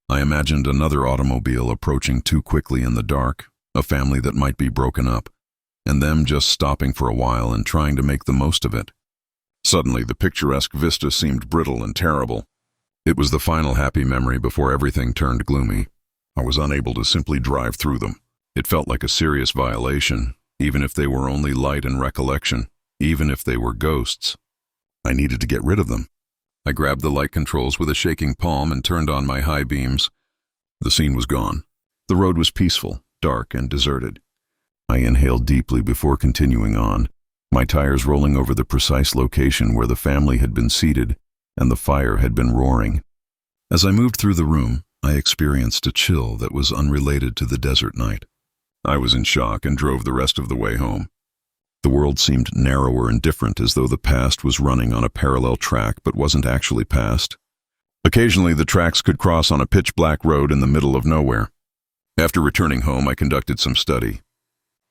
I imagined another automobile approaching too quickly in the dark, a family that might be broken up, and them just stopping for a while and trying to make the most of it. Suddenly, the picturesque vista seemed brittle and terrible. It was the final happy memory before everything turned gloomy. I was unable to simply drive through them. It felt like a serious violation, even if they were only light and recollection, even if they were ghosts. I needed to get rid of them. I grabbed the light controls with a shaking palm and turned on my high beams. The scene was gone. The road was peaceful, dark, and deserted. I inhaled deeply before continuing on, my tires rolling over the precise location where the family had been seated and the fire had been roaring. As I moved through the room, I experienced a chill that was unrelated to the desert night. I was in shock and drove the rest of the way home. The world seemed narrower and different, as though the past was running on a parallel track but wasn't actually past. Occasionally, the tracks could cross on a pitch-black road in the middle of nowhere. After returning home, I conducted some study.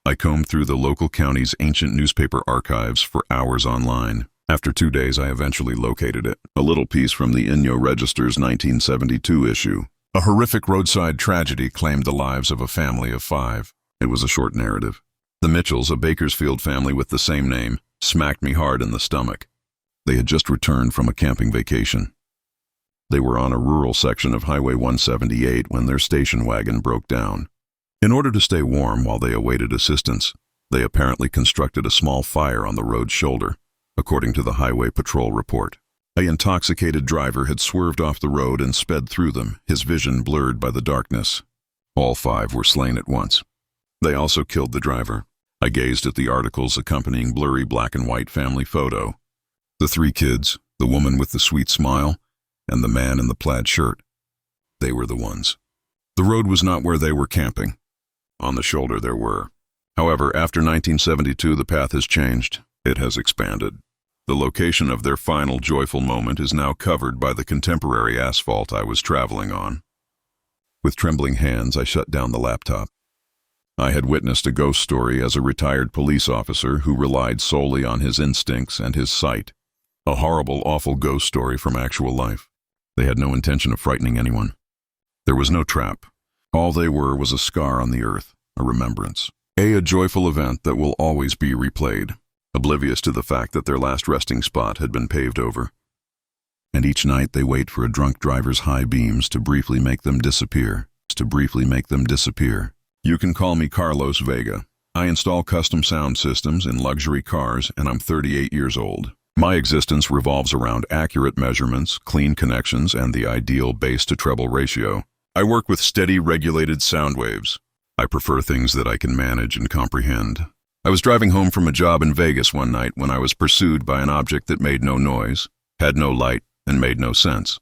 I combed through the local county's ancient newspaper archives for hours online. After 2 days, I eventually located it, a little piece from the Inyo Register's 1972 issue. A horrific roadside tragedy claimed the lives of a family of 5. It was a short narrative. The Mitchells, a Bakersfield family with the same name, smacked me hard in the stomach. They had just returned from a camping vacation. They were on a rural section of Highway 178 when their station wagon broke down. In order to stay warm while they awaited assistance, they apparently constructed a small fire on the road's shoulder, according to the Highway Patrol report. An intoxicated driver had swerved off the road and sped through them, his vision blurred by the darkness. All 5 were slain at once. They also killed the driver. I gazed at the article's accompanying blurry black and white family photo. The 3 kids, the woman with the sweet smile, and the man in the plaid shirt. They were the ones. The road was not where they were camping. On the shoulder there were. However, after 1972, the path has changed. It has expanded. The location of their final joyful moment is now covered by the contemporary asphalt I was traveling on. With trembling hands, I shut down the laptop. I had witnessed a ghost story as a retired police officer who relied solely on his instincts and his sight. A horrible, awful ghost story from actual life. They had no intention of frightening anyone. There was no trap. All they were was a scar on the earth, a remembrance. A joyful event that will always be replayed, oblivious to the fact that their last resting spot had been paved over. And each night they wait for a drunk driver's high beams to briefly make them disappear. You can call me Carlos Vega. I install custom sound systems in luxury cars, and I'm 38 years old. My existence revolves around accurate measurements, clean connections, and the ideal bass-to-treble ratio. I work with steady, regulated sound waves. I prefer things that I can manage and comprehend. I was driving home from a job in Vegas one night when I was pursued by an object that made no noise, had no light, and made no sense.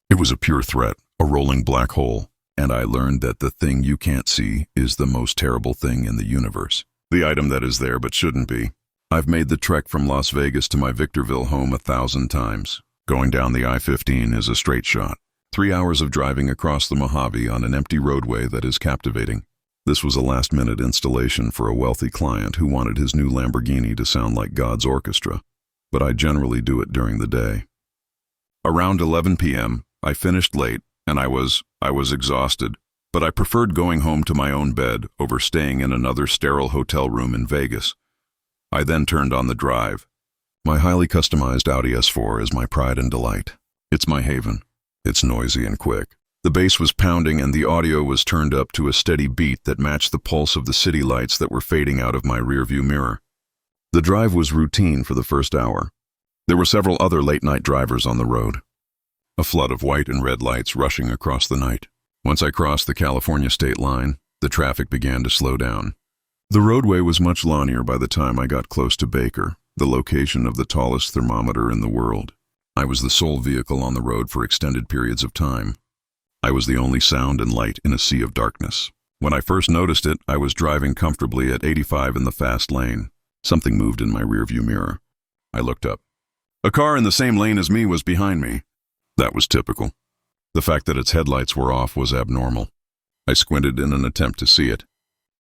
It was a pure threat, a rolling black hole, and I learned that the thing you can't see is the most terrible thing in the universe. The item that is there but shouldn't be. I've made the trek from Las Vegas to my Victorville home 1,000 times. Going down the I-15 is a straight shot. 3 hours of driving across the Mojave on an empty roadway that is captivating. This was a last-minute installation for a wealthy client who wanted his new Lamborghini to sound like God's orchestra, but I generally do it during the day. Around 11 p.m., I finished late, and I was exhausted, but I preferred going home to my own bed over staying in another sterile hotel room in Vegas. I then turned on the drive. My highly customized Audi S4 is my pride and delight. It's my haven. It's noisy and quick. The bass was pounding and the audio was turned up to a steady beat that matched the pulse of the city lights that were fading out of my rearview mirror. The drive was routine for the first hour. There were several other late-night drivers on the road. A flood of white and red lights rushing across the night. Once I crossed the California state line, the traffic began to slow down. The roadway was much lawnier by the time I got close to Baker, the location of the tallest thermometer in the world. I was the sole vehicle on the road for extended periods of time. I was the only sound and light in a sea of darkness. When I first noticed it, I was driving comfortably at 85 in the fast lane. Something moved in my rearview mirror. I looked up. A car in the same lane as me was behind me. That was typical. The fact that its headlights were off was abnormal. I squinted in an attempt to see it.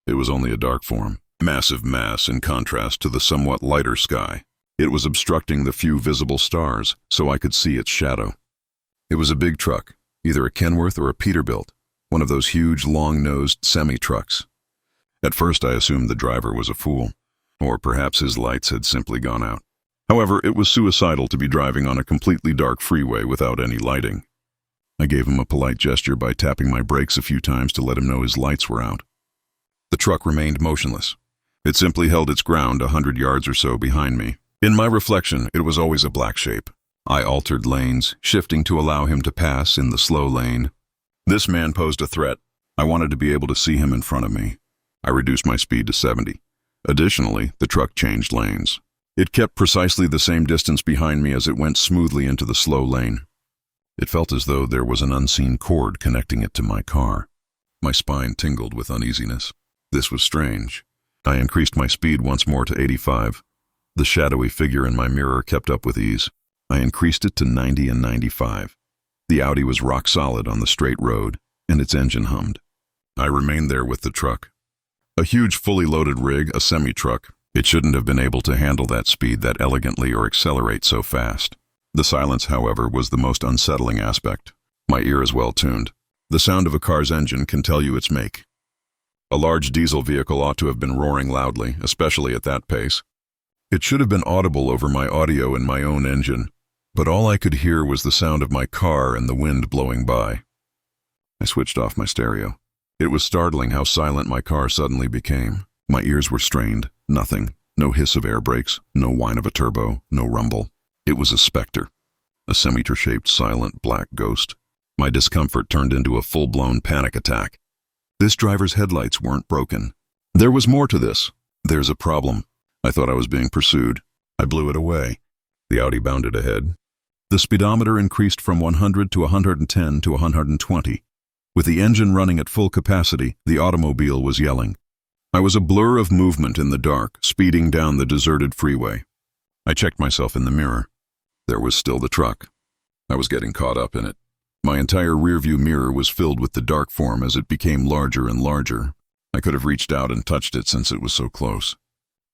It was only a dark form, massive mass in contrast to the somewhat lighter sky. It was obstructing the few visible stars, so I could see its shadow. It was a big truck, either a Kenworth or a Peterbilt, one of those huge, long-nosed semi-trucks. At first I assumed the driver was a fool, or perhaps his lights had simply gone out. However, it was suicidal to be driving on a completely dark freeway without any lighting. I gave him a polite gesture by tapping my brakes a few times to let him know his lights were out. The truck remained motionless. It simply held its ground 100 yards or so behind me. In my reflection, it was always a black shape. I altered lanes, shifting to allow him to pass in the slow lane. This man posed a threat. I wanted to be able to see him in front of me. I reduced my speed to 70. Additionally, the truck changed lanes. It kept precisely the same distance behind me as it went smoothly into the slow lane. It felt as though there was an unseen cord connecting it to my car. My spine tingled with uneasiness. This was strange. I increased my speed once more to 85. The shadowy figure in my mirror kept up with ease. I increased it to 90 and 95. The Audi was rock solid on the straight road, and its engine hummed. I remained there with the truck. A huge fully loaded rig, a semi-truck. It shouldn't have been able to handle that speed that elegantly or accelerate so fast. The silence, however, was the most unsettling aspect. My ear is well tuned. The sound of a car's engine can tell you its make. A large diesel vehicle ought to have been roaring loudly, especially at that pace. It should have been audible over my audio and my own engine, but all I could hear was the sound of my car and the wind blowing by. I switched off my stereo. It was startling how silent my car suddenly became. My ears were strained. Nothing. No hiss of air brakes, no whine of a turbo, no rumble. It was a specter. A scimitar-shaped, silent, black ghost. My discomfort turned into a full-blown panic attack. This driver's headlights weren't broken. There was more to this. There's a problem. I thought I was being pursued. I blew it away. The Audi bounded ahead. The speedometer increased from 100 to 110 to 120. With the engine running at full capacity, the automobile was yelling. I was a blur of movement in the dark, speeding down the deserted freeway. I checked myself in the mirror. There was still the truck. I was getting caught up in it. My entire rearview mirror was filled with the dark form as it became larger and larger. I could have reached out and touched it since it was so close.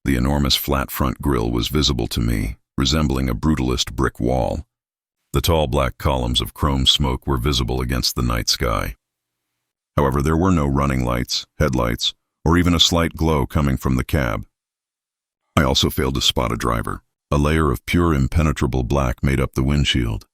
The enormous flat front grille was visible to me, resembling a brutalist brick wall. The tall black columns of chrome smoke were visible against the night sky. However, there were no running lights, headlights, or even a slight glow coming from the cab. I also failed to spot a driver. A layer of pure impenetrable black made up the windshield.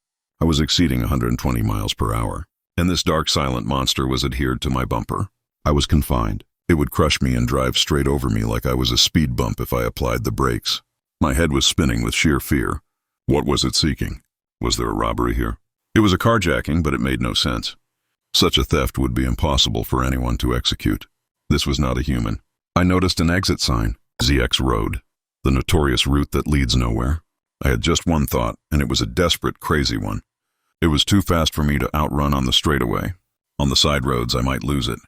I was exceeding 120 miles per hour, and this dark silent monster was adhered to my bumper. I was confined. It would crush me and drive straight over me like I was a speed bump if I applied the brakes. My head was spinning with sheer fear. What was it seeking? Was there a robbery here? It was a carjacking, but it made no sense. Such a theft would be impossible for anyone to execute. This was not a human. I noticed an exit sign, ZX Road, the notorious route that leads nowhere. I had just one thought, and it was a desperate, crazy one. It was too fast for me to outrun on the straightaway. On the side roads, I might lose it.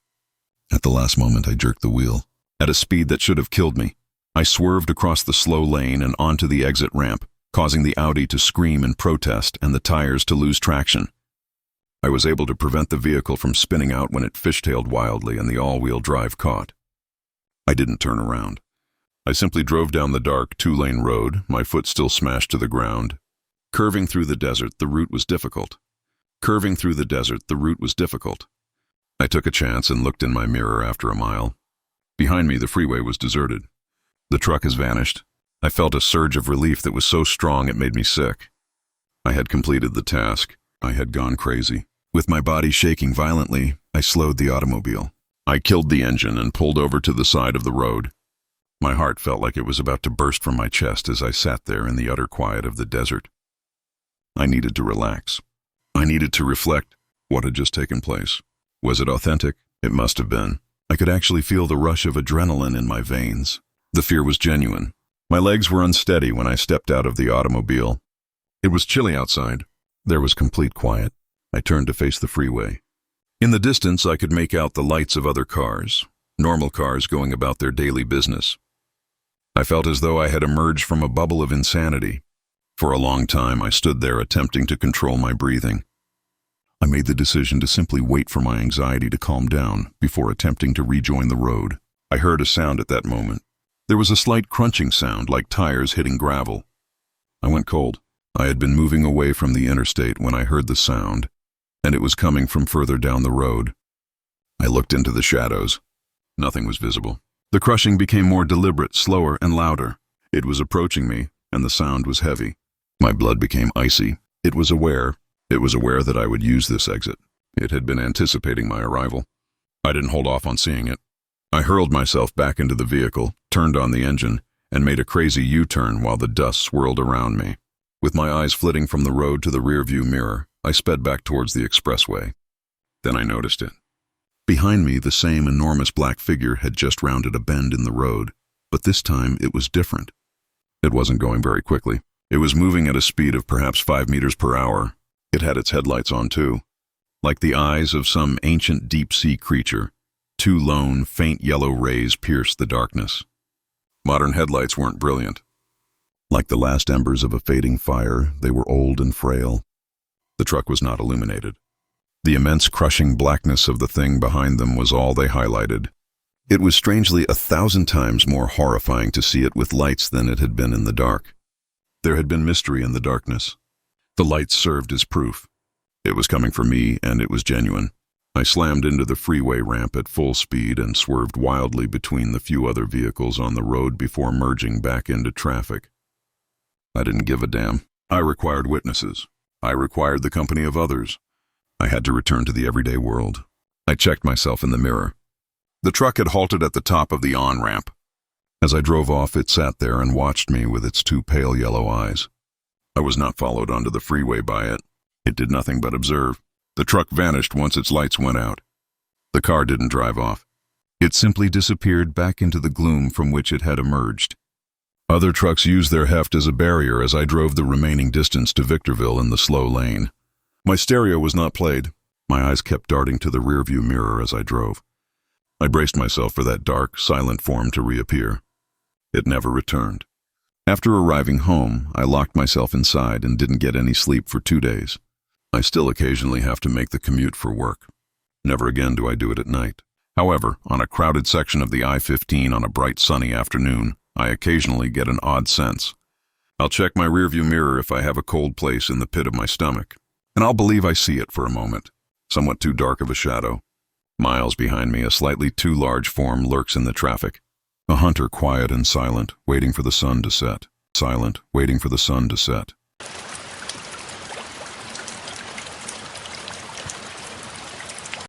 At the last moment, I jerked the wheel. At a speed that should have killed me, I swerved across the slow lane and onto the exit ramp, causing the Audi to scream in protest and the tires to lose traction. I was able to prevent the vehicle from spinning out when it fishtailed wildly and the all-wheel drive caught. I didn't turn around. I simply drove down the dark two-lane road, my foot still smashed to the ground. Curving through the desert, the route was difficult. I took a chance and looked in my mirror after a mile. Behind me, the freeway was deserted. The truck has vanished. I felt a surge of relief that was so strong it made me sick. I had completed the task. I had gone crazy. With my body shaking violently, I slowed the automobile. I killed the engine and pulled over to the side of the road. My heart felt like it was about to burst from my chest as I sat there in the utter quiet of the desert. I needed to relax. I needed to reflect what had just taken place. Was it authentic? It must have been. I could actually feel the rush of adrenaline in my veins. The fear was genuine. My legs were unsteady when I stepped out of the automobile. It was chilly outside. There was complete quiet. I turned to face the freeway. In the distance, I could make out the lights of other cars, normal cars going about their daily business. I felt as though I had emerged from a bubble of insanity. For a long time, I stood there attempting to control my breathing. I made the decision to simply wait for my anxiety to calm down before attempting to rejoin the road. I heard a sound at that moment. There was a slight crunching sound like tires hitting gravel. I went cold. I had been moving away from the interstate when I heard the sound, and it was coming from further down the road. I looked into the shadows. Nothing was visible. The crushing became more deliberate, slower, and louder. It was approaching me, and the sound was heavy. My blood became icy. It was aware that I would use this exit. It had been anticipating my arrival. I didn't hold off on seeing it. I hurled myself back into the vehicle, turned on the engine, and made a crazy U-turn while the dust swirled around me. With my eyes flitting from the road to the rearview mirror, I sped back towards the expressway. Then I noticed it. Behind me, the same enormous black figure had just rounded a bend in the road, but this time it was different. It wasn't going very quickly. It was moving at a speed of perhaps 5 meters per hour. It had its headlights on too. Like the eyes of some ancient deep-sea creature, 2 lone, faint yellow rays pierced the darkness. Modern headlights weren't brilliant. Like the last embers of a fading fire, they were old and frail. The truck was not illuminated. The immense crushing blackness of the thing behind them was all they highlighted. It was strangely 1,000 times more horrifying to see it with lights than it had been in the dark. There had been mystery in the darkness. The lights served as proof. It was coming for me, and it was genuine. I slammed into the freeway ramp at full speed and swerved wildly between the few other vehicles on the road before merging back into traffic. I didn't give a damn. I required witnesses. I required the company of others. I had to return to the everyday world. I checked myself in the mirror. The truck had halted at the top of the on-ramp. As I drove off, it sat there and watched me with its 2 pale yellow eyes. I was not followed onto the freeway by it. It did nothing but observe. The truck vanished once its lights went out. The car didn't drive off. It simply disappeared back into the gloom from which it had emerged. Other trucks used their heft as a barrier as I drove the remaining distance to Victorville in the slow lane. My stereo was not played. My eyes kept darting to the rearview mirror as I drove. I braced myself for that dark, silent form to reappear. It never returned. After arriving home, I locked myself inside and didn't get any sleep for 2 days. I still occasionally have to make the commute for work. Never again do I do it at night. However, on a crowded section of the I-15 on a bright sunny afternoon, I occasionally get an odd sense. I'll check my rearview mirror if I have a cold place in the pit of my stomach, and I'll believe I see it for a moment, somewhat too dark of a shadow. Miles behind me, a slightly too large form lurks in the traffic. A hunter quiet and silent, waiting for the sun to set. Silent, waiting for the sun to set.